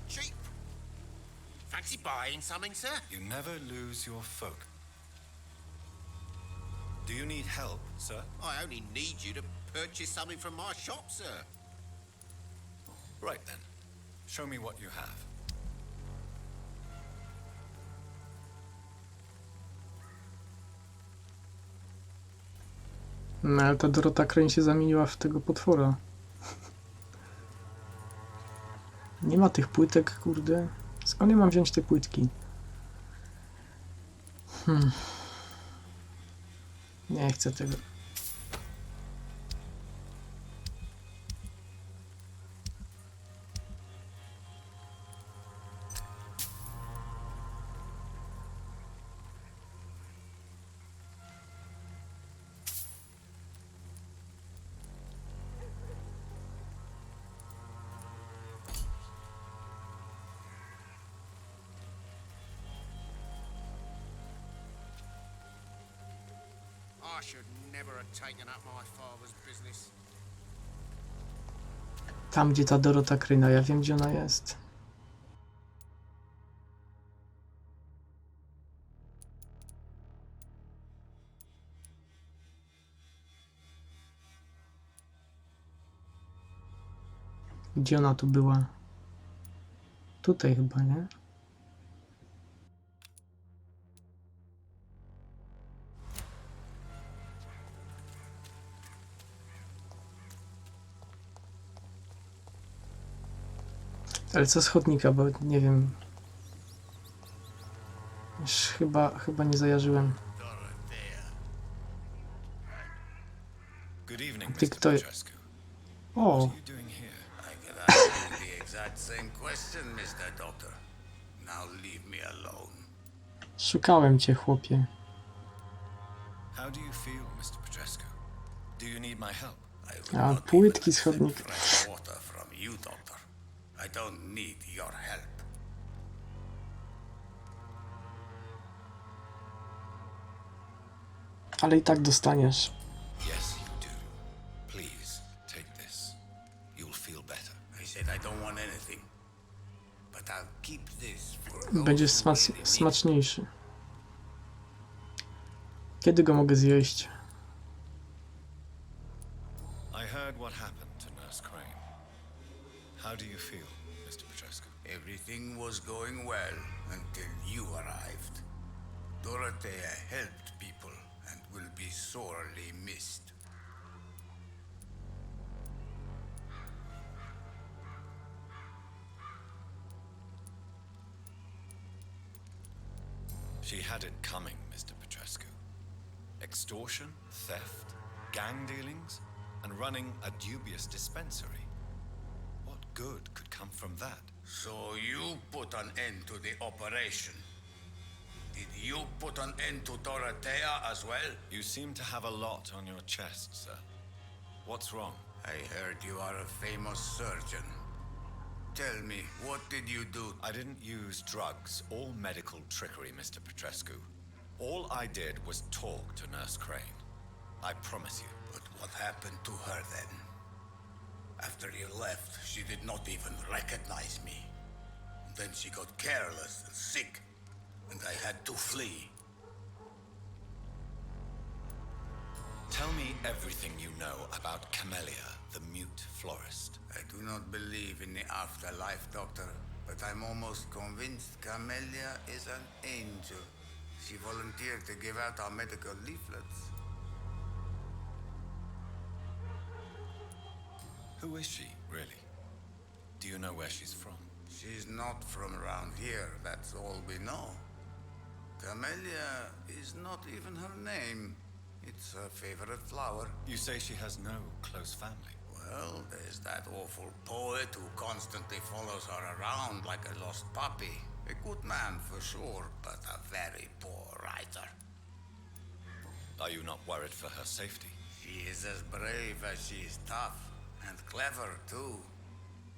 Cheap. Fancy buying something, sir? You never lose your folk. Do you need help, sir? I only need you to purchase something from my shop, sir. Right then. Show me what you have. No ale ta Dorota Crane się zamieniła w tego potwora. Nie ma tych płytek, kurde. Skąd ja mam wziąć te płytki? Nie chcę tego. I should never have taken up my father's business. Tam, gdzie ta Dorota Crane, ja wiem, gdzie ona jest. Gdzie ona tu była? Tutaj chyba, nie? Ale co z chodnika, bo nie wiem. Już chyba nie zajarzyłem. Good evening, Ty Mr. kto... Petrescu. O! What are you doing here? I could ask you the exact same question, Mr. Doctor. Now leave me alone. Szukałem cię, chłopie. How do you feel, Mr. Petrescu? Do you need my help? I would A, not płytki even z accept chodnika. fresh water from you, Doctor. I don't need your help. Ale i tak dostaniesz. Yes, you do. Please, take this. You'll feel better. I said I don't want anything. But I'll keep this for those Będziesz who really need it. smaczniejszy. Kiedy go mogę zjeść? I heard what happened to Nurse Crane. How do you feel, Mr. Petrescu? Everything was going well until you arrived. Dorothea helped people and will be sorely missed. She had it coming, Mr. Petrescu. Extortion, theft, gang dealings, and running a dubious dispensary. What good could come from that? So you put an end to the operation. Did you put an end to Dorothea as well? You seem to have a lot on your chest, sir. What's wrong? I heard you are a famous surgeon. Tell me, what did you do? I didn't use drugs or medical trickery, Mr. Petrescu. All I did was talk to Nurse Crane. I promise you. But what happened to her then? After you left, she did not even recognize me. Then she got careless and sick, and I had to flee. Tell me everything you know about Camellia, the mute florist. I do not believe in the afterlife, Doctor, but I'm almost convinced Camellia is an angel. She volunteered to give out our medical leaflets. Who is she, really? Do you know where she's from? She's not from around here, that's all we know. Camellia is not even her name. It's her favorite flower. You say she has no close family. Well, there's that awful poet who constantly follows her around like a lost puppy. A good man for sure, but a very poor writer. Are you not worried for her safety? She is as brave as she is tough, and clever too.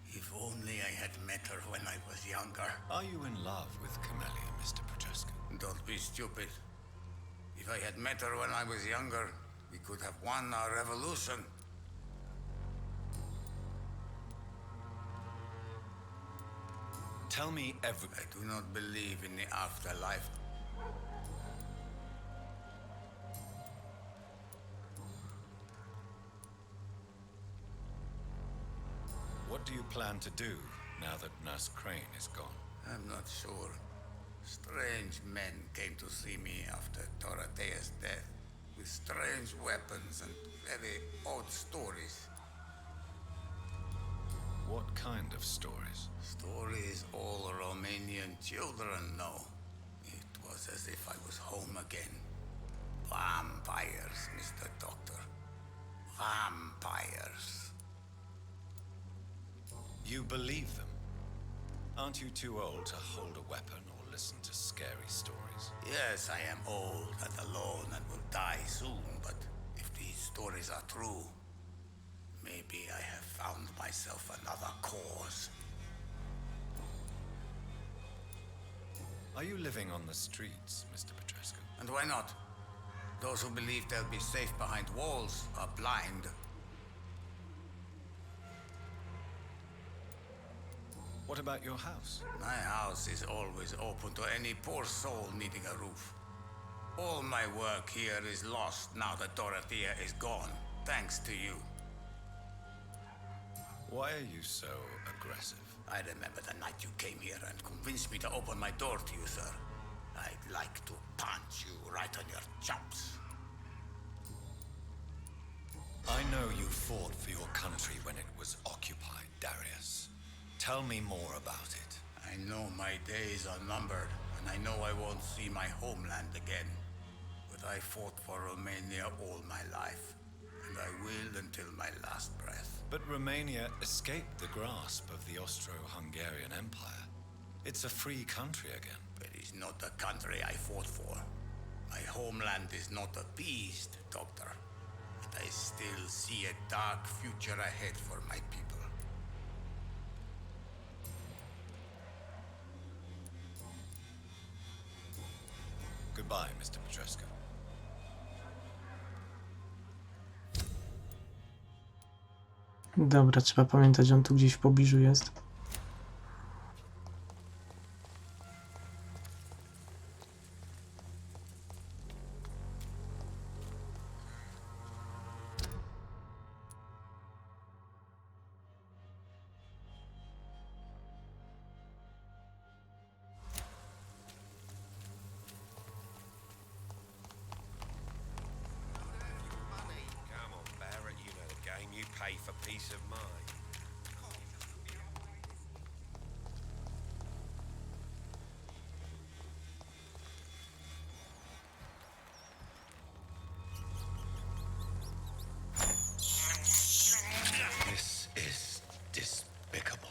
If only I had met her when I was younger. Are you in love with Camellia, Mr. Petrescu? Don't be stupid. If I had met her when I was younger, we could have won our revolution. Tell me I do not believe in the afterlife. What do you plan to do now that Nurse Crane is gone? I'm not sure. Strange men came to see me after Dorothea's death, with strange weapons and very odd stories. What kind of stories? Stories all Romanian children know. It was as if I was home again. Vampires, Mr. Doctor. Vampires. You believe them? Aren't you too old to hold a weapon or listen to scary stories? Yes, I am old and alone and will die soon, but if these stories are true, maybe I have found myself another cause. Are you living on the streets, Mr. Petrescu? And why not? Those who believe they'll be safe behind walls are blind. What about your house? My house is always open to any poor soul needing a roof. All my work here is lost now that Dorothea is gone, thanks to you. Why are you so aggressive? I remember the night you came here and convinced me to open my door to you, sir. I'd like to punch you right on your chops. I know you fought for your country when it was occupied, Darius. Tell me more about it. I know my days are numbered, and I know I won't see my homeland again. But I fought for Romania all my life, and I will until my last breath. But Romania escaped the grasp of the Austro-Hungarian Empire. It's a free country again. It is not the country I fought for. My homeland is not appeased, Doctor. But I still see a dark future ahead for my people. Goodbye, Mr. Petrescu. Dobra, trzeba pamiętać, że on tu gdzieś w pobliżu jest. Money. Come on, Barrett, you know the game. You pay for peace of mind. This is despicable.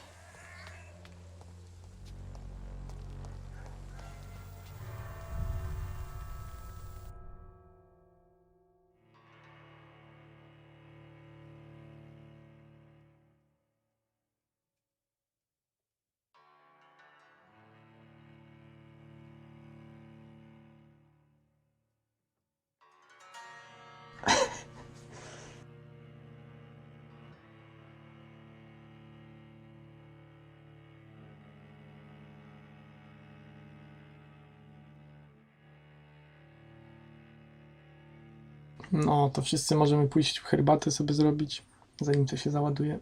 No, to wszyscy możemy pójść herbatę sobie zrobić, zanim to się załaduje.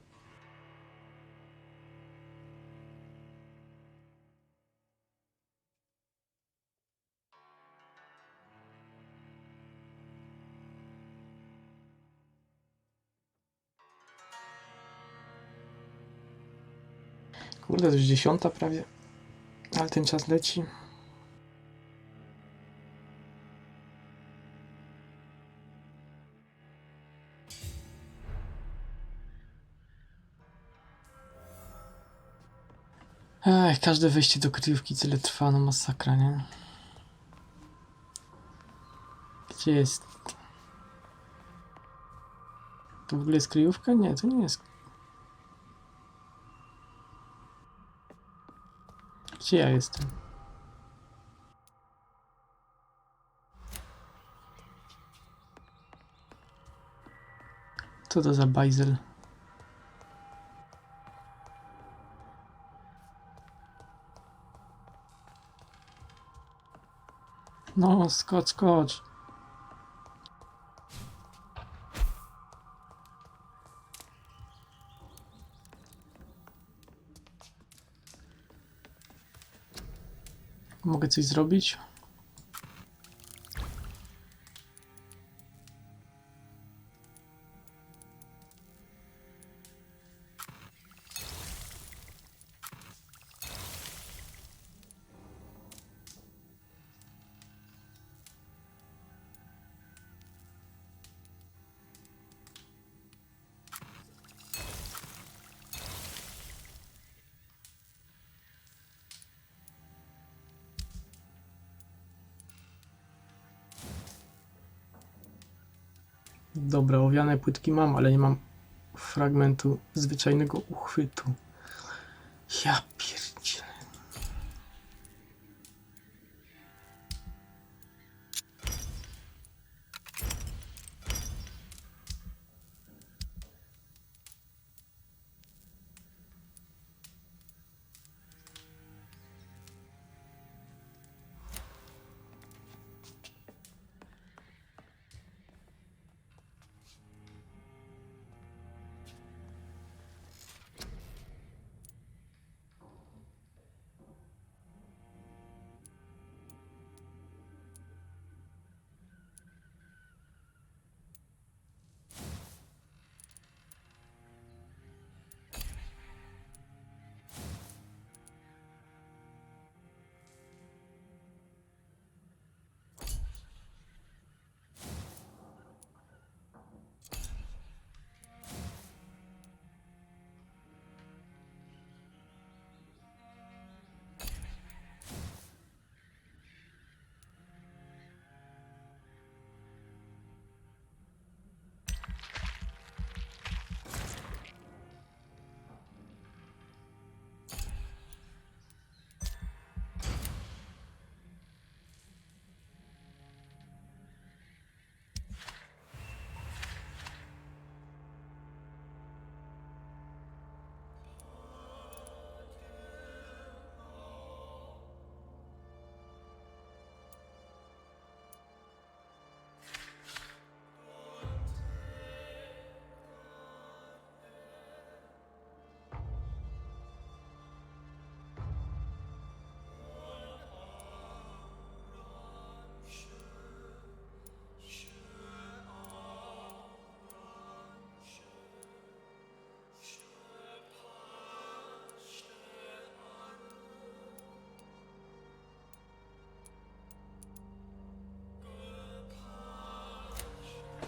Kurde, to już 10 prawie, ale ten czas leci. Ech, każde wejście do kryjówki tyle trwa, no masakra, nie? Gdzie jest? To w ogóle jest kryjówka? Nie, to nie jest. Gdzie ja jestem? Co to za bajzel? No, skocz, skocz. Mogę coś zrobić? Dobra, owiane płytki mam, ale nie mam fragmentu zwyczajnego uchwytu. Ja pierdzielę.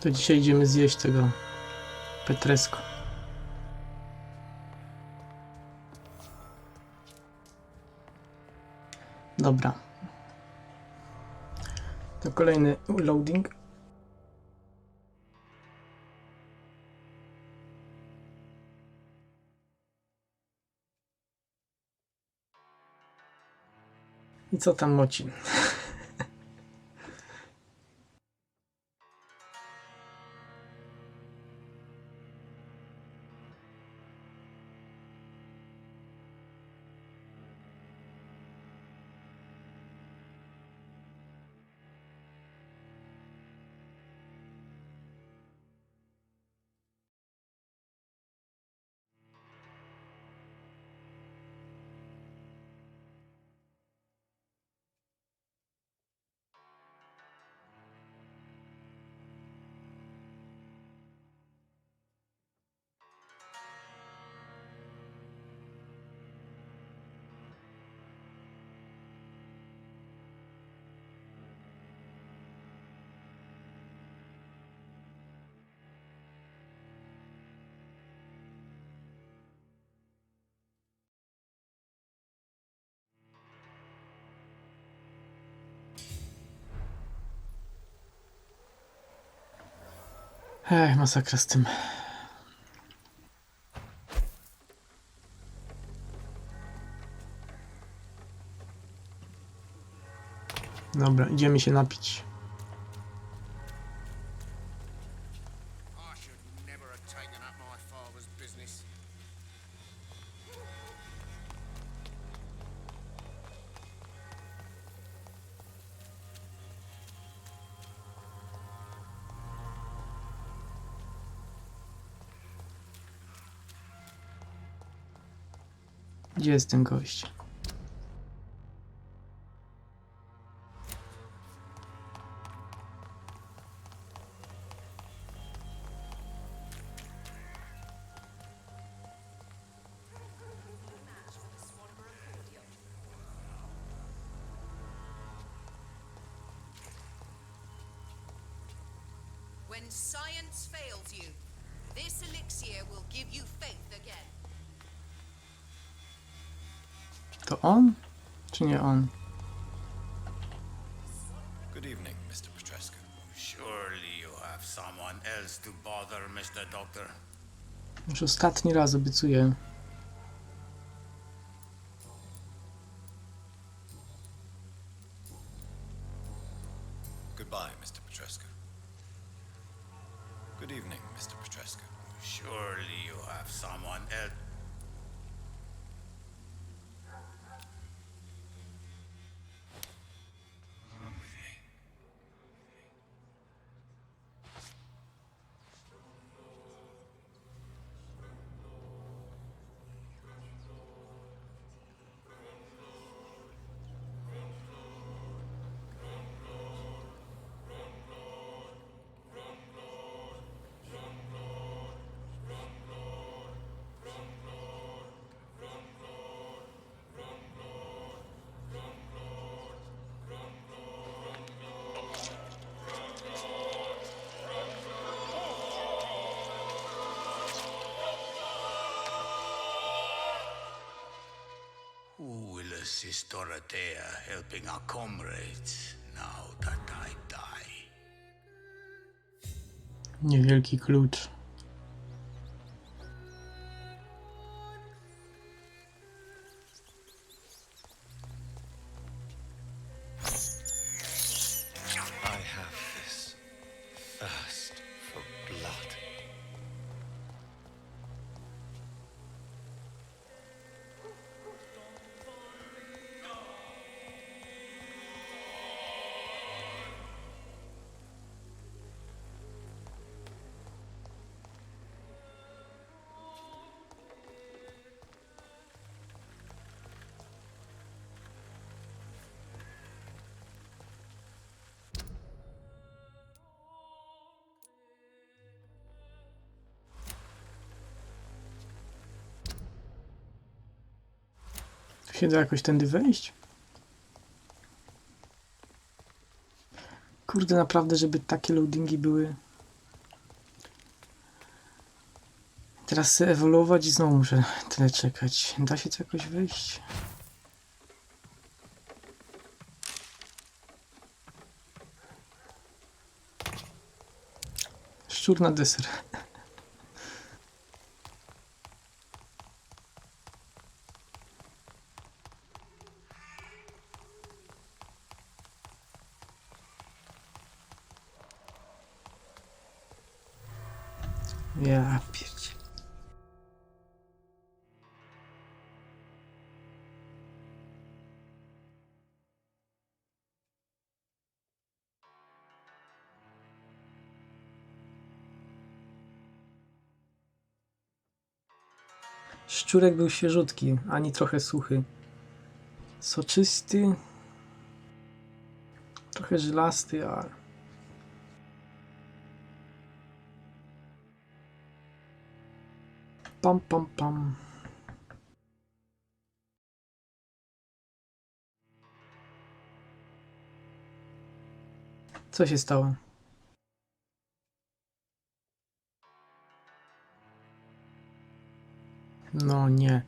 To dzisiaj idziemy zjeść tego Petresko. Dobra. To kolejny loading. I co tam moci? Masakra z tym. Dobra, idziemy się napić. I should never have taken up my father's business. Gdzie jest ten gość? When science fails you, this elixir will give you faith again. To on? Czy nie on? Good evening, Mr. Petrescu. Surely you have someone else to bother, Mr. Doctor. Już ostatni raz obiecuję. Goodbye, Mr. Petrescu. Good evening, Mr. Petrescu. Surely you have someone else. Who will assist Dorothea helping our comrades now that I die? Niewielki klucz. I have this thirst for blood. Tu się da jakoś tędy wejść? Kurde, naprawdę, żeby takie loadingi były. Teraz chcę ewoluować i znowu muszę tyle czekać. Da się tu jakoś wejść? Szczur na deser. Ja pierdzie. Szczurek był świeżutki, ani trochę suchy. Soczysty. Trochę żylasty, ale... Pam, pam, pam. Co się stało? No nie.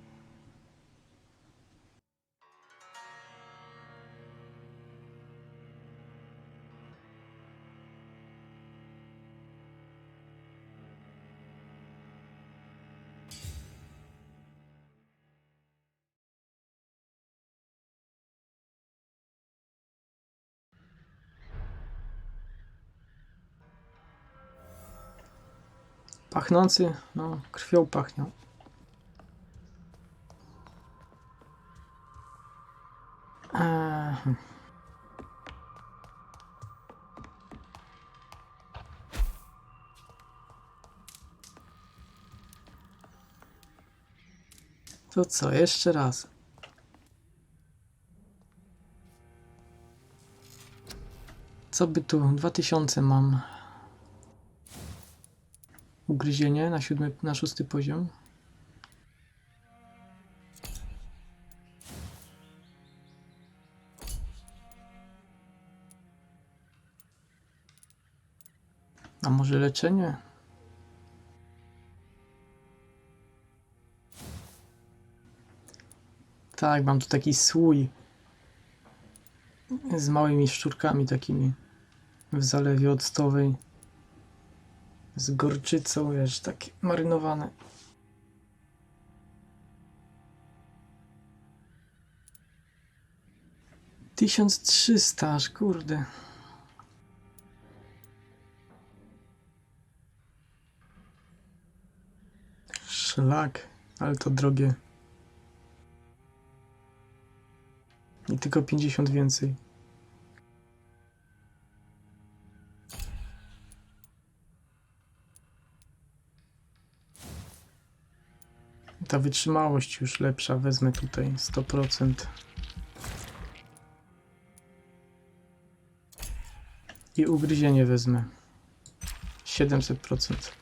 Pachnący? No, krwią pachniał. To co, jeszcze raz. Co by tu? 2000 mam. Ugryzienie na 6. poziom. A może leczenie? Tak, mam tu taki słój z małymi szczurkami takimi w zalewie octowej. Z gorczycą, wiesz, takie marynowane. $1300, aż kurde. Szlak, ale to drogie. I tylko 50 więcej. Ta wytrzymałość już lepsza, wezmę tutaj 100%. I ugryzienie wezmę 700%.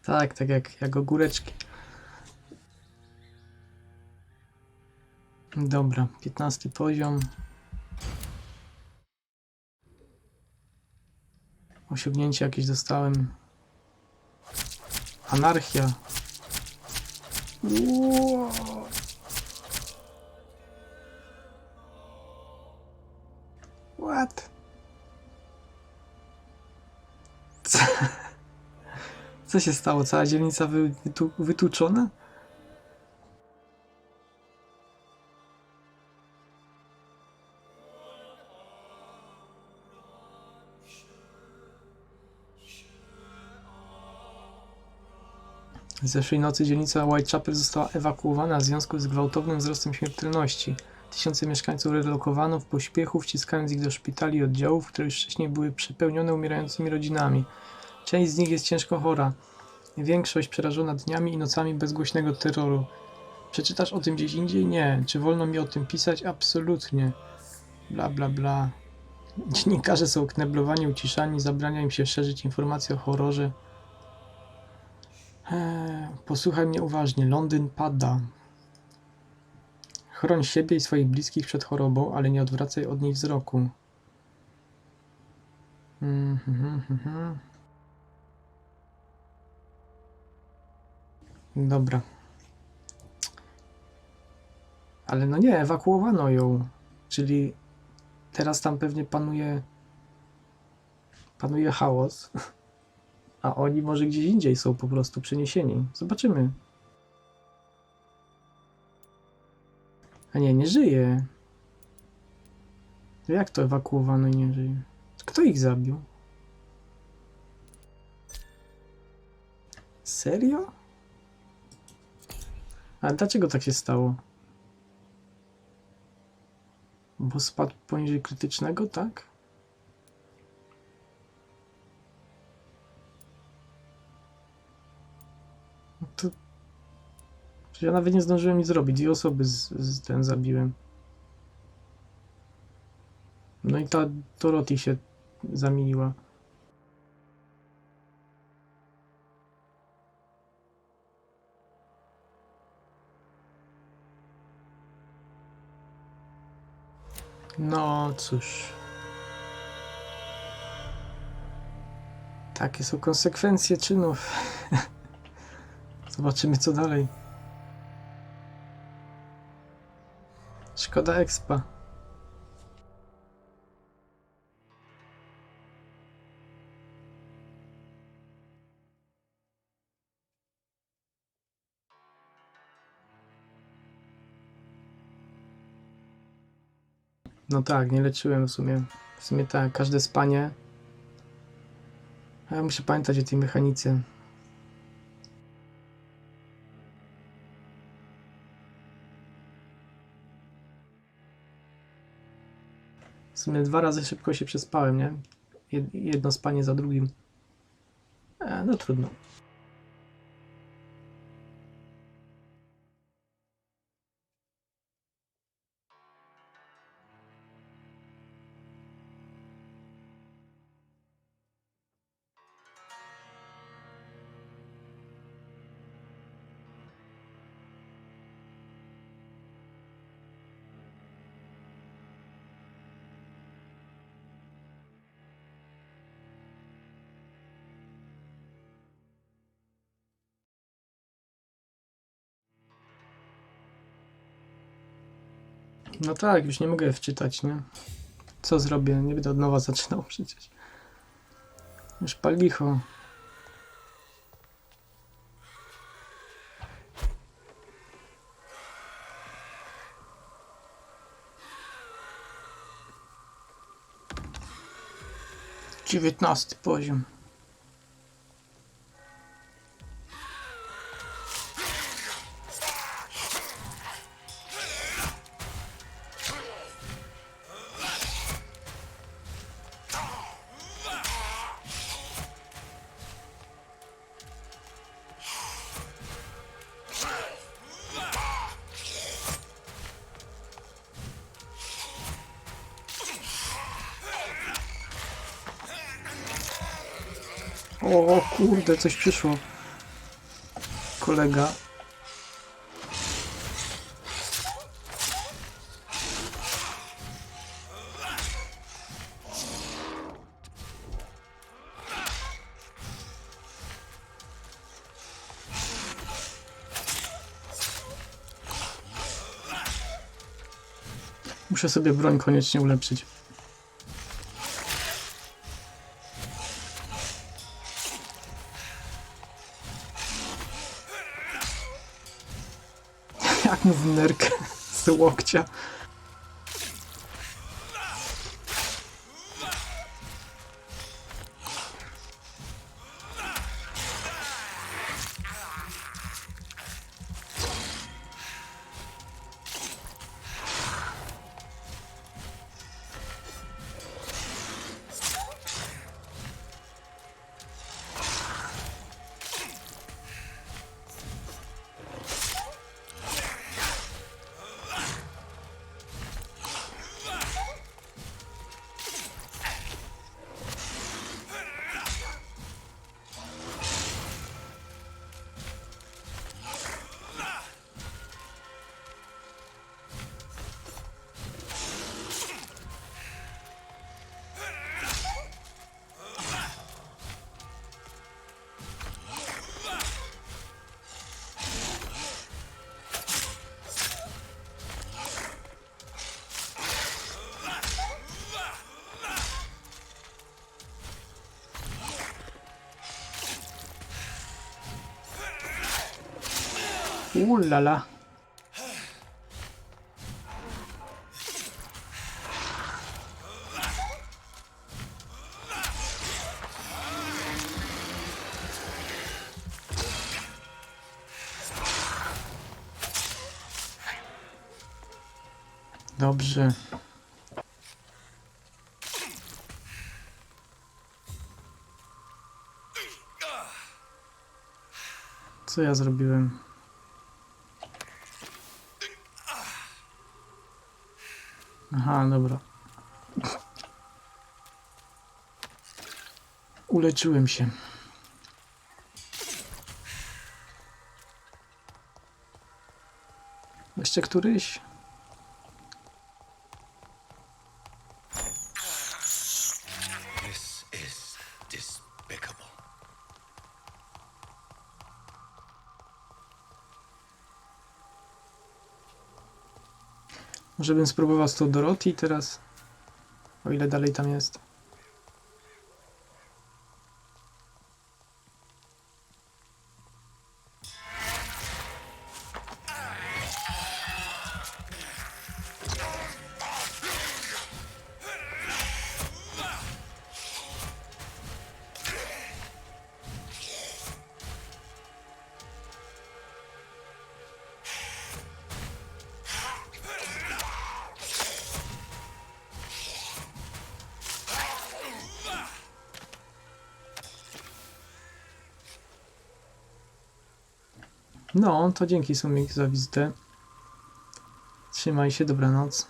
Tak, tak jak ogóreczki. Dobra, 15 poziom. Osiągnięcie jakieś dostałem. Anarchia. Wow. What? Co się stało? Cała dzielnica wytłuczona? Zeszłej nocy dzielnica Whitechapel została ewakuowana w związku z gwałtownym wzrostem śmiertelności. Tysiące mieszkańców relokowano w pośpiechu, wciskając ich do szpitali i oddziałów, które już wcześniej były przepełnione umierającymi rodzinami. Część z nich jest ciężko chora. Większość przerażona dniami i nocami bezgłośnego terroru. Przeczytasz o tym gdzieś indziej? Nie. Czy wolno mi o tym pisać? Absolutnie. Bla bla bla. Dziennikarze są kneblowani, uciszani, zabrania im się szerzyć informacje o horrorze. Posłuchaj mnie uważnie. Londyn pada. Chroń siebie i swoich bliskich przed chorobą, ale nie odwracaj od niej wzroku. Dobra. Ale no nie, ewakuowano ją. Czyli teraz tam pewnie panuje chaos. A oni może gdzieś indziej są po prostu przeniesieni. Zobaczymy. A nie żyje. Jak to ewakuowano i nie żyje? Kto ich zabił? Serio? A dlaczego tak się stało? Bo spadł poniżej krytycznego, tak? No to... Ja nawet nie zdążyłem nic zrobić. 2 osoby ten zabiłem. No i ta Dorothy się zamieniła. No cóż. Takie są konsekwencje czynów. Zobaczymy co dalej. Szkoda expa. No tak, nie leczyłem w sumie. W sumie tak, każde spanie. A ja muszę pamiętać o tej mechanice. W sumie 2 razy szybko się przespałem, nie? Jedno spanie za drugim. No trudno. No tak, już nie mogę wczytać, nie? Co zrobię? Nie będę od nowa zaczynał przecież. Już pal licho. Dziewiętnasty poziom. O kurde, coś przyszło. Kolega. Muszę sobie broń koniecznie ulepszyć. Jak mu w nerkę z łokcia. Lala. Dobrze. Co ja zrobiłem? Aha, dobra. Uleczyłem się. Jeszcze któryś? This is despicable. Może bym spróbował z tą Dorothy teraz? O ile dalej tam jest. No, to dzięki Sumik za wizytę. Trzymaj się, dobranoc.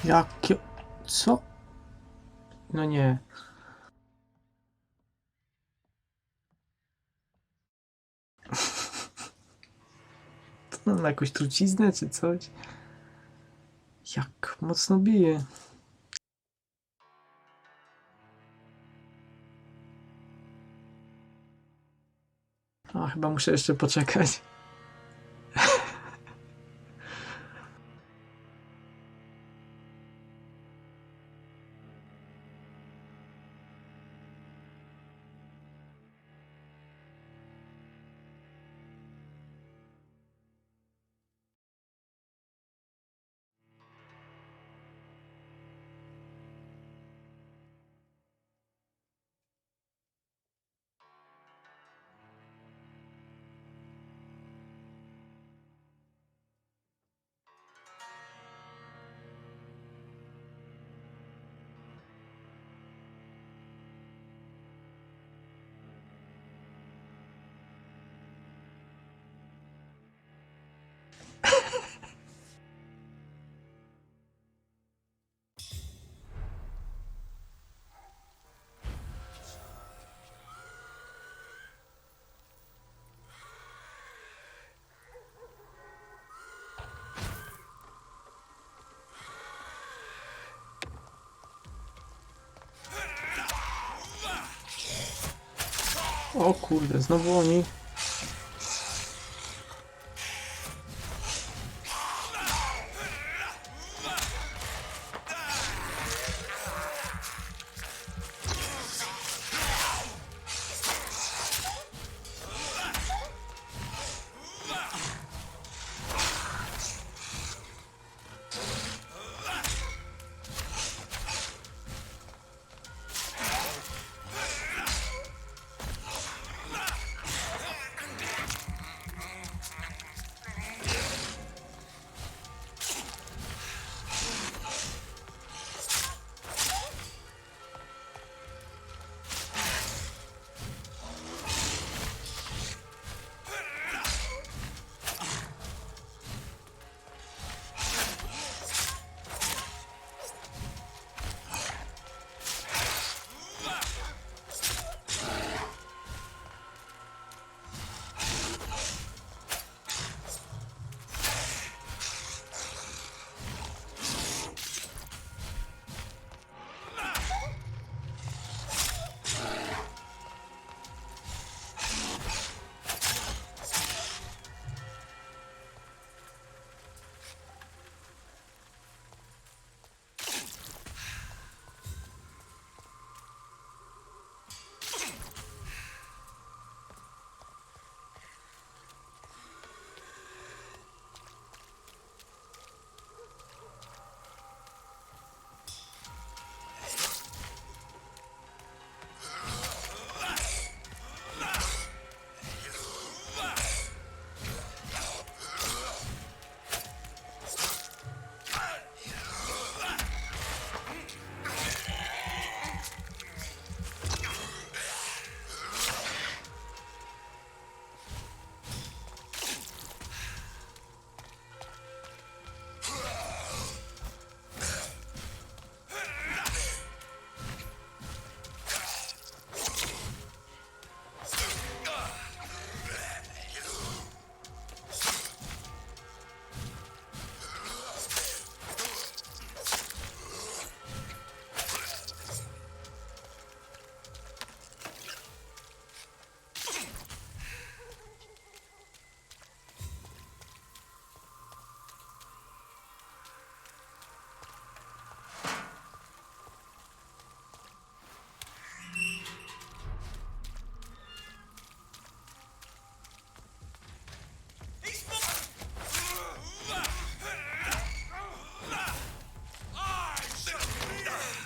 Jakie... Co? No nie. To mam jakąś truciznę czy coś? Jak mocno bije. A, chyba muszę jeszcze poczekać. O kurde, znowu oni.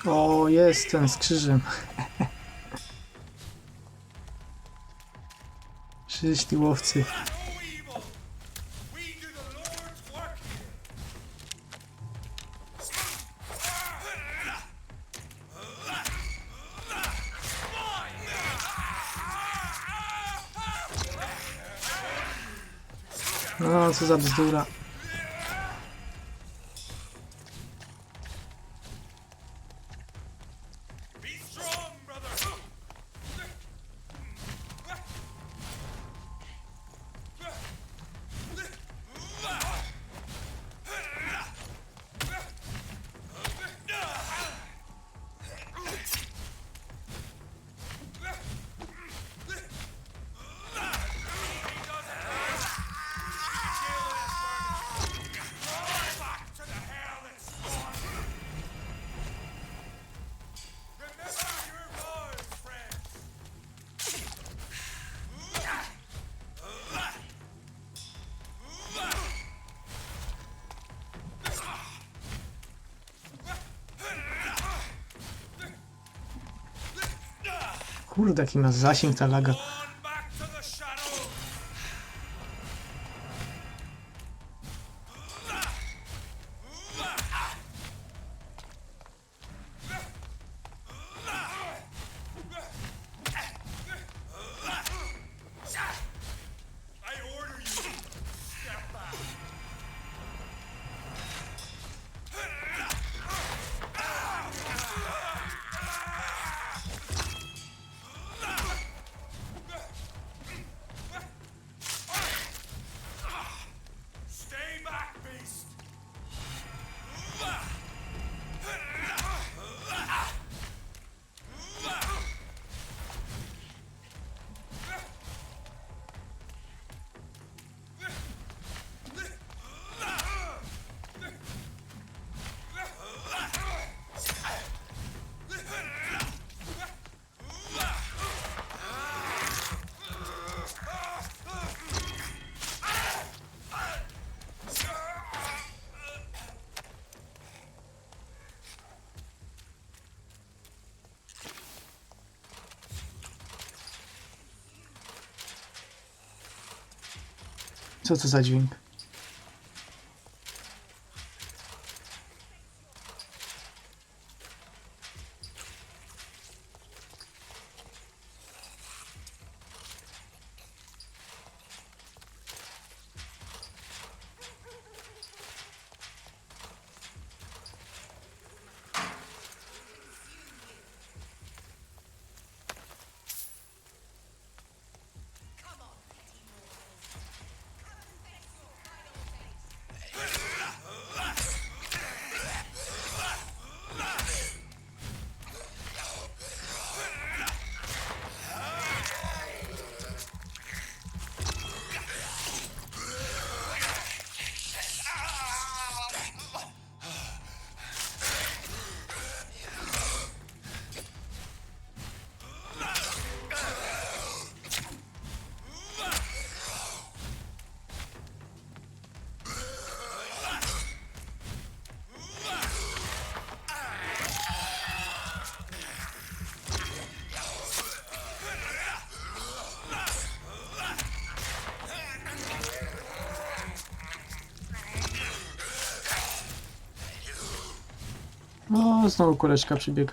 O, jest ten z krzyżem. Przyszli łowcy. No, co za bzdura. Kurde, jaki ma zasięg ta laga. Co to za dźwięk? O, znowu koleżka przybiegł.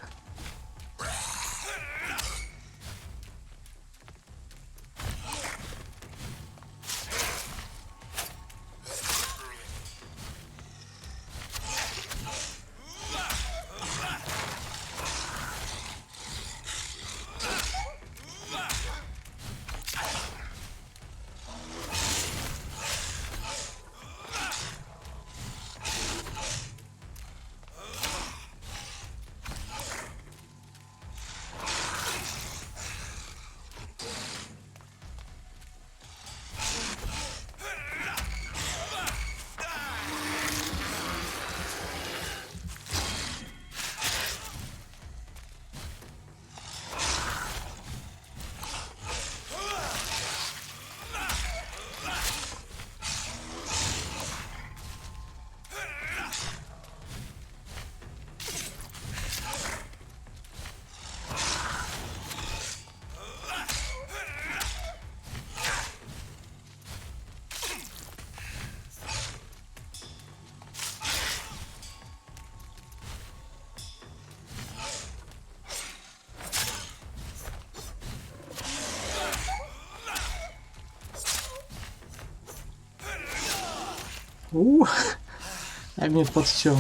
Jak mnie podciął.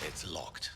It's locked.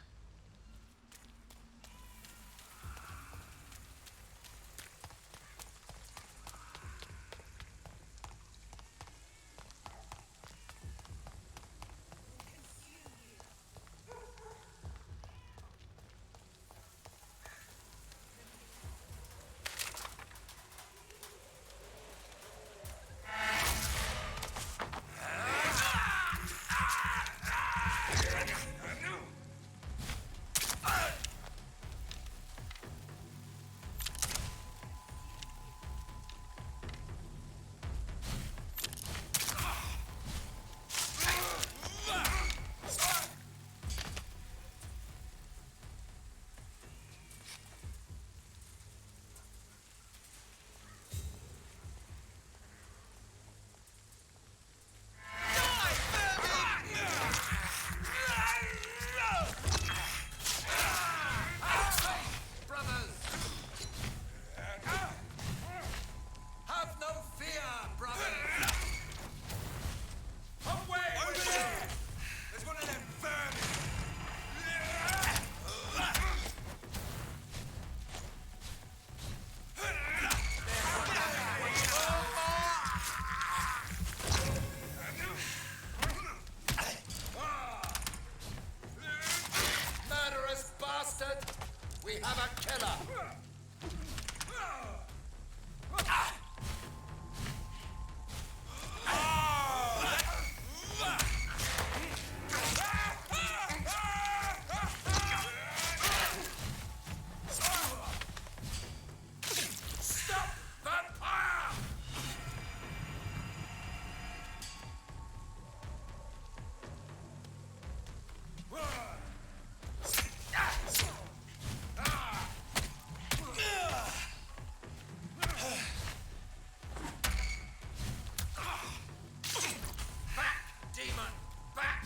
bastard! We have a killer! Stop, vampire! Back, demon! Back!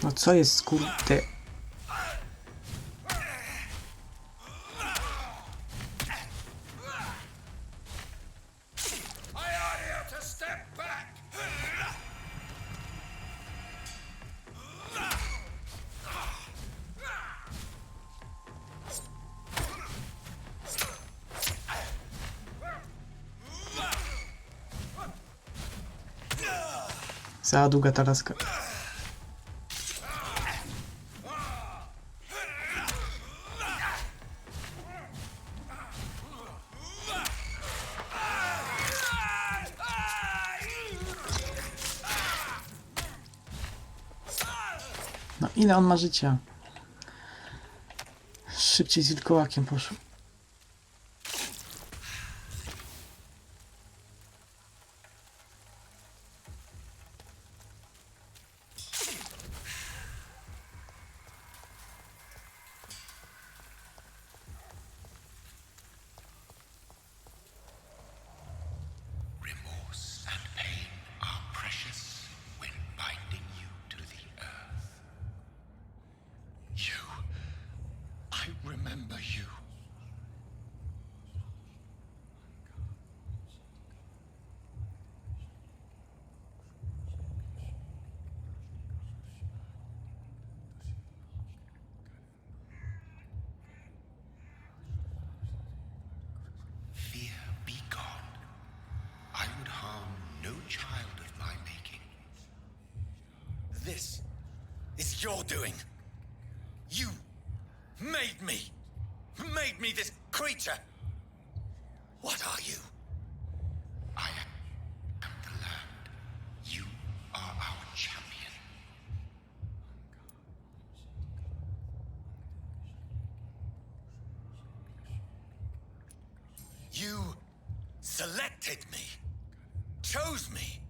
No co jest, kurde? I order you to step back! Za długa ta laska. No ile on ma życia? Szybciej z wilkołakiem poszło. Remorse and pain are precious when binding you to the earth. You. I remember you. Fear be gone. I would harm no child of my making. This is your doing. You made me. Made me this creature. What are you? I am the land. You are our champion. You selected me. Chose me.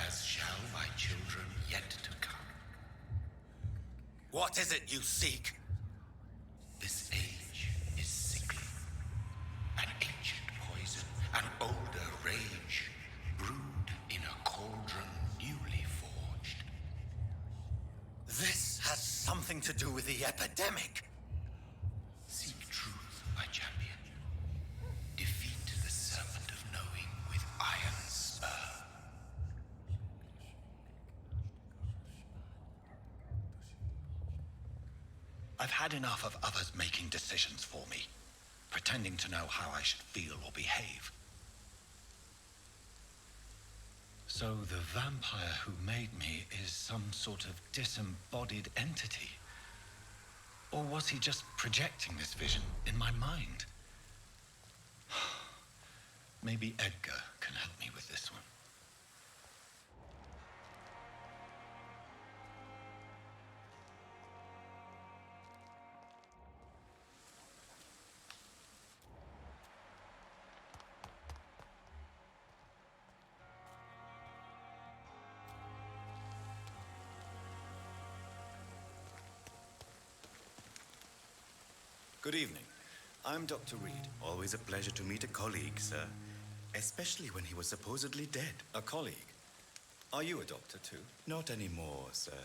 As shall my children yet to come. What is it you seek? This age is sickly. An ancient poison, an older rage, brewed in a cauldron newly forged. This has something to do with the epidemic. Seek truth, my champion. Defeat the serpent of knowing with iron spur. I've had enough of others making decisions for me, pretending to know how I should feel or behave. So the vampire who made me is some sort of disembodied entity? Or was he just projecting this vision in my mind? Maybe Edgar can help me with this one. Good evening. I'm Dr. Reed. Always a pleasure to meet a colleague, sir. Especially when he was supposedly dead. A colleague? Are you a doctor too? Not anymore, sir.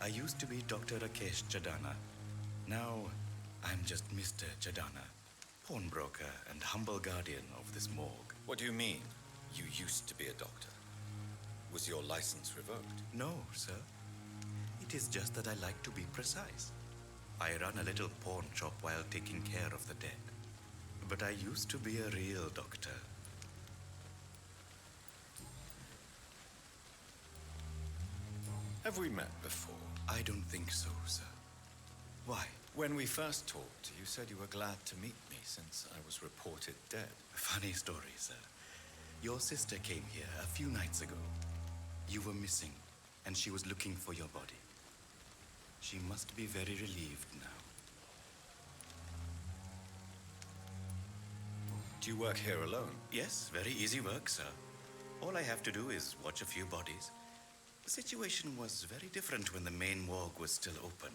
I used to be Dr. Rakesh Chadana. Now, I'm just Mr. Chadana, pawnbroker and humble guardian of this morgue. What do you mean, you used to be a doctor? Was your license revoked? No, sir. It is just that I like to be precise. I run a little pawn shop while taking care of the dead. But I used to be a real doctor, Have we met before? I don't think so, sir. Why? When we first talked, you said you were glad to meet me since I was reported dead. Funny story, sir. Your sister came here a few nights ago. You were missing, and she was looking for your body. She must be very relieved now. Do you work here alone? Yes, very easy work, sir. All I have to do is watch a few bodies. The situation was very different when the main morgue was still open.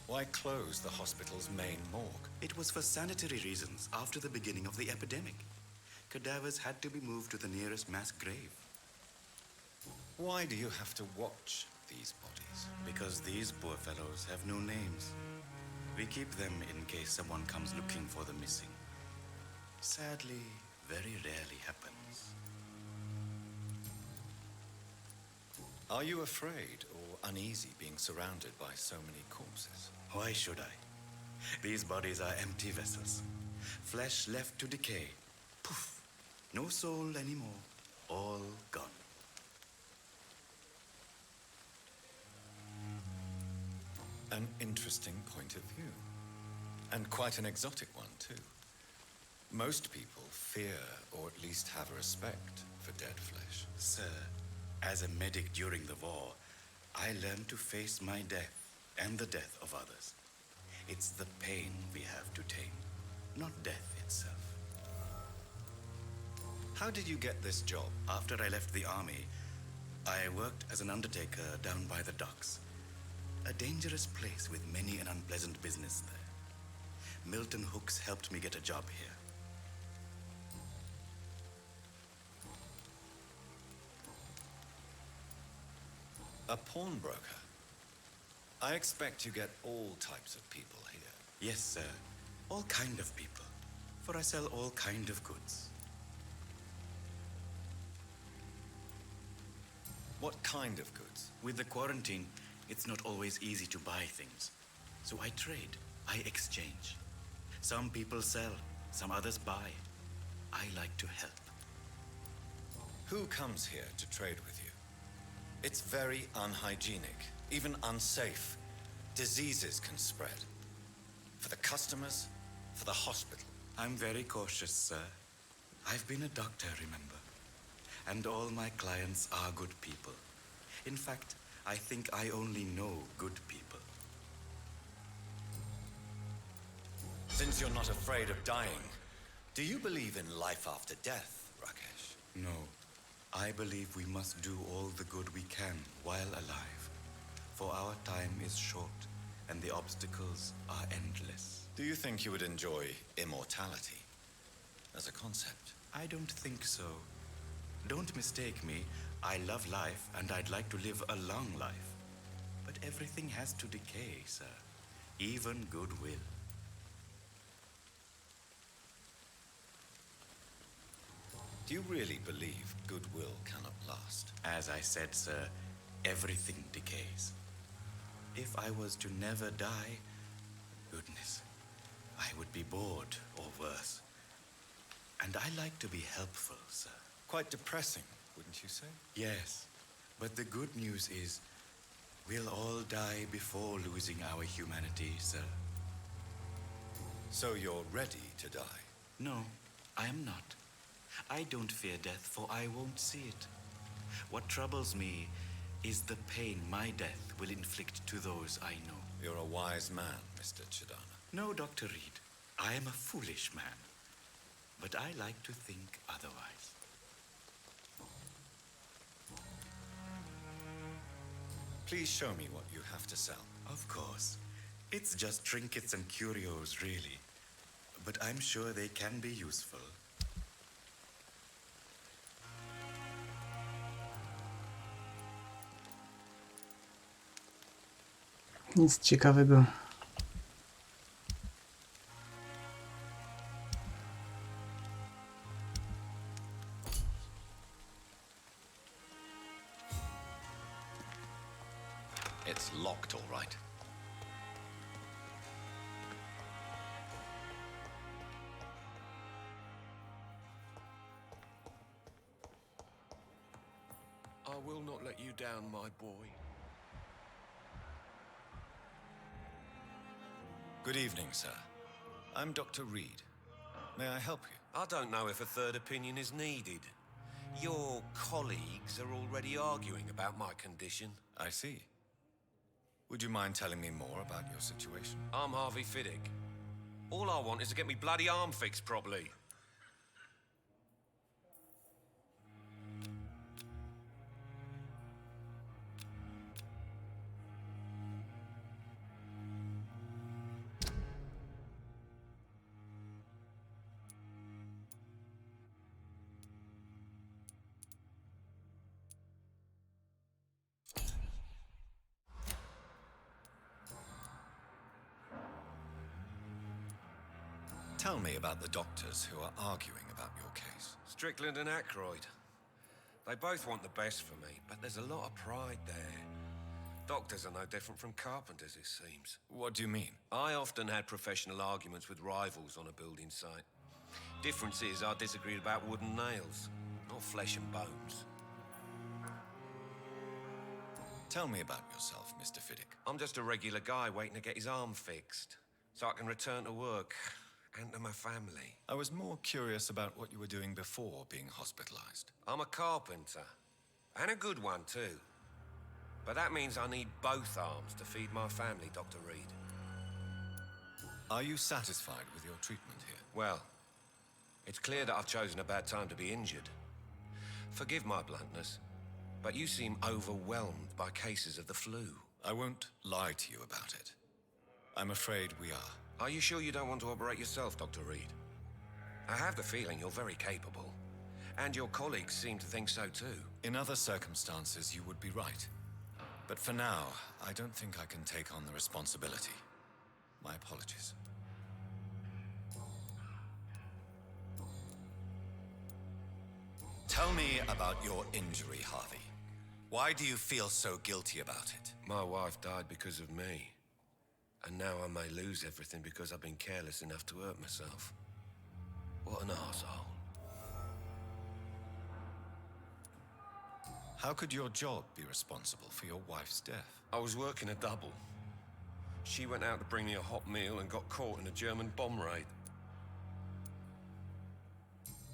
Why close the hospital's main morgue? It was for sanitary reasons after the beginning of the epidemic. Cadavers had to be moved to the nearest mass grave. Why do you have to watch these bodies? Because these poor fellows have no names. We keep them in case someone comes looking for the missing. Sadly, very rarely happens. Are you afraid or uneasy being surrounded by so many corpses? Why should I? These bodies are empty vessels. Flesh left to decay. Poof! No soul anymore. All gone. An interesting point of view. And quite an exotic one, too. Most people fear, or at least have respect, for dead flesh. Sir, as a medic during the war, I learned to face my death and the death of others. It's the pain we have to tame, not death itself. How did you get this job? After I left the army, I worked as an undertaker down by the docks. A dangerous place with many an unpleasant business there. Milton Hooks helped me get a job here. A pawnbroker? I expect you get all types of people here. Yes, sir. All kind of people. For I sell all kind of goods. What kind of goods? With the quarantine, it's not always easy to buy things. So I trade. I exchange. Some people sell, some others buy. I like to help. Who comes here to trade with you? It's very unhygienic, even unsafe. Diseases can spread. For the customers, for the hospital. I'm very cautious, sir. I've been a doctor, remember? And all my clients are good people. In fact, I think I only know good people. Since you're not afraid of dying, do you believe in life after death, Rakesh? No. I believe we must do all the good we can while alive. For our time is short, and the obstacles are endless. Do you think you would enjoy immortality as a concept? I don't think so. Don't mistake me. I love life, and I'd like to live a long life. But everything has to decay, sir. Even goodwill. Do you really believe goodwill cannot last? As I said, sir, everything decays. If I was to never die, goodness, I would be bored or worse. And I like to be helpful, sir. Quite depressing, wouldn't you say? Yes, but the good news is we'll all die before losing our humanity, sir. So you're ready to die? No, I am not. I don't fear death, for I won't see it. What troubles me is the pain my death will inflict to those I know. You're a wise man, Mr. Chidana. No, Dr. Reed. I am a foolish man. But I like to think otherwise. Please show me what you have to sell. Of course. It's just trinkets and curios, really. But I'm sure they can be useful. Nic ciekawego. It's locked, all right. I will not let you down, my boy. Good evening, sir. I'm Dr. Reed. May I help you? I don't know if a third opinion is needed. Your colleagues are already arguing about my condition. I see. Would you mind telling me more about your situation? I'm Harvey Fiddick. All I want is to get me bloody arm fixed properly. Tell me about the doctors who are arguing about your case. Strickland and Aykroyd. They both want the best for me, but there's a lot of pride there. Doctors are no different from carpenters, it seems. What do you mean? I often had professional arguments with rivals on a building site. Difference is I disagreed about wooden nails, not flesh and bones. Tell me about yourself, Mr. Fiddick. I'm just a regular guy waiting to get his arm fixed, so I can return to work and to my family. I was more curious about what you were doing before being hospitalized. I'm a carpenter, and a good one too. But that means I need both arms to feed my family, Dr. Reed. Are you satisfied with your treatment here? Well, it's clear that I've chosen a bad time to be injured. Forgive my bluntness, but you seem overwhelmed by cases of the flu. I won't lie to you about it. I'm afraid we are. Are you sure you don't want to operate yourself, Dr. Reed? I have the feeling you're very capable, and your colleagues seem to think so too. In other circumstances, you would be right. But for now, I don't think I can take on the responsibility. My apologies. Tell me about your injury, Harvey. Why do you feel so guilty about it? My wife died because of me. And now I may lose everything because I've been careless enough to hurt myself. What an arsehole. How could your job be responsible for your wife's death? I was working a double. She went out to bring me a hot meal and got caught in a German bomb raid.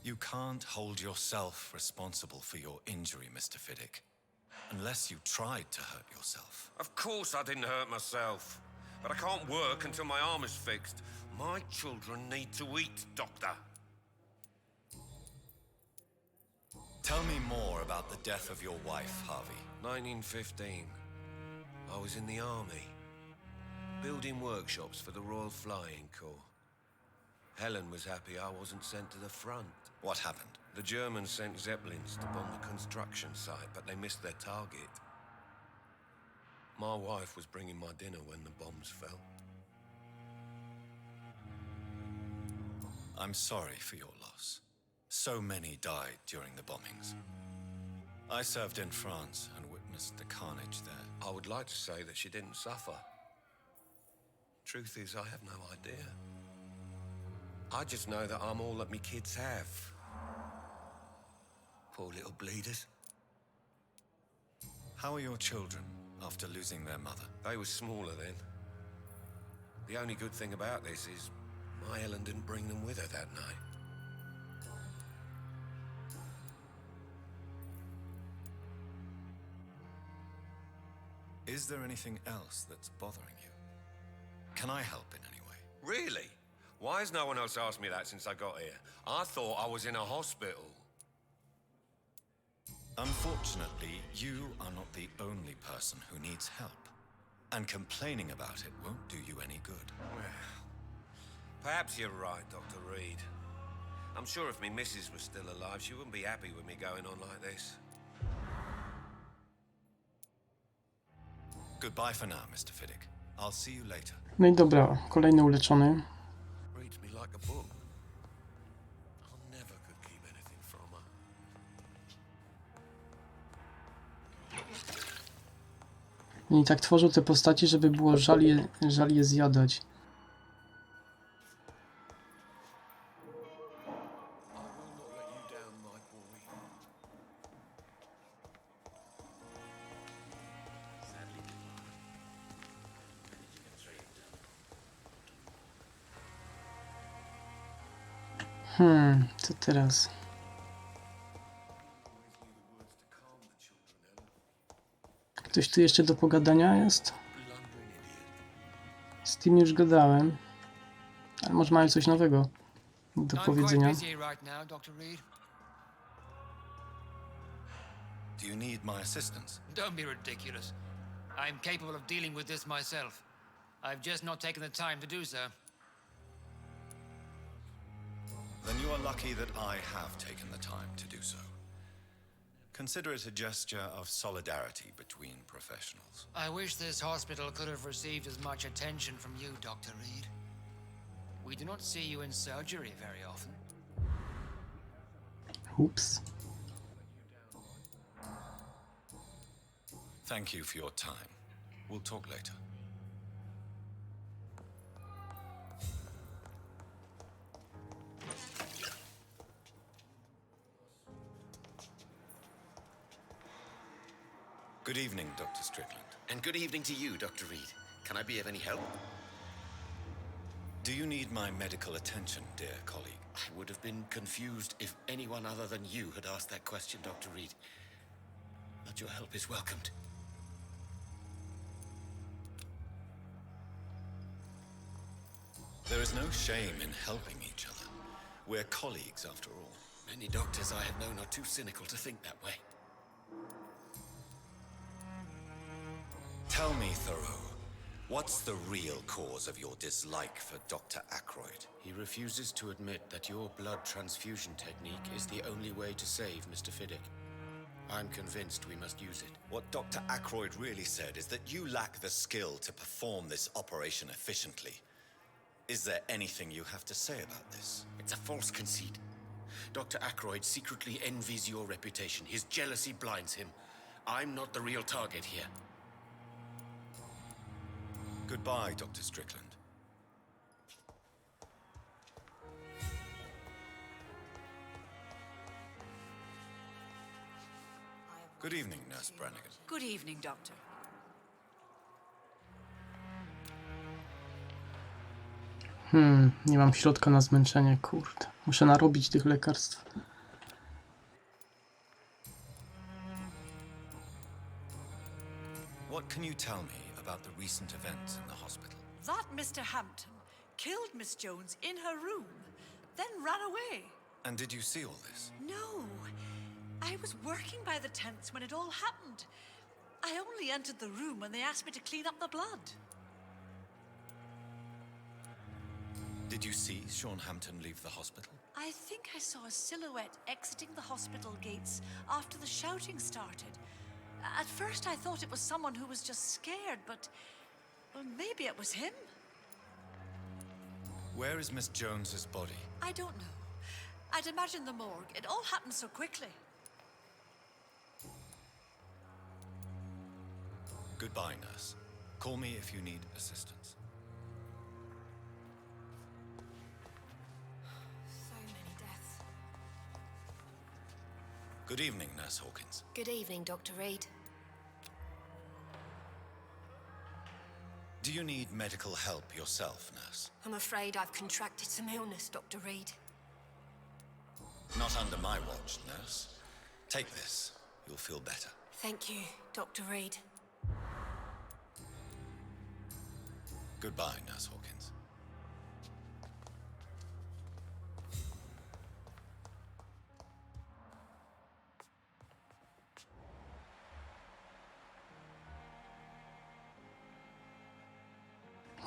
You can't hold yourself responsible for your injury, Mr. Fiddick, unless you tried to hurt yourself. Of course I didn't hurt myself. But I can't work until my arm is fixed. My children need to eat, Doctor. Tell me more about the death of your wife, Harvey. 1915. I was in the army, building workshops for the Royal Flying Corps. Helen was happy I wasn't sent to the front. What happened? The Germans sent Zeppelins to bomb the construction site, but they missed their target. My wife was bringing my dinner when the bombs fell. I'm sorry for your loss. So many died during the bombings. I served in France and witnessed the carnage there. I would like to say that she didn't suffer. Truth is, I have no idea. I just know that I'm all that me kids have. Poor little bleeders. How are your children after losing their mother? They were smaller then. The only good thing about this is my Helen didn't bring them with her that night. Is there anything else that's bothering you? Can I help in any way? Really? Why has no one else asked me that since I got here? I thought I was in a hospital. Unfortunately, you are not the only person who needs help. And complaining about it won't do you any good. Well, perhaps you're right, Dr. Reed. I'm sure if me missus was still alive, she wouldn't be happy with me going on like this. Goodbye for now, Mr. Fiddick. I'll see you later. No i dobra, kolejny uleczony. Reads me like a book. I never could keep anything from her. I tak tworzą te postaci, żeby było żal je zjadać. Co teraz? Ktoś tu jeszcze do pogadania jest? Z tym już gadałem. Ale może mają coś nowego do I'm quite powiedzenia. busy right now, Dr. Reed. Do you need my assistance? Don't be ridiculous. I'm capable of dealing with this myself. I've just not taken the time to do so. Then you are lucky that I have taken the time to do so. Consider it a gesture of solidarity between professionals. I wish this hospital could have received as much attention from you, Dr. Reed. We do not see you in surgery very often. Ups. Thank you for your time. We'll talk later. Good evening, Dr. Strickland. And good evening to you, Dr. Reed. Can I be of any help? Do you need my medical attention, dear colleague? I would have been confused if anyone other than you had asked that question, Dr. Reed. But your help is welcomed. There is no shame in helping each other. We're colleagues, after all. Many doctors I have known are too cynical to think that way. Tell me, Thoreau, what's the real cause of your dislike for Dr. Ackroyd? He refuses to admit that your blood transfusion technique is the only way to save Mr. Fiddick. I'm convinced we must use it. What Dr. Ackroyd really said is that you lack the skill to perform this operation efficiently. Is there anything you have to say about this? It's a false conceit. Dr. Ackroyd secretly envies your reputation. His jealousy blinds him. I'm not the real target here. Goodbye, Dr. Strickland. Good evening, Nurse Brannigan. Good evening, Doctor. Nie mam środka na zmęczenie, kurde. Muszę narobić tych lekarstw. What can you tell me about the recent events in the hospital? That Mr. Hampton killed Miss Jones in her room, then ran away. And did you see all this? No, I was working by the tents when it all happened. I only entered the room when they asked me to clean up the blood. Did you see Sean Hampton leave the hospital? I think I saw a silhouette exiting the hospital gates after the shouting started. At first I thought it was someone who was just scared, but well, maybe it was him. Where is Miss Jones's body? I don't know. I'd imagine the morgue. It all happened so quickly. Goodbye, nurse. Call me if you need assistance. So many deaths. Good evening, Nurse Hawkins. Good evening, Dr. Reed. Do you need medical help yourself, nurse? I'm afraid I've contracted some illness, Dr. Reed. Not under my watch, nurse. Take this. You'll feel better. Thank you, Dr. Reed. Goodbye, Nurse Hawkins.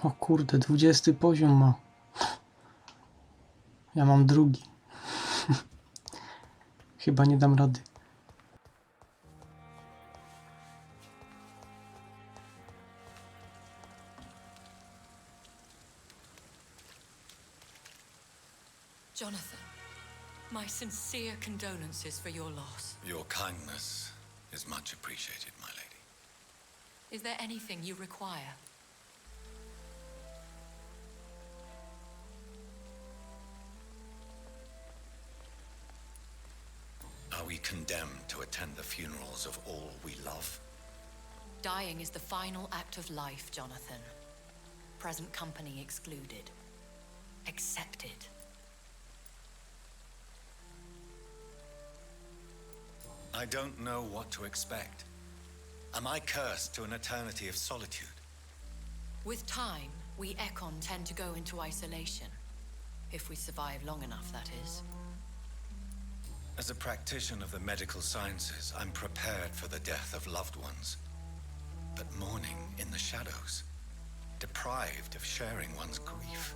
O kurde, 20 poziom ma. Ja mam drugi. Chyba nie dam rady. Jonathan, my sincere condolences for your loss. Your kindness is much appreciated, my lady. Is there anything you require? Are we condemned to attend the funerals of all we love? Dying is the final act of life, Jonathan. Present company excluded. Accepted. I don't know what to expect. Am I cursed to an eternity of solitude? With time, we Ekon tend to go into isolation. If we survive long enough, that is. As a practitioner of the medical sciences, I'm prepared for the death of loved ones. But mourning in the shadows, deprived of sharing one's grief.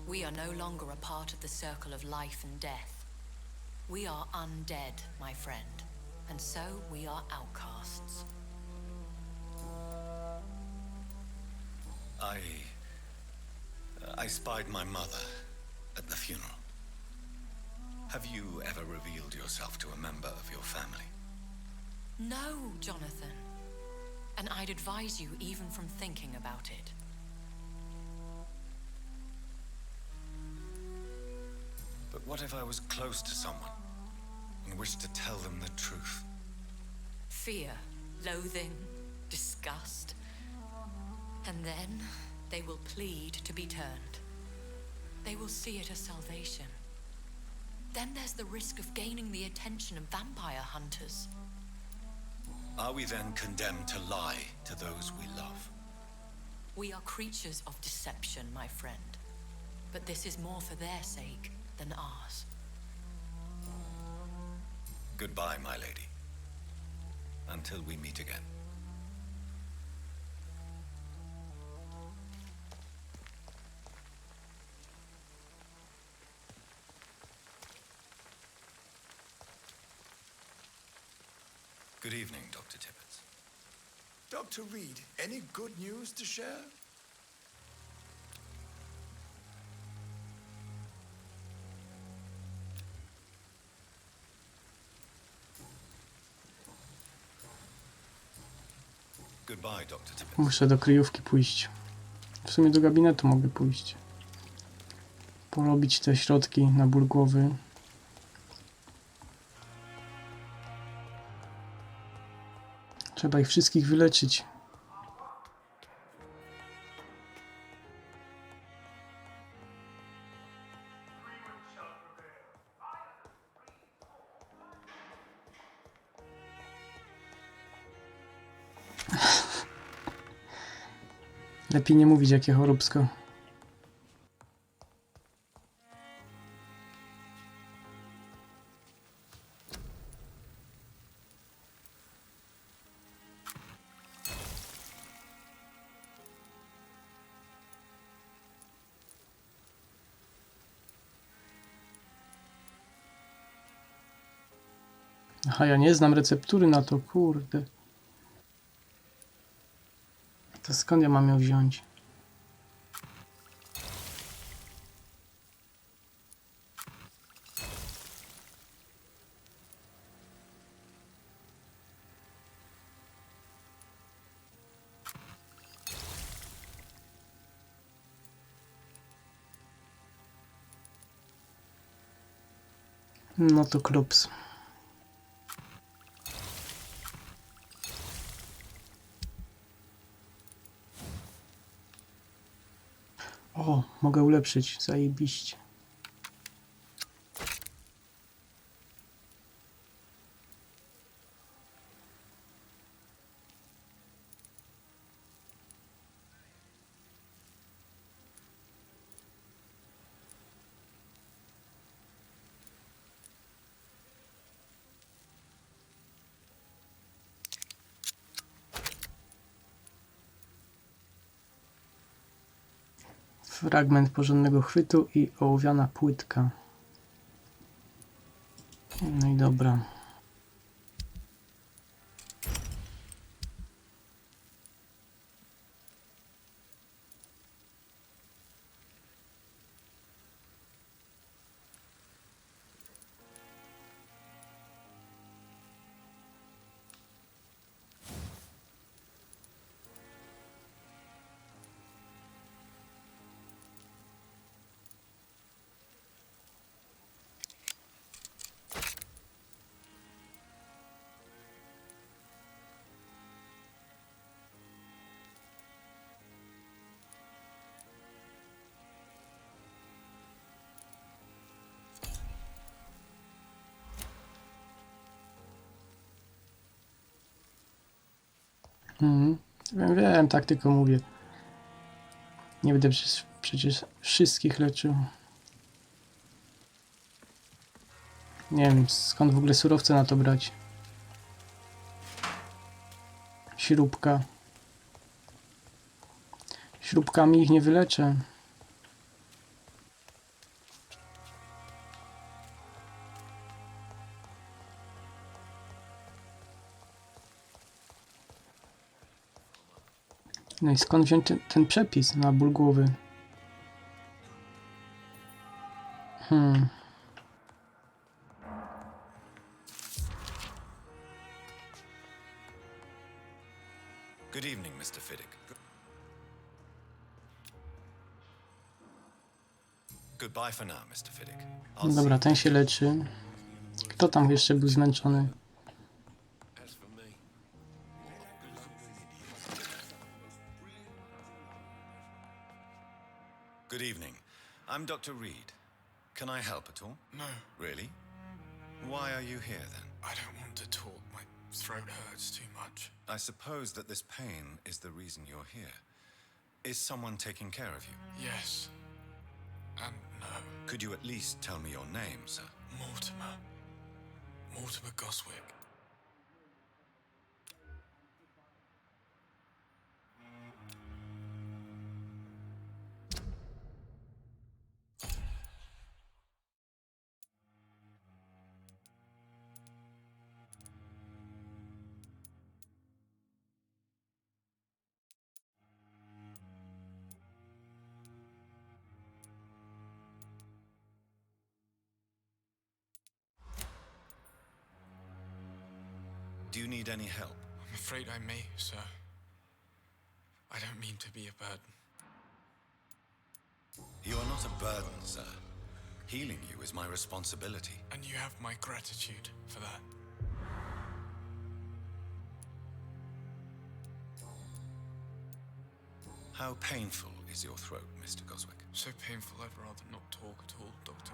We are no longer a part of the circle of life and death. We are undead, my friend, and so we are outcasts. I spied my mother at the funeral. Have you ever revealed yourself to a member of your family? No, Jonathan. And I'd advise you even from thinking about it. But what if I was close to someone and wished to tell them the truth? Fear, loathing, disgust. And then they will plead to be turned. They will see it as salvation. Then there's the risk of gaining the attention of vampire hunters. Are we then condemned to lie to those we love? We are creatures of deception, my friend. But this is more for their sake than ours. Goodbye, my lady. Until we meet again. Good evening, Dr. Tibbets. Dr. Reed, any good news to share? Goodbye, Dr. Tibbets. Muszę do kryjówki pójść. W sumie do gabinetu mogę pójść. Porobić te środki na ból głowy. Trzeba ich wszystkich wyleczyć. Lepiej nie mówić, jakie choróbsko. Aha, ja nie znam receptury na to, kurde. To skąd ja mam ją wziąć? No to klops. O, mogę ulepszyć, zajebiście. Fragment porządnego chwytu i ołowiana płytka. No i dobra. Wiem, tak tylko mówię. Nie będę przecież wszystkich leczył. Nie wiem, skąd w ogóle surowce na to brać. Śrubka. Śrubkami ich nie wyleczę. No i skąd wziąć ten przepis na ból głowy? Good evening, Mr. Fiddick. Goodbye for now, Mr. Fiddick. No dobra, ten się leczy. Kto tam jeszcze był zmęczony? Good evening. I'm Dr. Reed. Can I help at all? No, Really? Why are you here then? I don't want to talk. My throat hurts too much. I suppose that this pain is the reason you're here. Is someone taking care of you? Yes. And no. Could you at least tell me your name, sir? Mortimer. Mortimer Goswick. Do you need any help? I'm afraid I may, sir. I don't mean to be a burden. You are not a burden, sir. Healing you is my responsibility. And you have my gratitude for that. How painful is your throat, Mr. Goswick? So painful I'd rather not talk at all, Doctor.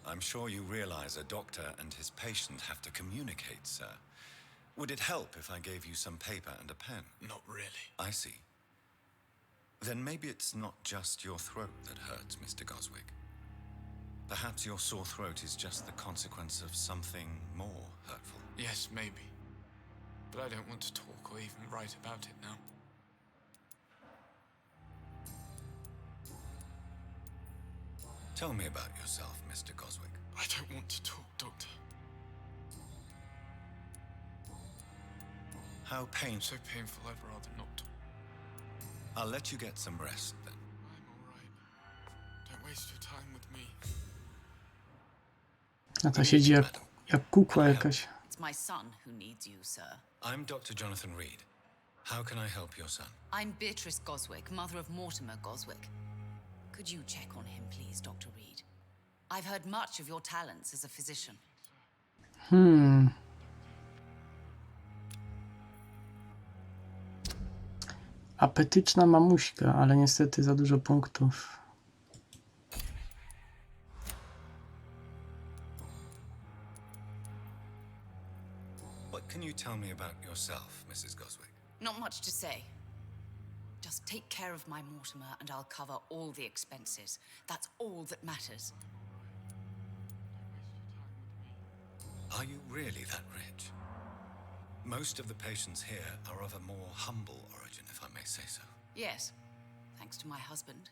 I'm sure you realize a doctor and his patient have to communicate, sir. Would it help if I gave you some paper and a pen? Not really. I see. Then maybe it's not just your throat that hurts, Mr. Goswick. Perhaps your sore throat is just the consequence of something more hurtful. Yes, maybe. But I don't want to talk or even write about it now. Tell me about yourself, Mr. Goswick. I don't want to talk, Doctor. How painful. So painful I'd rather not talk. I'll let you get some rest then. I'm all right. Don't waste your time with me. A ta siedzi jak kukła jakaś. It's my son who needs you, sir. I'm Dr. Jonathan Reed. How can I help your son? I'm Beatrice Goswick, mother of Mortimer Goswick. Could you check on him, please, Dr. Reed? I've heard much of your talents as a physician. Apetyczna mamuśka, ale niestety za dużo punktów. What can you tell me about yourself, Mrs. Goswick? Not much to say. Just take care of my Mortimer and I'll cover all the expenses. That's all that matters. Are you really that rich? Most of the patients here are of a more humble origin, if I may say so. Yes, thanks to my husband.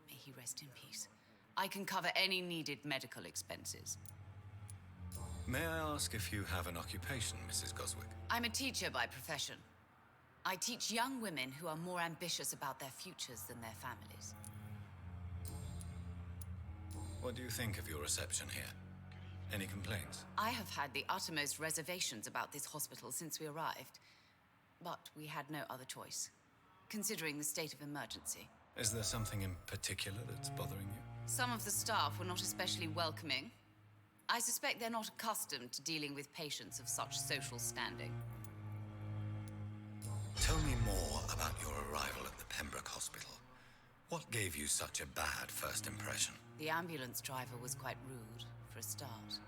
May he rest in peace. I can cover any needed medical expenses. May I ask if you have an occupation, Mrs. Goswick? I'm a teacher by profession. I teach young women who are more ambitious about their futures than their families. What do you think of your reception here? Any complaints? I have had the uttermost reservations about this hospital since we arrived. But we had no other choice, considering the state of emergency. Is there something in particular that's bothering you? Some of the staff were not especially welcoming. I suspect they're not accustomed to dealing with patients of such social standing. Tell me more about your arrival at the Pembroke Hospital. What gave you such a bad first impression? The ambulance driver was quite rude, for a start.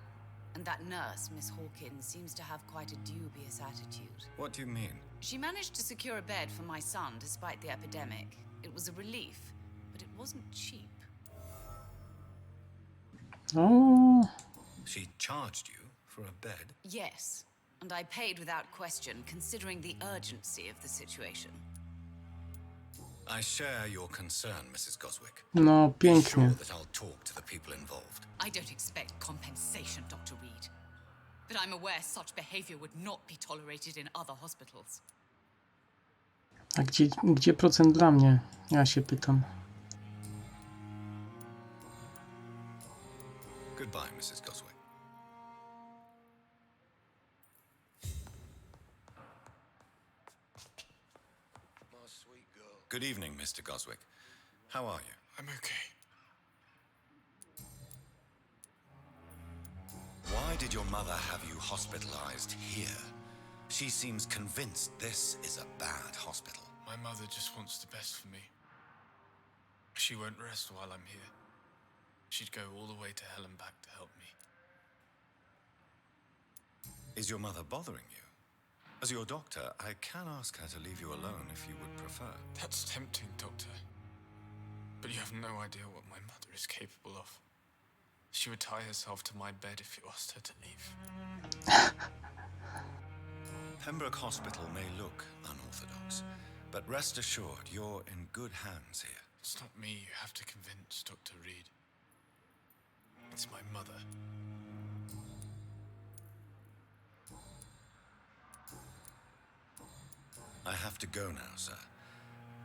And that nurse, Miss Hawkins, seems to have quite a dubious attitude. What do you mean? She managed to secure a bed for my son despite the epidemic. It was a relief, but it wasn't cheap. O, She charged you for a bed? Yes, and I paid without question, considering the urgency of the situation. I share your concern, Mrs. Goswick. no, Be pięknie. sure that I'll talk to the people involved. I don't expect compensation, Dr. Reed. But I'm aware such behavior would not be tolerated in other hospitals. A gdzie procent dla mnie? Ja się pytam. Goodbye, Mrs. Goswick. Good evening, Mr. Goswick. How are you? I'm okay. Why did your mother have you hospitalized here? She seems convinced this is a bad hospital. My mother just wants the best for me. She won't rest while I'm here. She'd go all the way to hell and back to help me. Is your mother bothering you? As your doctor, I can ask her to leave you alone if you would prefer. That's tempting, Doctor. But you have no idea what my mother is capable of. She would tie herself to my bed if you asked her to leave. Pembroke Hospital may look unorthodox, but rest assured you're in good hands here. It's not me you have to convince, Dr. Reed. It's my mother. I have to go now, sir.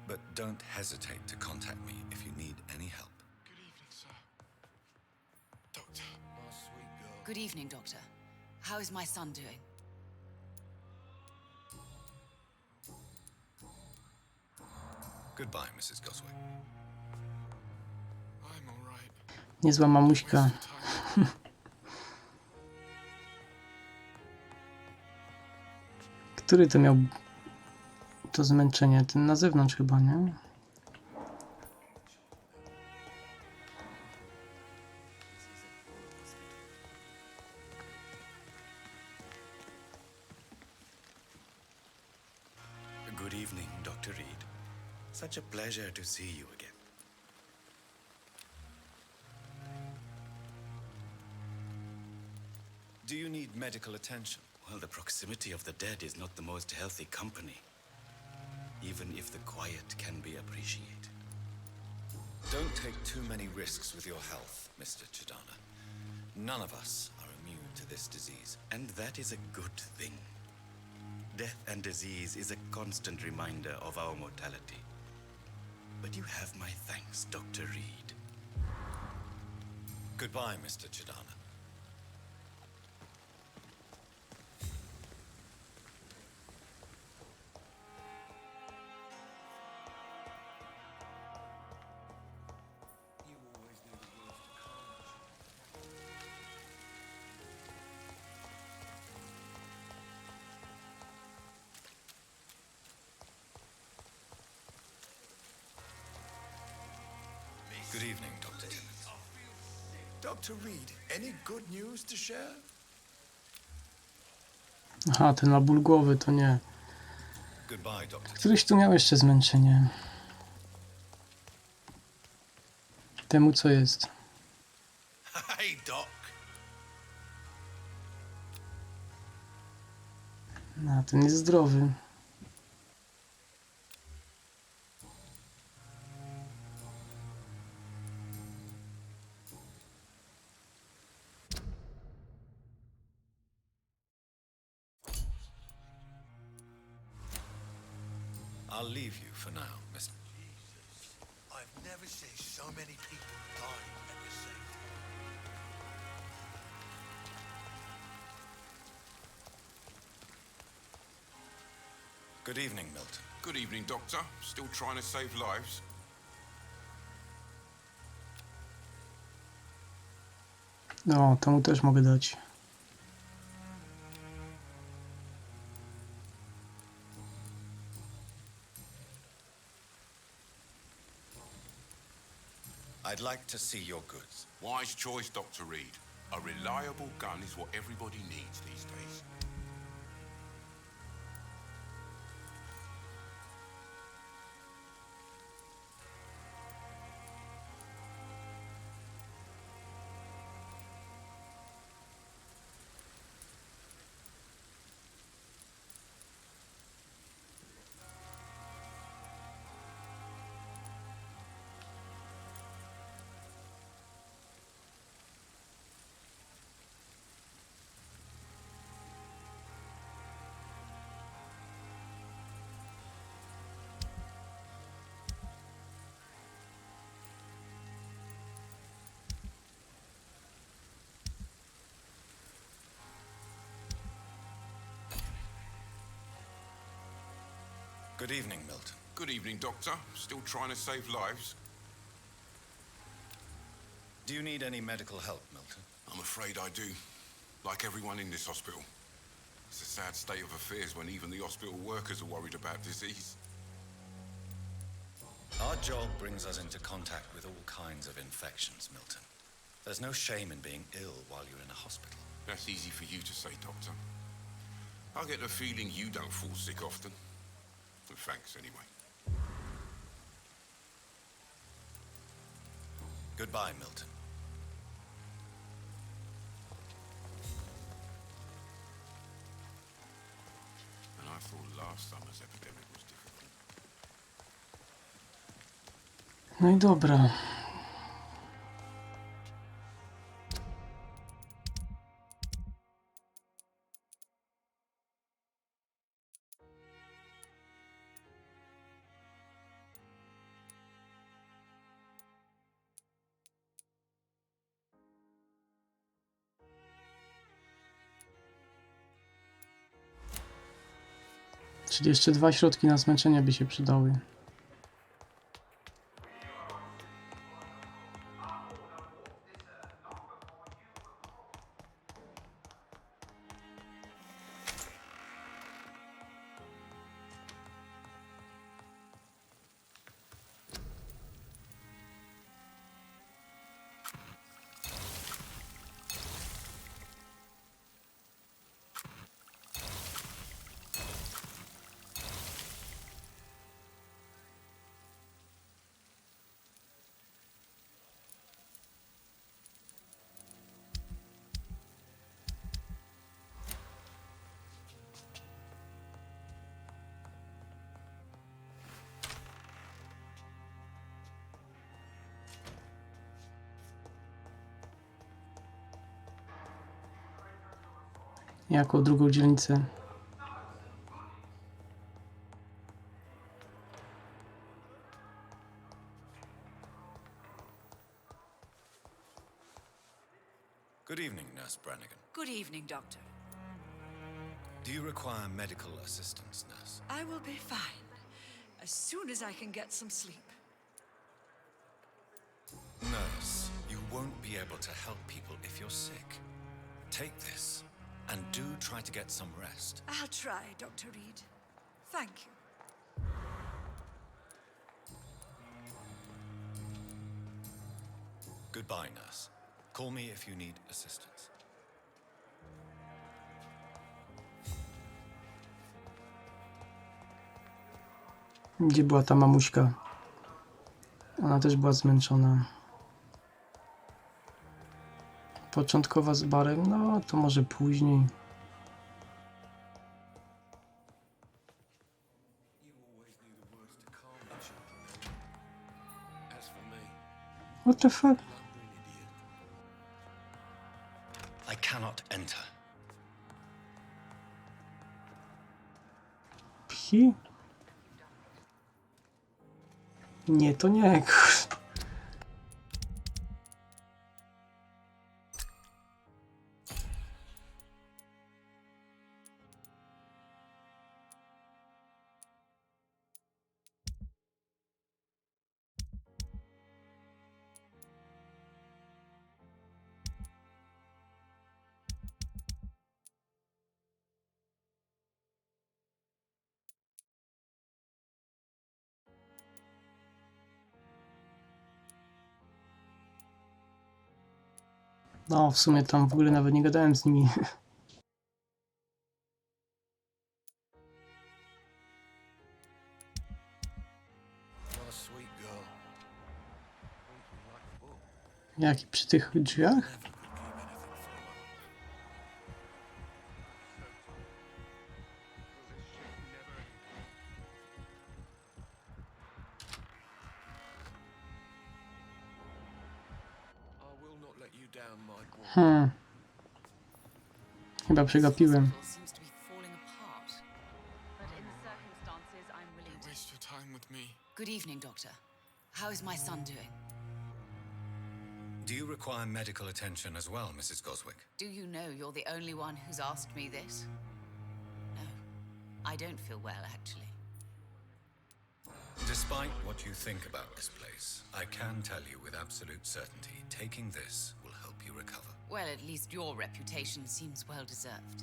But don't hesitate to contact me if you need any help. Good evening, sir. Doctor. Good evening, Doctor. How is my son doing? Goodbye, Mrs. Goswick. I'm all right. Niezła mamuśka. Który to miał to zmęczenie? Ten na zewnątrz chyba, nie? Good evening, Dr. Reed. Such a pleasure to see you again. Do you need medical attention? Well, the proximity of the dead is not the most healthy company, even if the quiet can be appreciated. Don't take too many risks with your health, Mr. Chidana. None of us are immune to this disease. And that is a good thing. Death and disease is a constant reminder of our mortality. But you have my thanks, Dr. Reed. Goodbye, Mr. Chidana. Good evening, Dr. Timmons. Dr. Reed, any good news to share? Aha, ten ma ból głowy, to nie. Goodbye, Dr. Któryś tu miał jeszcze zmęczenie. Temu co jest. Hey, Doc. A ten jest zdrowy. I'll leave you for now, Mr. I've never seen so many people dying at the same time. Good evening, Milton. Good evening, Doctor. Still trying to save lives? No, temu też mogę dać. I'd like to see your goods. Wise choice, Dr. Reed. A reliable gun is what everybody needs these days. Good evening, Milton. Good evening, Doctor. Still trying to save lives? Do you need any medical help, Milton? I'm afraid I do. Like everyone in this hospital. It's a sad state of affairs when even the hospital workers are worried about disease. Our job brings us into contact with all kinds of infections, Milton. There's no shame in being ill while you're in a hospital. That's easy for you to say, Doctor. I get the feeling you don't fall sick often. But thanks, anyway. Goodbye, Milton. And I thought last summer's epidemic was different. No i dobra. Czyli jeszcze 2 środki na zmęczenie by się przydały. Jako drugą dzielnicę. Good evening, Nurse Brannigan. Good evening, Doctor. Do you require medical assistance, Nurse? I will be fine as soon as I can get some sleep. Nurse, you won't be able to help people if you're sick. Take this, and do try to get some rest. I'll try, Dr. Reed. Thank you. Goodbye, Nurse. Call me if you need assistance. Gdzie była ta mamuśka? Ona też była zmęczona. Początkowa z barem, no to może później. What the fuck? I cannot enter. Pchi? Nie, to nie. No, w sumie tam w ogóle nawet nie gadałem z nimi. What a sweet girl. Jaki przy tych drzwiach? Chyba przegapiłem. Waste your time with me. Good evening, Doctor. How is my son doing? Do you require medical attention as well, Mrs. Goswick? Do you know you're the only one who's asked me this? No, I don't feel well, actually. Despite what you think about this place, I can tell you with absolute certainty, taking this will help you recover. Well, at least your reputation seems well deserved.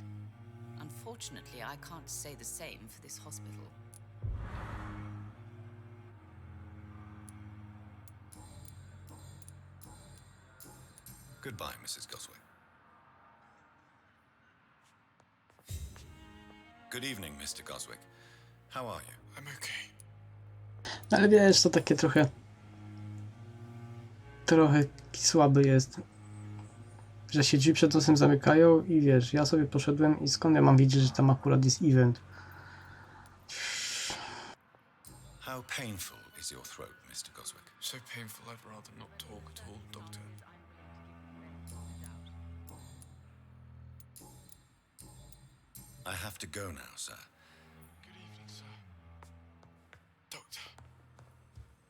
Unfortunately, I can't say the same for this hospital. Goodbye, Mrs. Goswick. Good evening, Mr. Goswick. How are you? I'm okay. Ale wiesz, to takie trochę słaby jest. Że się drzwi przed nosem zamykają i wiesz, ja sobie poszedłem i skąd ja mam wiedzieć, że tam akurat jest event? How painful is your throat, Mr. Goswick? So painful I'd rather not talk at all, Doctor. I have to go now, sir. Good evening, sir. Doctor.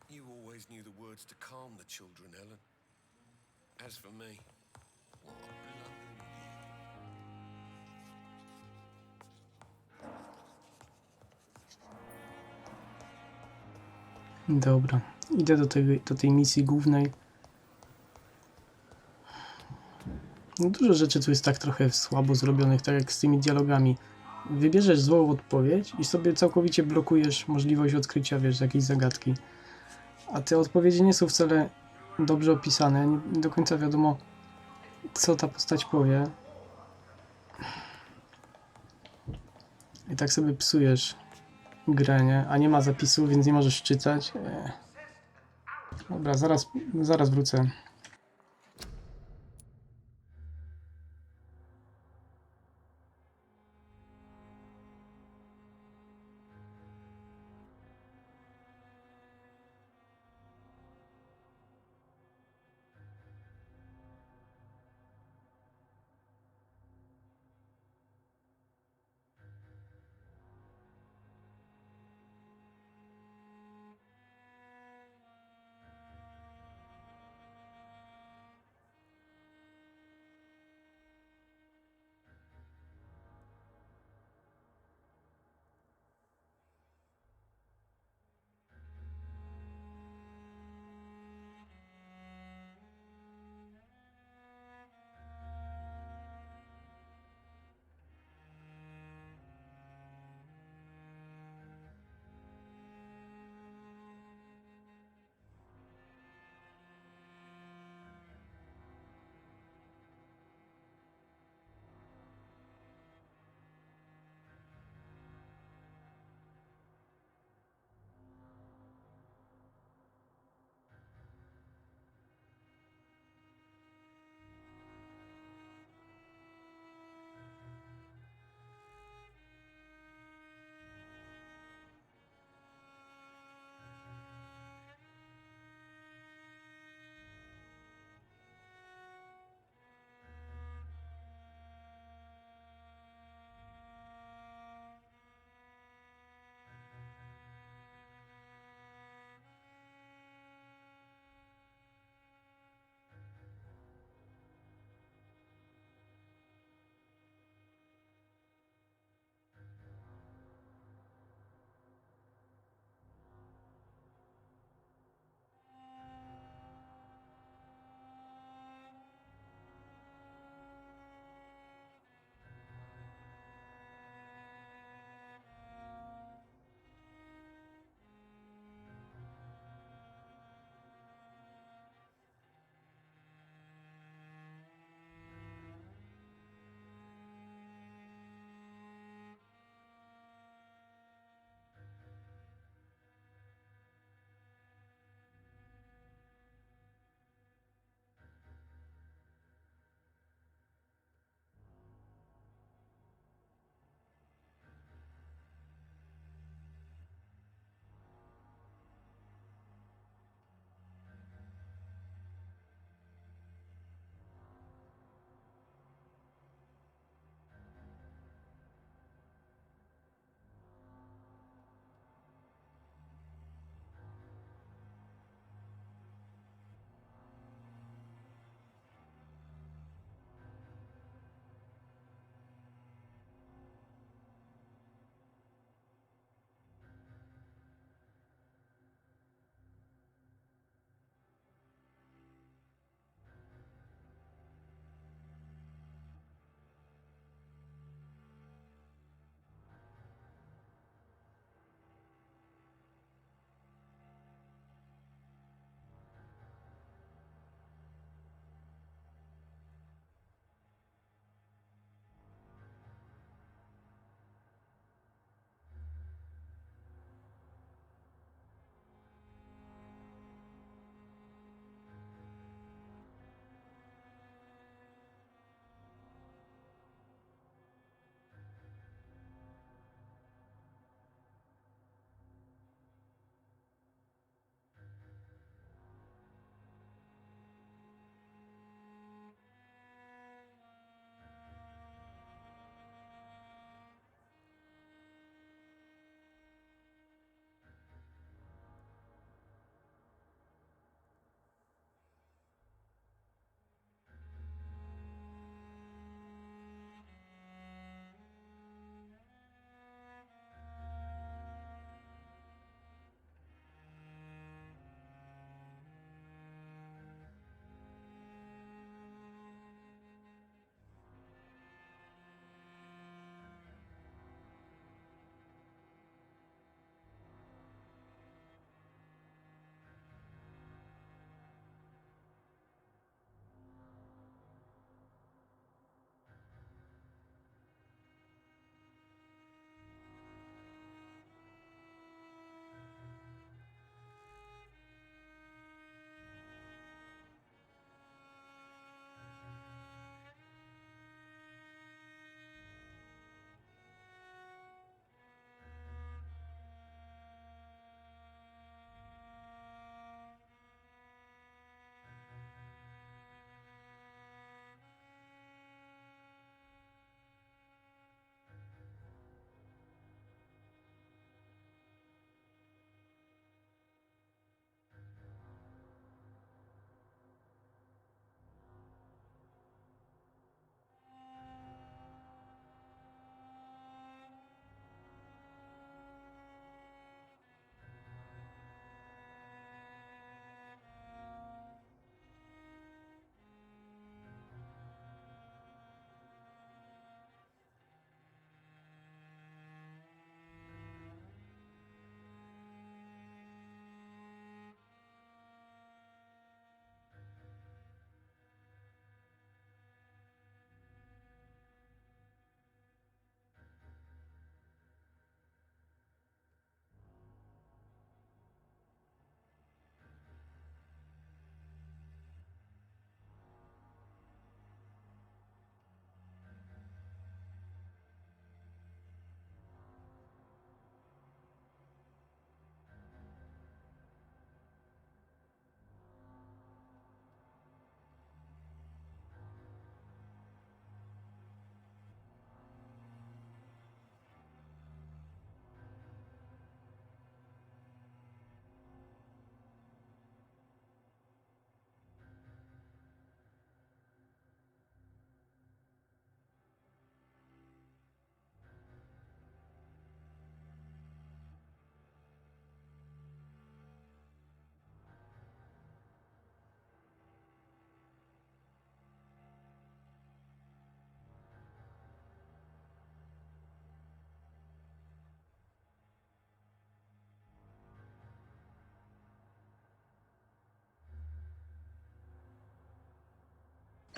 You always knew the words to calm the children, Ellen. As for me, what a blundering idiot. Dobra, idę do tej misji głównej. No, dużo rzeczy tu jest tak trochę słabo zrobionych, tak jak z tymi dialogami. Wybierzesz złą odpowiedź i sobie całkowicie blokujesz możliwość odkrycia, wiesz, jakiejś zagadki. A te odpowiedzi nie są wcale dobrze opisane, nie do końca wiadomo, co ta postać powie. I tak sobie psujesz grę, nie? A nie ma zapisu, więc nie możesz czytać. Dobra, zaraz wrócę.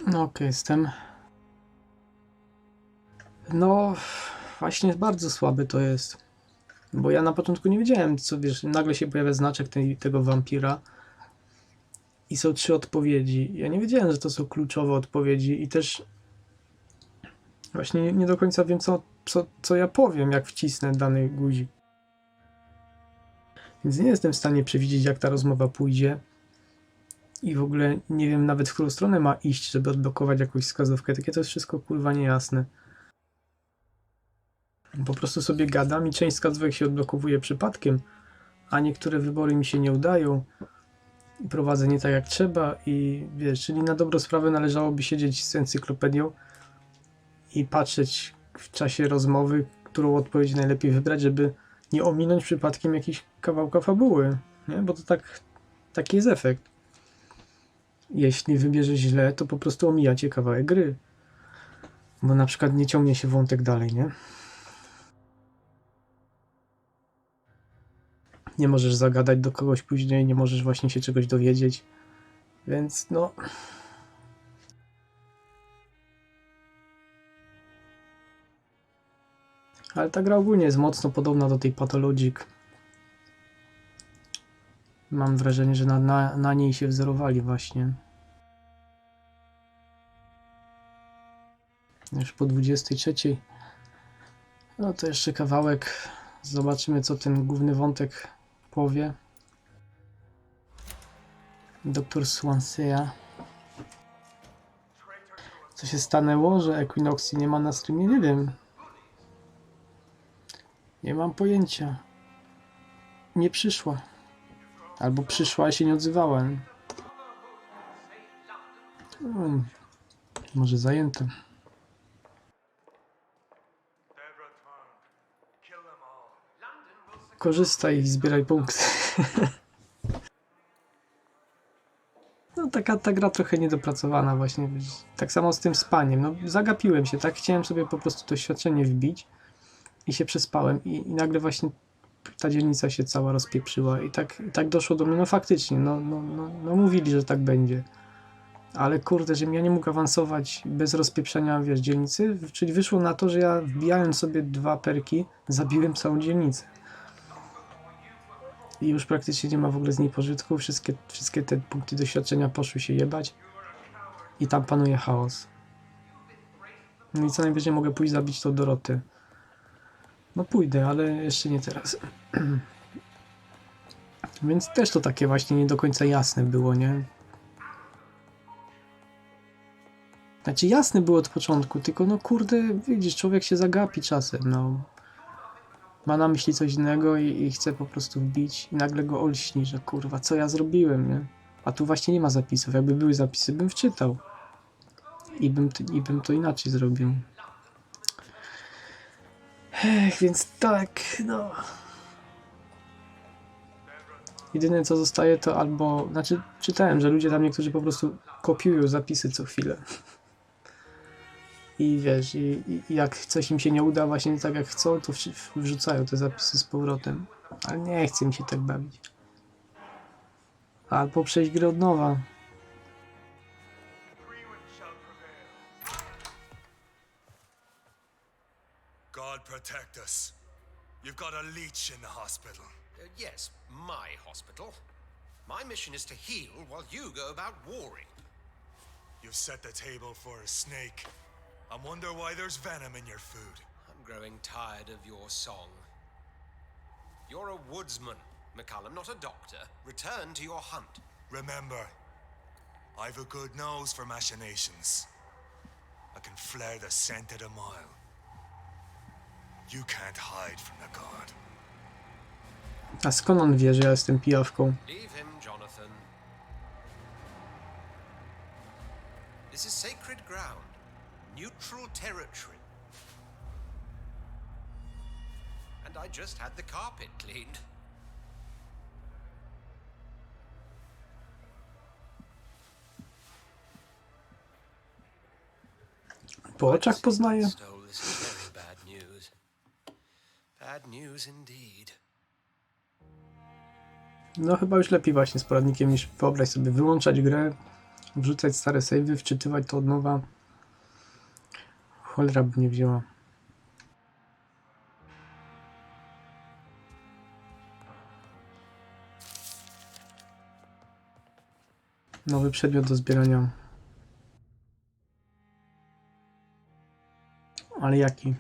No okej, jestem. No, właśnie bardzo słabe to jest. Bo ja na początku nie wiedziałem, co wiesz, nagle się pojawia znaczek tego wampira i są 3 odpowiedzi. Ja nie wiedziałem, że to są kluczowe odpowiedzi i też właśnie nie do końca wiem, co ja powiem, jak wcisnę dany guzik. Więc nie jestem w stanie przewidzieć, jak ta rozmowa pójdzie i w ogóle nie wiem nawet, w którą stronę ma iść, żeby odblokować jakąś wskazówkę. Takie to jest wszystko kurwa niejasne. Po prostu sobie gadam i część wskazówek się odblokowuje przypadkiem, a niektóre wybory mi się nie udają i prowadzę nie tak jak trzeba i wiesz, czyli na dobrą sprawę należałoby siedzieć z encyklopedią i patrzeć w czasie rozmowy, którą odpowiedź najlepiej wybrać, żeby nie ominąć przypadkiem jakiś kawałka fabuły, nie? Bo to taki jest efekt. Jeśli wybierzesz źle, to po prostu omijacie kawałek gry. Bo na przykład nie ciągnie się wątek dalej, nie? Nie możesz zagadać do kogoś później, nie możesz właśnie się czegoś dowiedzieć. Więc no... Ale ta gra ogólnie jest mocno podobna do tej Pathologic. Mam wrażenie, że na niej się wzorowali właśnie. Już po 23. No to jeszcze kawałek. Zobaczymy, co ten główny wątek powie. Doktor Swansea. Co się stanęło, że Equinoxi nie ma na streamie? Nie wiem. Nie mam pojęcia. Nie przyszła. Albo przyszła, a się nie odzywała. Może zajęta. Korzystaj i zbieraj punkty. No ta gra trochę niedopracowana właśnie. Tak samo z tym spaniem. No zagapiłem się, tak? Chciałem sobie po prostu to świadczenie wbić i się przespałem i nagle właśnie ta dzielnica się cała rozpieprzyła i tak doszło do mnie, no faktycznie, no mówili, że tak będzie. Ale kurde, żebym ja nie mógł awansować bez rozpieprzenia, wiesz, dzielnicy, czyli wyszło na to, że ja wbijając sobie 2 perki, zabiłem całą dzielnicę. I już praktycznie nie ma w ogóle z niej pożytku, wszystkie te punkty doświadczenia poszły się jebać i tam panuje chaos. No i co najwyżej mogę pójść zabić tą Dorotę. No pójdę, ale jeszcze nie teraz. Więc też to takie właśnie nie do końca jasne było, nie? Znaczy jasne było od początku, tylko no kurde, widzisz, człowiek się zagapi czasem, no. Ma na myśli coś innego i chce po prostu wbić i nagle go olśni, że kurwa, co ja zrobiłem, nie? A tu właśnie nie ma zapisów. Jakby były zapisy, bym wczytał. I bym to inaczej zrobił. Więc tak, no. Jedyne co zostaje to albo... Znaczy, czytałem, że ludzie tam niektórzy po prostu kopiują zapisy co chwilę. I wiesz, i jak coś im się nie uda właśnie tak jak chcą, to wrzucają te zapisy z powrotem. Ale nie chce mi się tak bawić. Albo przejść grę od nowa. God protect us. You've got a leech in the hospital. Yes, my hospital. My mission is to heal while you go about warring. You've set the table for a snake. I wonder why there's venom in your food. I'm growing tired of your song. You're a woodsman, McCallum, not a doctor. Return to your hunt. Remember, I've a good nose for machinations. I can flare the scent at a mile. You can't hide from the god. A skąd on wie, że ja jestem pijawką? Leave him, Jonathan. This is sacred ground. Neutral territory. And I just had the carpet cleaned. Po oczach poznaję. Stole, this is very bad news. Bad news indeed. No chyba już lepiej właśnie z poradnikiem niż wyobraź sobie wyłączać grę, wrzucać stare savey, wczytywać to od nowa. Cholera by mnie wzięła. Nowy przedmiot do zbierania. Ale jaki?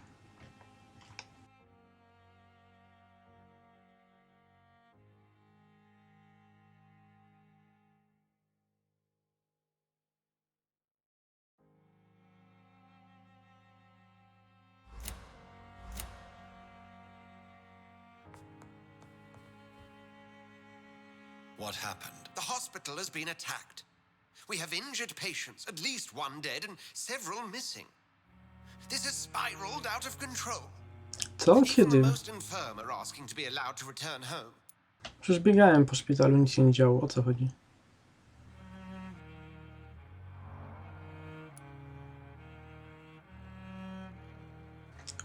What happened? The hospital has been attacked. We have injured patients, at least one dead and several missing. This has spiraled out of control. Co? Even Kiedy? the most infirm are asking to be allowed to return home. Przecież biegałem po szpitalu, nic się nie działo. O co chodzi?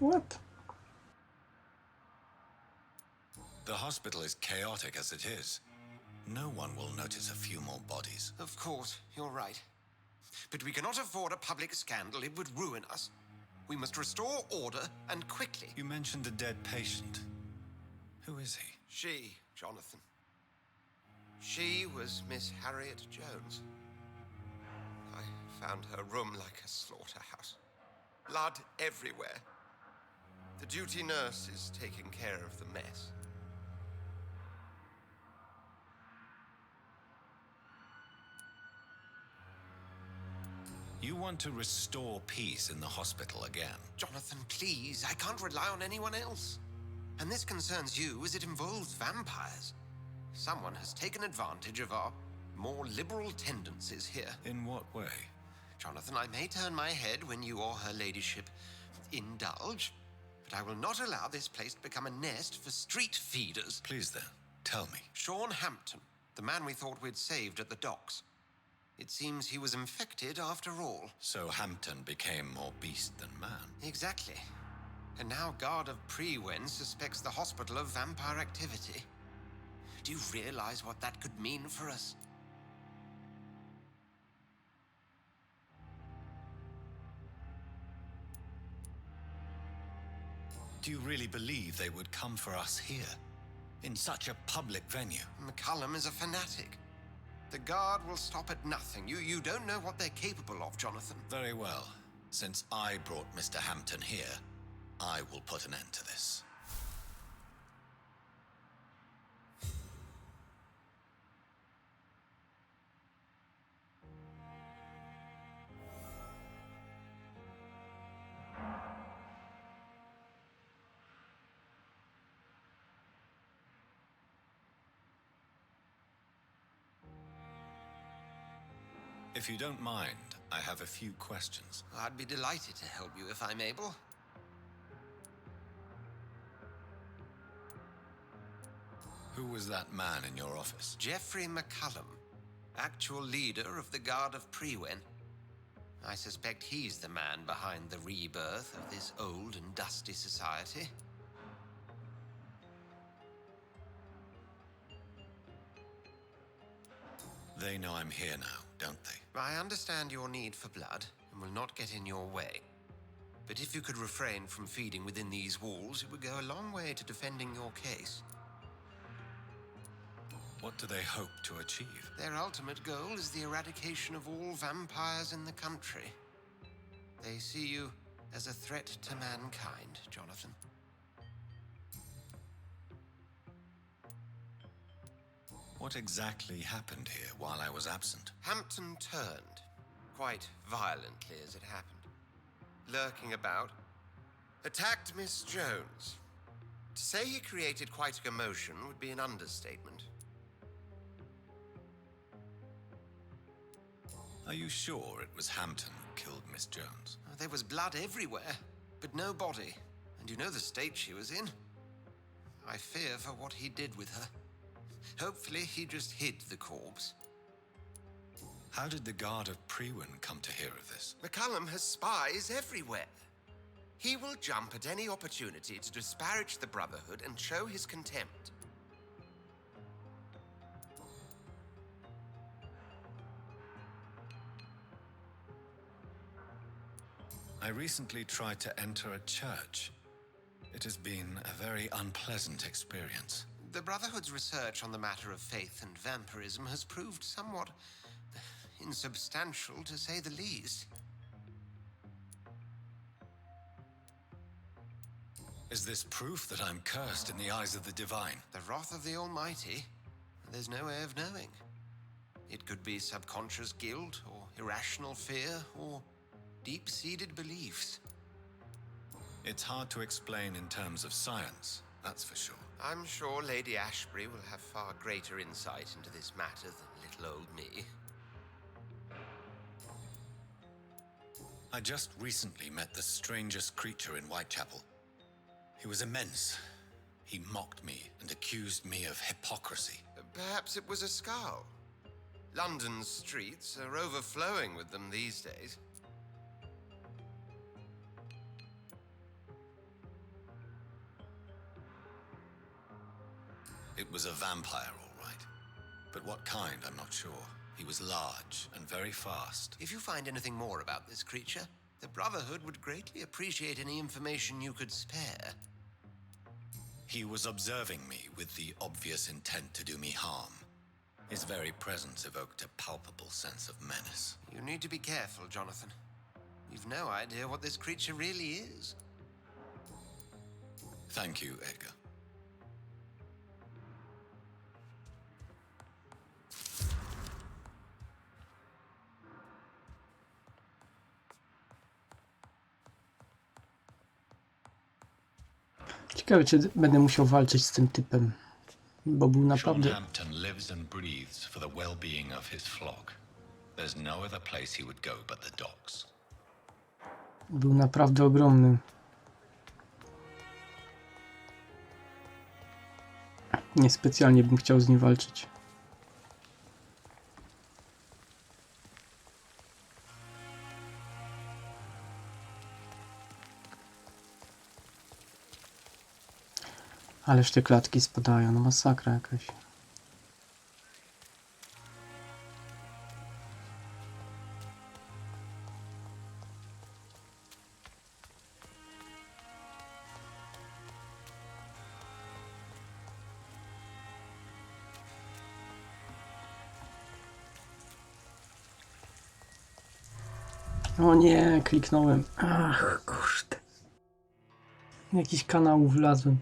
What? The hospital is chaotic as it is. No one will notice a few more bodies. Of course, you're right. But we cannot afford a public scandal. It would ruin us. We must restore order, and quickly. You mentioned a dead patient. Who is he? She, Jonathan. She was Miss Harriet Jones. I found her room like a slaughterhouse. Blood everywhere. The duty nurse is taking care of the mess. You want to restore peace in the hospital again? Jonathan, please, I can't rely on anyone else. And this concerns you as it involves vampires. Someone has taken advantage of our more liberal tendencies here. In what way? Jonathan, I may turn my head when you or her ladyship indulge, but I will not allow this place to become a nest for street feeders. Please then, tell me. Sean Hampton, the man we thought we'd saved at the docks. It seems he was infected after all. So Hampton became more beast than man. Exactly. And now Guard of Prewen suspects the hospital of vampire activity. Do you realize what that could mean for us? Do you really believe they would come for us here? In such a public venue? McCullum is a fanatic. The Guard will stop at nothing. You don't know what they're capable of, Jonathan. Very well. Since I brought Mr. Hampton here, I will put an end to this. If you don't mind, I have a few questions. I'd be delighted to help you if I'm able. Who was that man in your office? Geoffrey McCullum, actual leader of the Guard of Prewen. I suspect he's the man behind the rebirth of this old and dusty society. They know I'm here now, don't they? I understand your need for blood and will not get in your way. But if you could refrain from feeding within these walls, it would go a long way to defending your case. What do they hope to achieve? Their ultimate goal is the eradication of all vampires in the country. They see you as a threat to mankind, Jonathan. What exactly happened here while I was absent? Hampton turned, quite violently as it happened. Lurking about, attacked Miss Jones. To say he created quite a commotion would be an understatement. Are you sure it was Hampton who killed Miss Jones? There was blood everywhere, but no body. And you know the state she was in. I fear for what he did with her. Hopefully he just hid the corpse. How did the Guard of Prewen come to hear of this? McCullum has spies everywhere. He will jump at any opportunity to disparage the Brotherhood and show his contempt. I recently tried to enter a church. It has been a very unpleasant experience. The Brotherhood's research on the matter of faith and vampirism has proved somewhat insubstantial, to say the least. Is this proof that I'm cursed in the eyes of the divine? The wrath of the Almighty? There's no way of knowing. It could be subconscious guilt, or irrational fear, or deep-seated beliefs. It's hard to explain in terms of science, that's for sure. I'm sure Lady Ashbury will have far greater insight into this matter than little old me. I just recently met the strangest creature in Whitechapel. He was immense. He mocked me and accused me of hypocrisy. Perhaps it was a skull. London's streets are overflowing with them these days. It was a vampire, all right. But what kind, I'm not sure. He was large and very fast. If you find anything more about this creature, the Brotherhood would greatly appreciate any information you could spare. He was observing me with the obvious intent to do me harm. His very presence evoked a palpable sense of menace. You need to be careful, Jonathan. You've no idea what this creature really is. Thank you, Edgar. Ciekawe, czy będę musiał walczyć z tym typem, bo był naprawdę... Hampton lives and breathes for the well-being of his flock. There's no other place he would go but the docks. Był naprawdę ogromny. Niespecjalnie bym chciał z nim walczyć. Ależ te klatki spadają, no masakra jakaś. O nie, kliknąłem. Ach, kurde. W jakiś kanał wlazłem.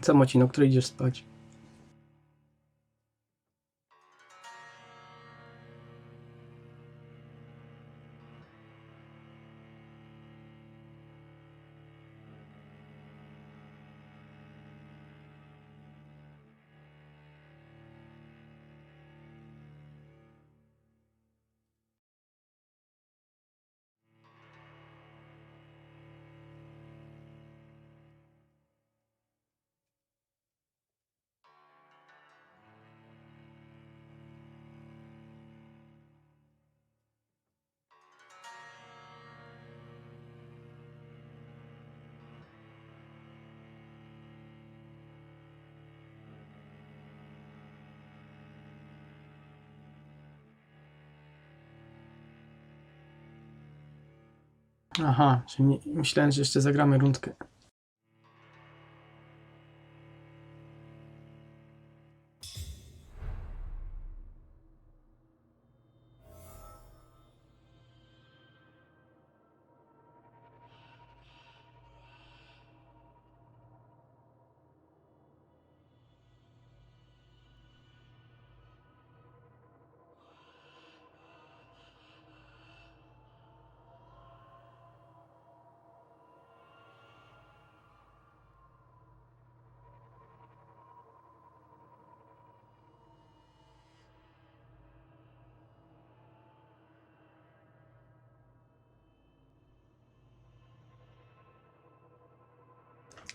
Co, Macino, o której idziesz spać? Aha, czyli nie, myślałem, że jeszcze zagramy rundkę.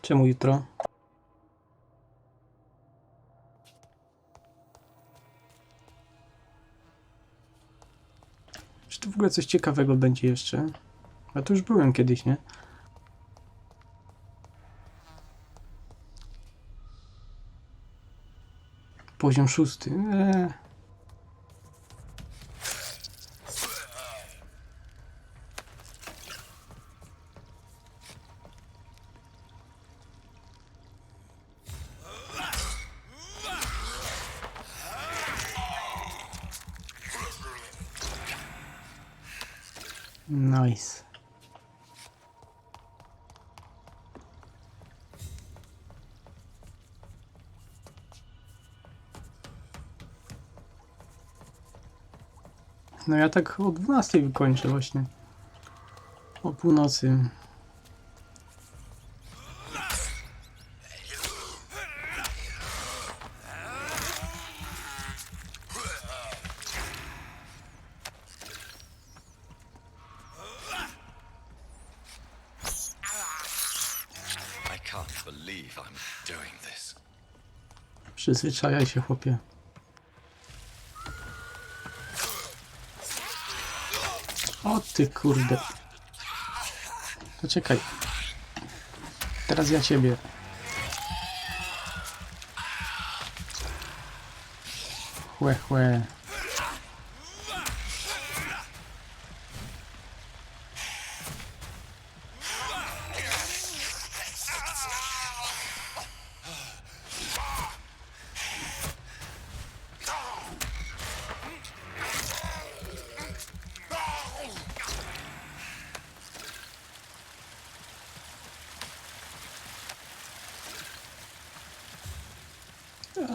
Czemu jutro? Czy to w ogóle coś ciekawego będzie jeszcze? Ja tu już byłem kiedyś, nie? Poziom 6. Nice. No ja tak o 12 wykończę właśnie. O północy. I can't believe I'm doing this. Przyzwyczajaj się, chłopie. O ty kurde. Poczekaj. Teraz ja ciebie. Chłe, chłe.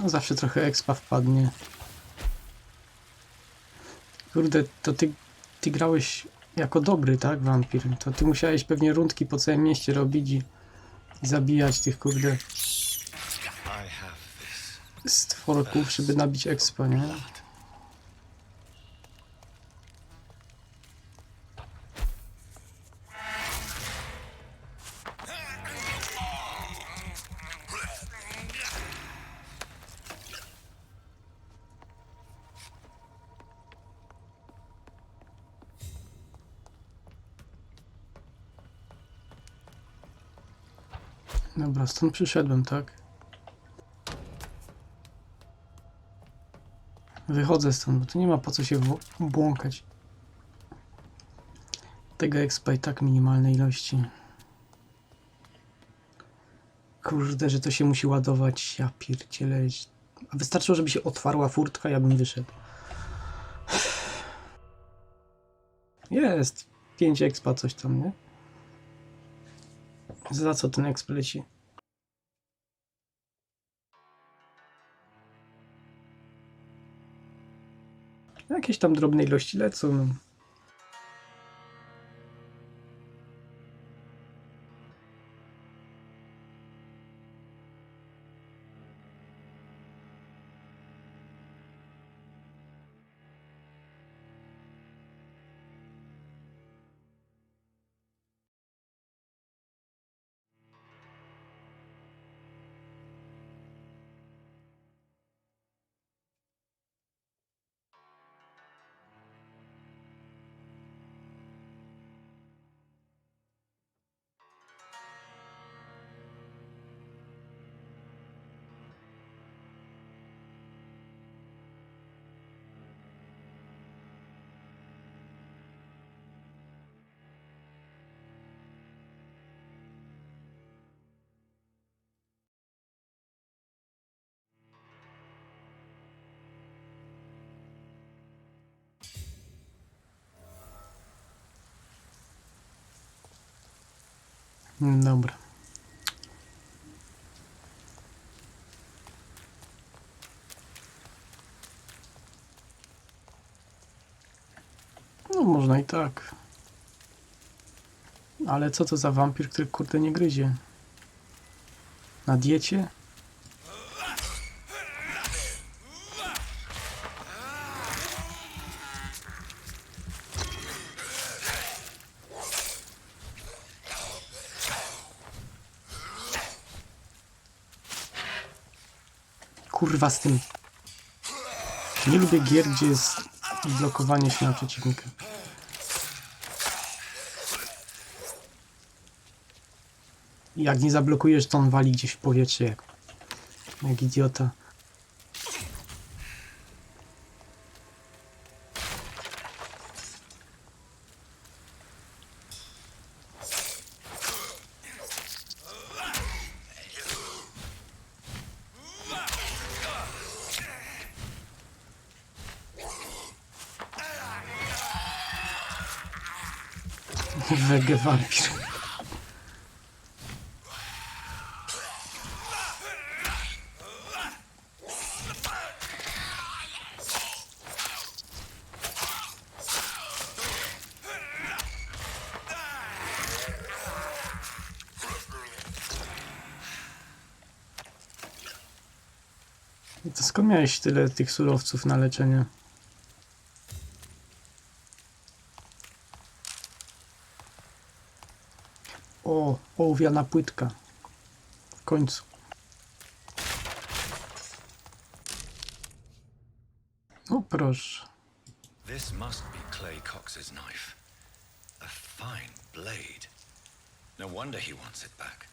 Zawsze trochę expa wpadnie. Kurde, to ty grałeś jako dobry, tak, wampir? To ty musiałeś pewnie rundki po całym mieście robić i zabijać tych, kurde, stworków, żeby nabić expa, nie? Dobra, stąd przyszedłem, tak? Wychodzę stąd, bo tu nie ma po co się błąkać. Tego expa i tak minimalnej ilości. Kurde, że to się musi ładować, ja pierdzielę. A wystarczyło, żeby się otwarła furtka, ja bym wyszedł. Jest! 5 expa, coś tam, nie? Za co ten exp leci? Jakieś tam drobne ilości lecą. No. Dobra. No można i tak. Ale co to za wampir, który kurde nie gryzie? Na diecie? Kurwa z tym. Nie lubię gier, gdzie jest blokowanie się na przeciwnika. Jak nie zablokujesz, to on wali gdzieś w powietrze jak idiota. Wege wampir. To skąd miałeś tyle tych surowców na leczenie? O, ołowiana płytka. W końcu. O, proszę. This must be Clay Cox's knife. A fine blade. No wonder he wants it back.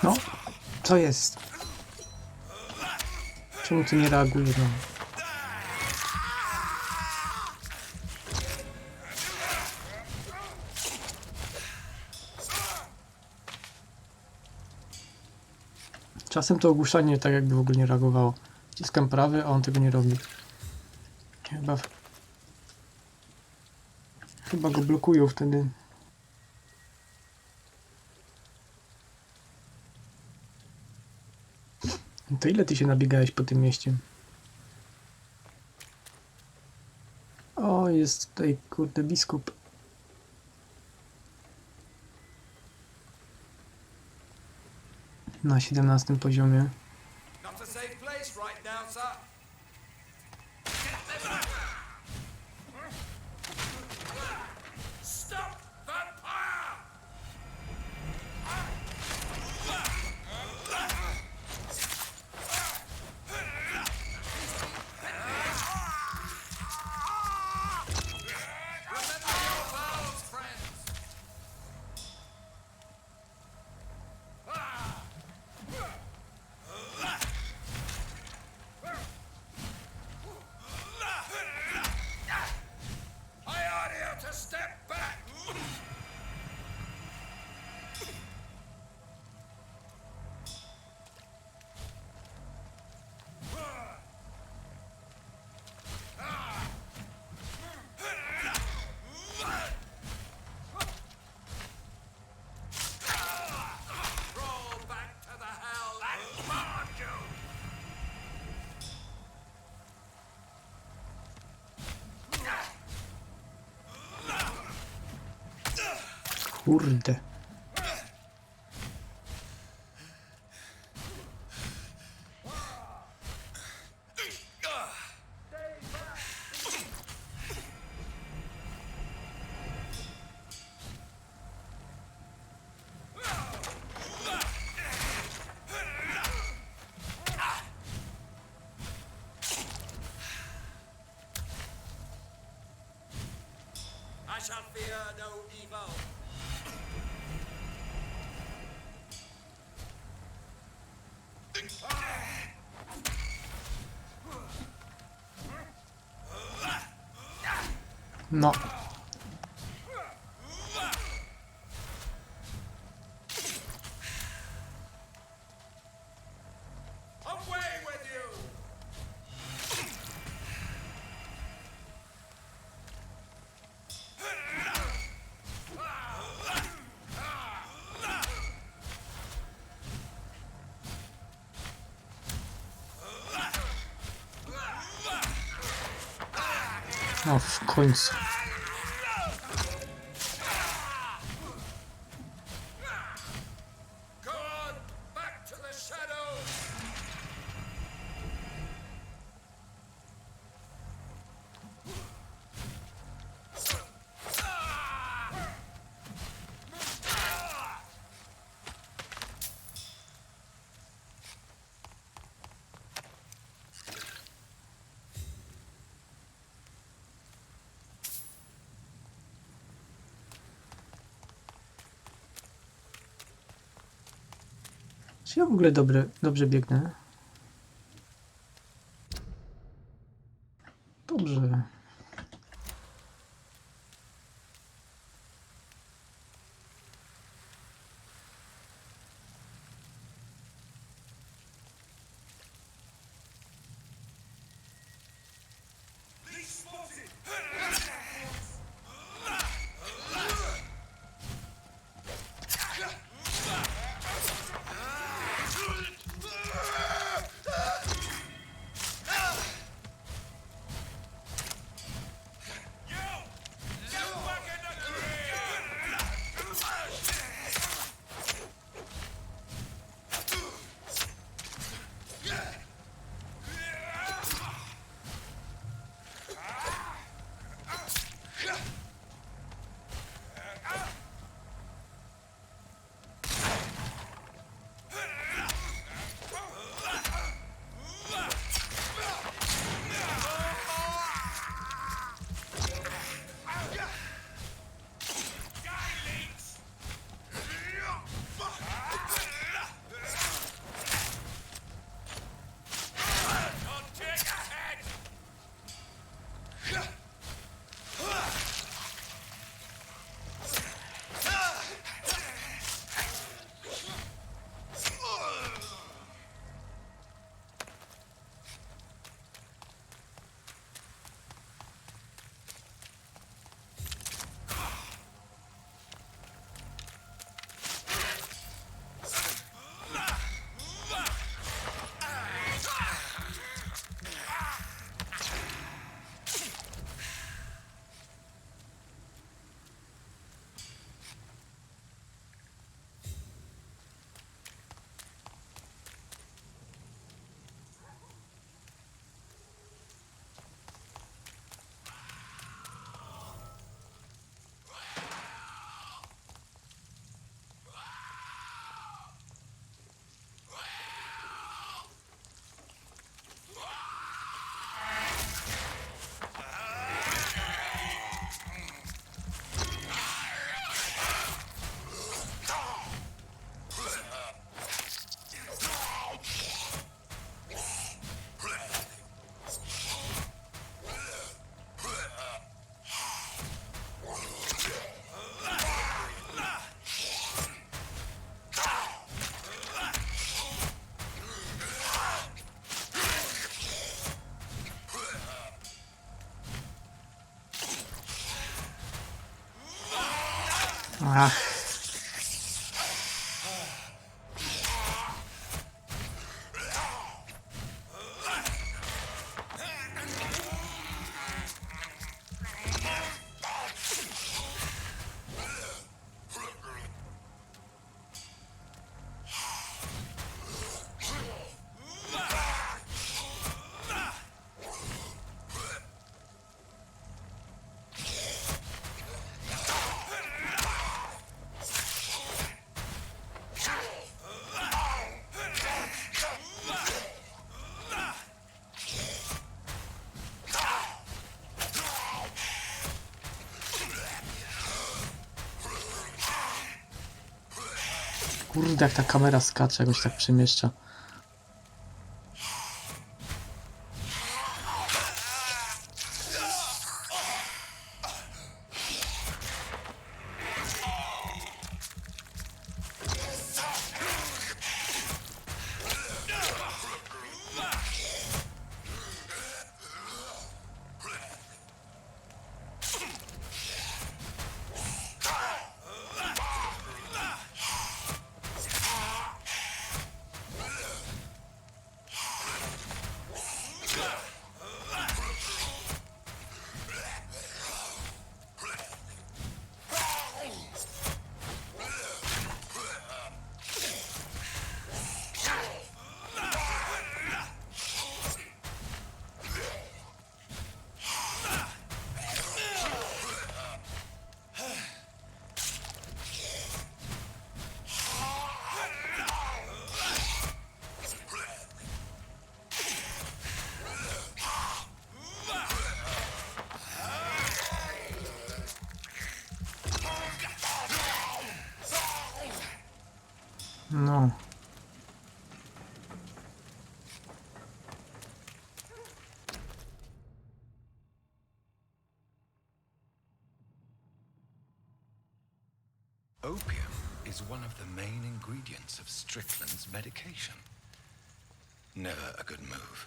No, co jest? Czemu ty nie reagujesz? No? Czasem to ogłuszanie tak jakby w ogóle nie reagowało. Wciskam prawy, a on tego nie robi. Chyba go blokują wtedy. To ile ty się nabiegałeś po tym mieście? O, jest tutaj kurde biskup. Na 17 poziomie. Not a safe place right now, sir. Stop, vampire! Remember your vows, friends. I ought you to step back. Roll back to the hell and barge you. Kurde. I shall fear no evil. No. Away with you! No w końcu. Czy ja w ogóle dobrze biegnę? Dobrze. Ach. Kurde, jak ta kamera skacze, jakoś tak przemieszcza. Opium is one of the main ingredients of Strickland's medication. Never a good move.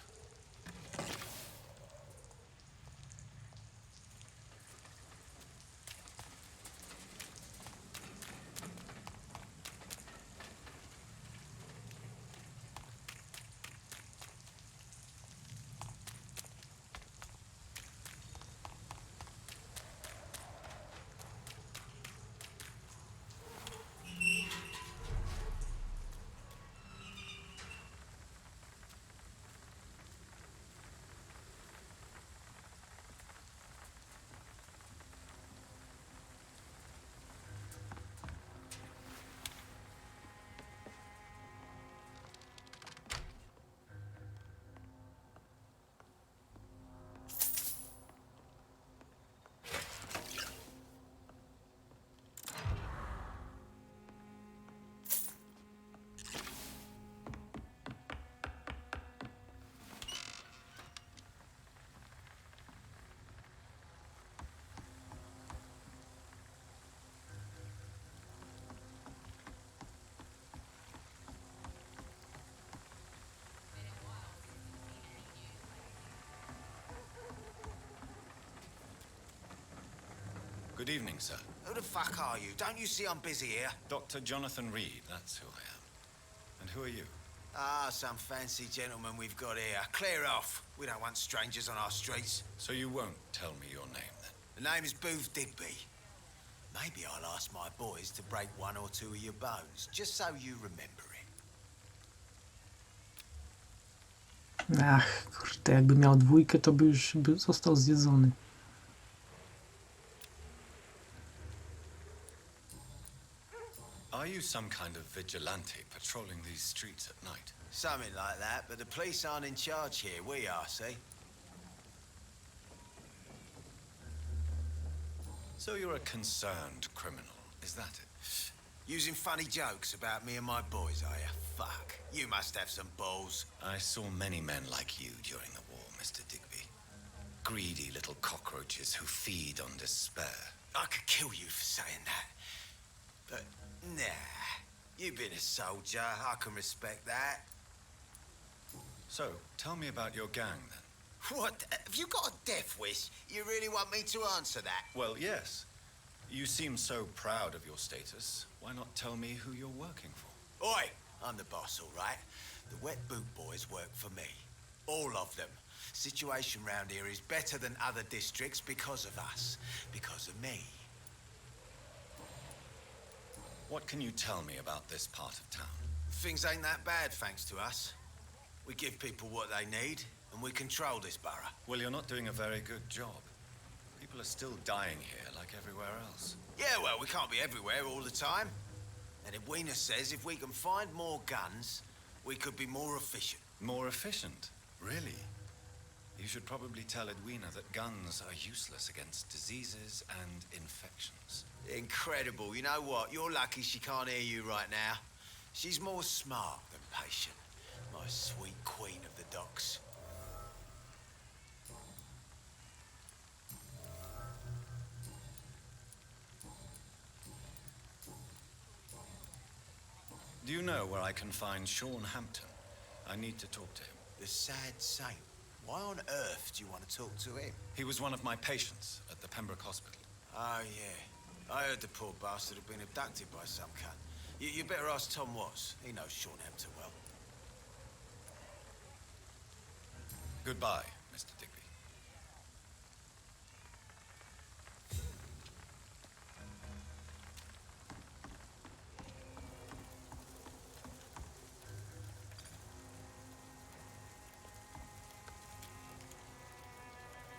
Good evening, sir. Who the fuck are you? Don't you see I'm busy here? Dr. Jonathan Reed, that's who I am. And who are you? Ah, some fancy gentleman we've got here. Clear off. We don't want strangers on our streets. So you won't tell me your name, then? The name is Booth Digby. Maybe I'll ask my boys to break one or two of your bones, just so you remember it. Ach, kurde, jakby miał dwójkę, to by już został zjedzony. Are you some kind of vigilante patrolling these streets at night? Something like that, but the police aren't in charge here. We are, see? So you're a concerned criminal, is that it? Using funny jokes about me and my boys, are you? Fuck. You must have some balls. I saw many men like you during the war, Mr. Digby. Greedy little cockroaches who feed on despair. I could kill you for saying that. But, nah. You've been a soldier. I can respect that. So, tell me about your gang, then. What? Have you got a death wish? You really want me to answer that? Well, yes. You seem so proud of your status. Why not tell me who you're working for? Oi! I'm the boss, all right? The Wet Boot Boys work for me. All of them. Situation round here is better than other districts because of us. Because of me. What can you tell me about this part of town? Things ain't that bad, thanks to us. We give people what they need, and we control this borough. Well, you're not doing a very good job. People are still dying here like everywhere else. Yeah, well, we can't be everywhere all the time. And Edwina says if we can find more guns, we could be more efficient. More efficient? Really? You should probably tell Edwina that guns are useless against diseases and infections. Incredible. You know what? You're lucky she can't hear you right now. She's more smart than patient. My sweet queen of the docks. Do you know where I can find Sean Hampton? I need to talk to him. The sad saint. Why on earth do you want to talk to him? He was one of my patients at the Pembroke Hospital. Oh, yeah. I heard the poor bastard had been abducted by some cunt. You better ask Tom Watts. He knows Sean Hampton well. Goodbye, Mr. Digby.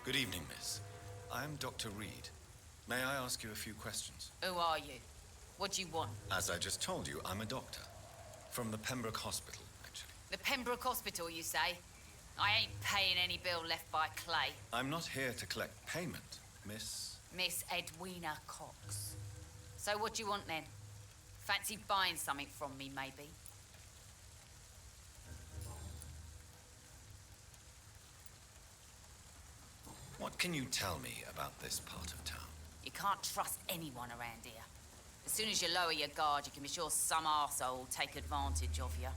Good evening, miss. I am Dr. Reed. May I ask you a few questions? Who are you? What do you want? As I just told you, I'm a doctor. From the Pembroke Hospital, actually. The Pembroke Hospital, you say? I ain't paying any bill left by Clay. I'm not here to collect payment, miss. Miss Edwina Cox. So what do you want then? Fancy buying something from me, maybe? What can you tell me about this part of town? You can't trust anyone around here. As soon as you lower your guard, you can be sure some arsehole will take advantage of you.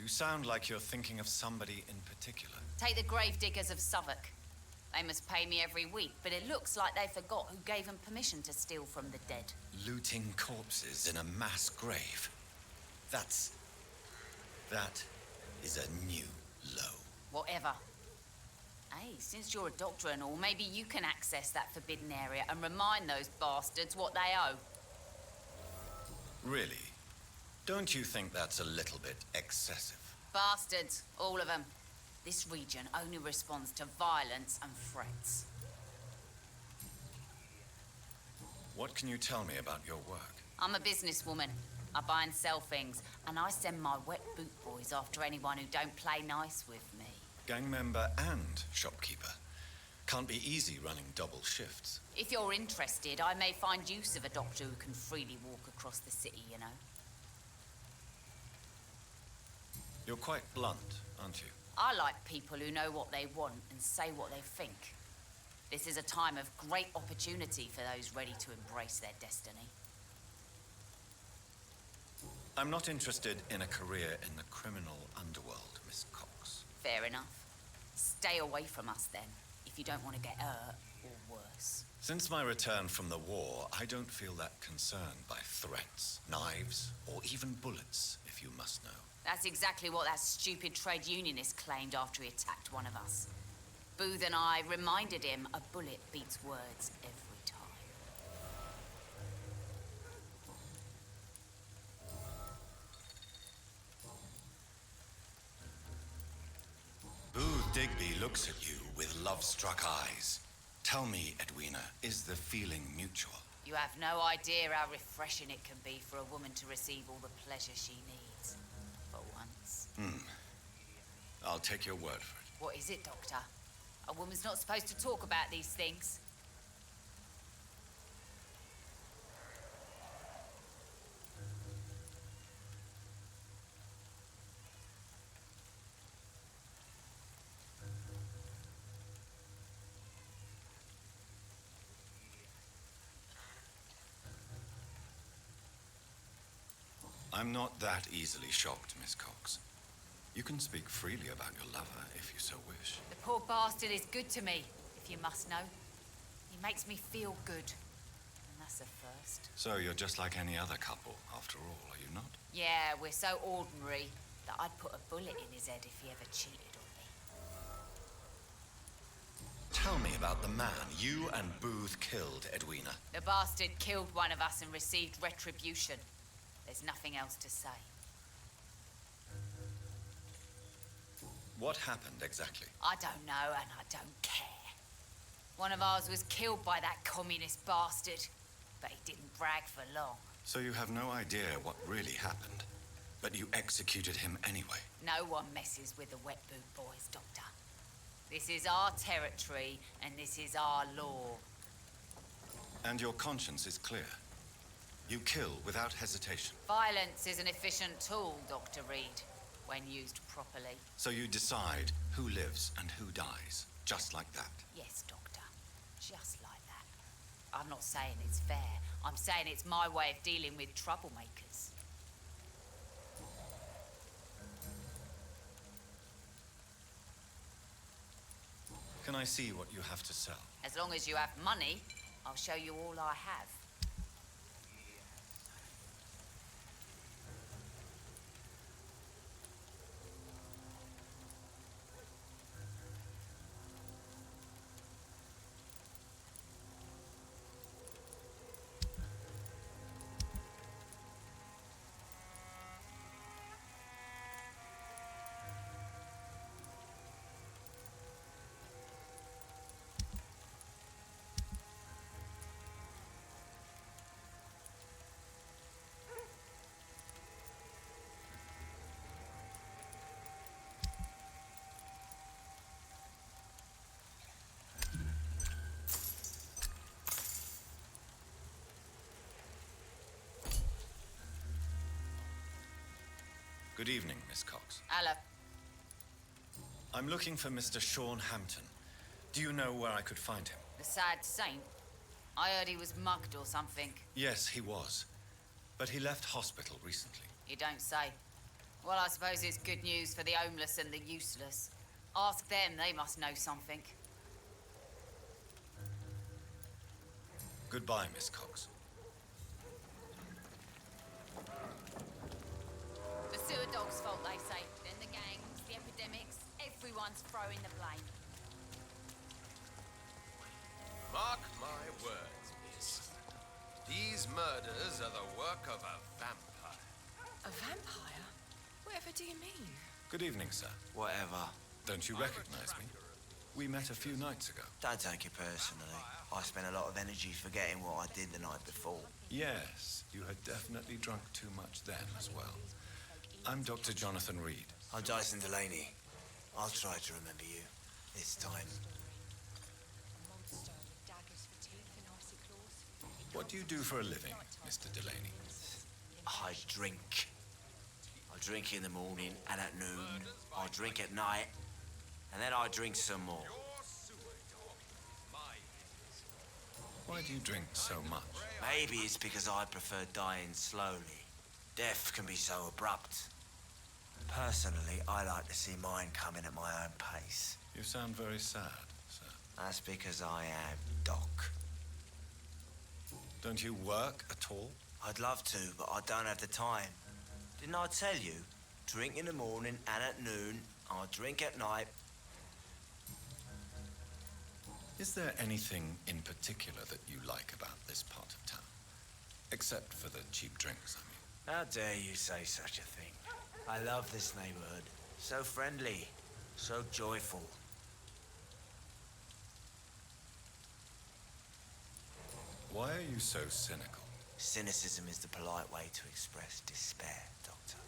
You sound like you're thinking of somebody in particular. Take the gravediggers of Southwark. They must pay me every week, but it looks like they forgot who gave them permission to steal from the dead. Looting corpses in a mass grave. That is a new low. Whatever. Hey, since you're a doctor and all, maybe you can access that forbidden area and remind those bastards what they owe. Really? Don't you think that's a little bit excessive? Bastards, all of them. This region only responds to violence and threats. What can you tell me about your work? I'm a businesswoman. I buy and sell things, and I send my wet boot boys after anyone who don't play nice with me. Gang member and shopkeeper. Can't be easy running double shifts. If you're interested, I may find use of a doctor who can freely walk across the city, you know. You're quite blunt, aren't you? I like people who know what they want and say what they think. This is a time of great opportunity for those ready to embrace their destiny. I'm not interested in a career in the criminal underworld, Miss Cox. Fair enough. Stay away from us then, if you don't want to get hurt or worse. Since my return from the war, I don't feel that concerned by threats, knives, or even bullets, if you must know. That's exactly what that stupid trade unionist claimed after he attacked one of us. Booth and I reminded him a bullet beats words every time. Booth Digby looks at you with love-struck eyes. Tell me, Edwina, is the feeling mutual? You have no idea how refreshing it can be for a woman to receive all the pleasure she needs. For once. I'll take your word for it. What is it, Doctor? A woman's not supposed to talk about these things. I'm not that easily shocked, Miss Cox. You can speak freely about your lover if you so wish. The poor bastard is good to me, if you must know. He makes me feel good. And that's a first. So you're just like any other couple, after all, are you not? Yeah, we're so ordinary that I'd put a bullet in his head if he ever cheated on me. Tell me about the man you and Booth killed, Edwina. The bastard killed one of us and received retribution. There's nothing else to say. What happened exactly? I don't know, and I don't care. One of ours was killed by that communist bastard, but he didn't brag for long. So you have no idea what really happened, but you executed him anyway. No one messes with the wet boot boys, Doctor. This is our territory, and this is our law. And your conscience is clear. You kill without hesitation. Violence is an efficient tool, Dr. Reed, when used properly. So you decide who lives and who dies, just like that. Yes, Doctor. Just like that. I'm not saying it's fair. I'm saying it's my way of dealing with troublemakers. Can I see what you have to sell? As long as you have money, I'll show you all I have. Good evening, Miss Cox. Hello. I'm looking for Mr. Sean Hampton. Do you know where I could find him? The sad saint? I heard he was mugged or something. Yes, he was. But he left hospital recently. You don't say. Well, I suppose it's good news for the homeless and the useless. Ask them, they must know something. Goodbye, Miss Cox. The sewer dog's fault, they say. Then the gangs, the epidemics, everyone's throwing the blame. Mark my words, miss. These murders are the work of a vampire. A vampire? Whatever do you mean? Good evening, sir. Whatever. Don't you recognize me? We met a few nights ago. Don't take it personally. I spent a lot of energy forgetting what I did the night before. Yes, you had definitely drunk too much then as well. I'm Dr. Jonathan Reed. I'm Dyson Delaney. I'll try to remember you. This time. What do you do for a living, Mr. Delaney? I drink. I drink in the morning and at noon. I drink at night. And then I drink some more. Why do you drink so much? Maybe it's because I prefer dying slowly. Death can be so abrupt. Personally, I like to see mine coming at my own pace. You sound very sad, sir. That's because I am Doc. Don't you work at all? I'd love to, but I don't have the time. Didn't I tell you? Drink in the morning and at noon. I drink at night. Is there anything in particular that you like about this part of town? Except for the cheap drinks, I mean. How dare you say such a thing? I love this neighborhood. So friendly. So joyful. Why are you so cynical? Cynicism is the polite way to express despair, Doctor.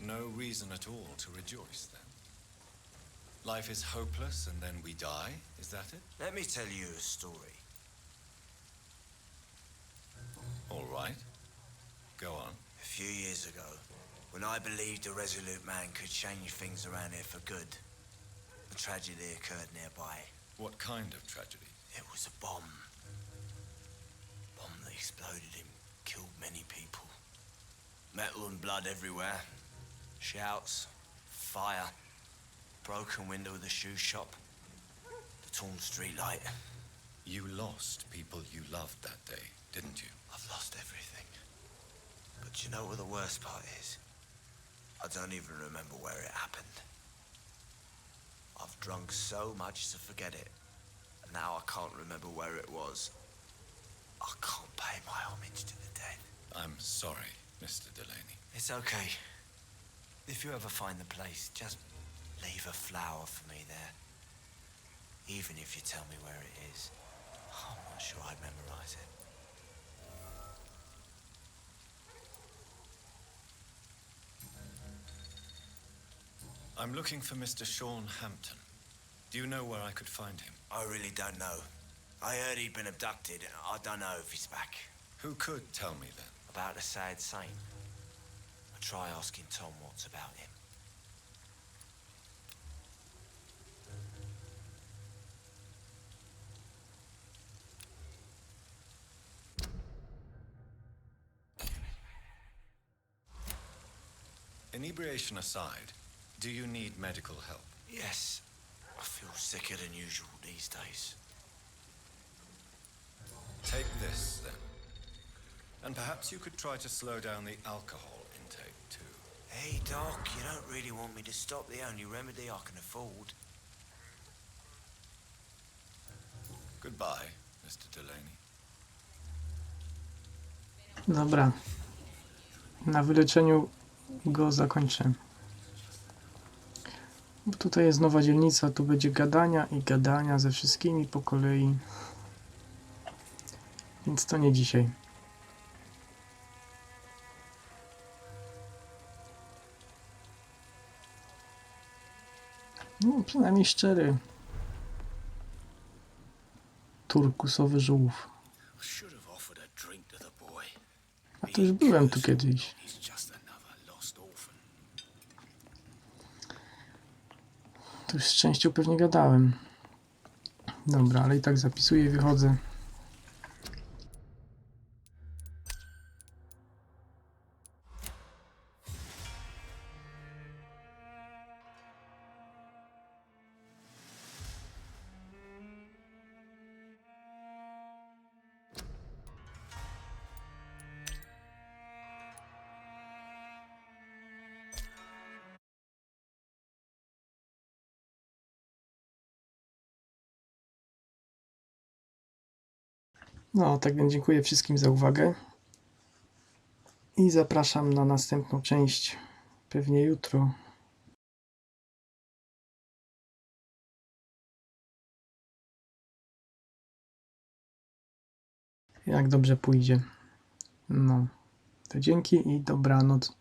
No reason at all to rejoice, then? Life is hopeless and then we die, is that it? Let me tell you a story. All right. Go on. A few years ago, when I believed a resolute man could change things around here for good, a tragedy occurred nearby. What kind of tragedy? It was a bomb. Bomb that exploded and killed many people. Metal and blood everywhere. Shouts, fire, broken window of the shoe shop, the torn street light. You lost people you loved that day, didn't you? I've lost everything. But you know what the worst part is? I don't even remember where it happened. I've drunk so much to forget it. And now I can't remember where it was. I can't pay my homage to the dead. I'm sorry, Mr. Delaney. It's okay. If you ever find the place, just leave a flower for me there. Even if you tell me where it is. I'm not sure I'd memorize it. I'm looking for Mr. Sean Hampton. Do you know where I could find him? I really don't know. I heard he'd been abducted. I don't know if he's back. Who could tell me then? About the sad saint. I'll try asking Tom what's about him. Inebriation aside, do you need medical help? Yes. I feel sicker than usual these days. Take this, then. And perhaps you could try to slow down the alcohol intake, too. Hey, Doc, you don't really want me to stop the only remedy I can afford. Goodbye, Mr. Delaney. Dobra. Na wyleczeniu go zakończę. Bo tutaj jest nowa dzielnica, tu będzie gadania i gadania ze wszystkimi po kolei. Więc to nie dzisiaj. No, przynajmniej szczery. Turkusowy żółw. A to już byłem tu kiedyś. Tu już z częścią pewnie gadałem. Dobra, ale i tak zapisuję i wychodzę. No, tak więc dziękuję wszystkim za uwagę i zapraszam na następną część, pewnie jutro. Jak dobrze pójdzie. No, to dzięki i dobranoc.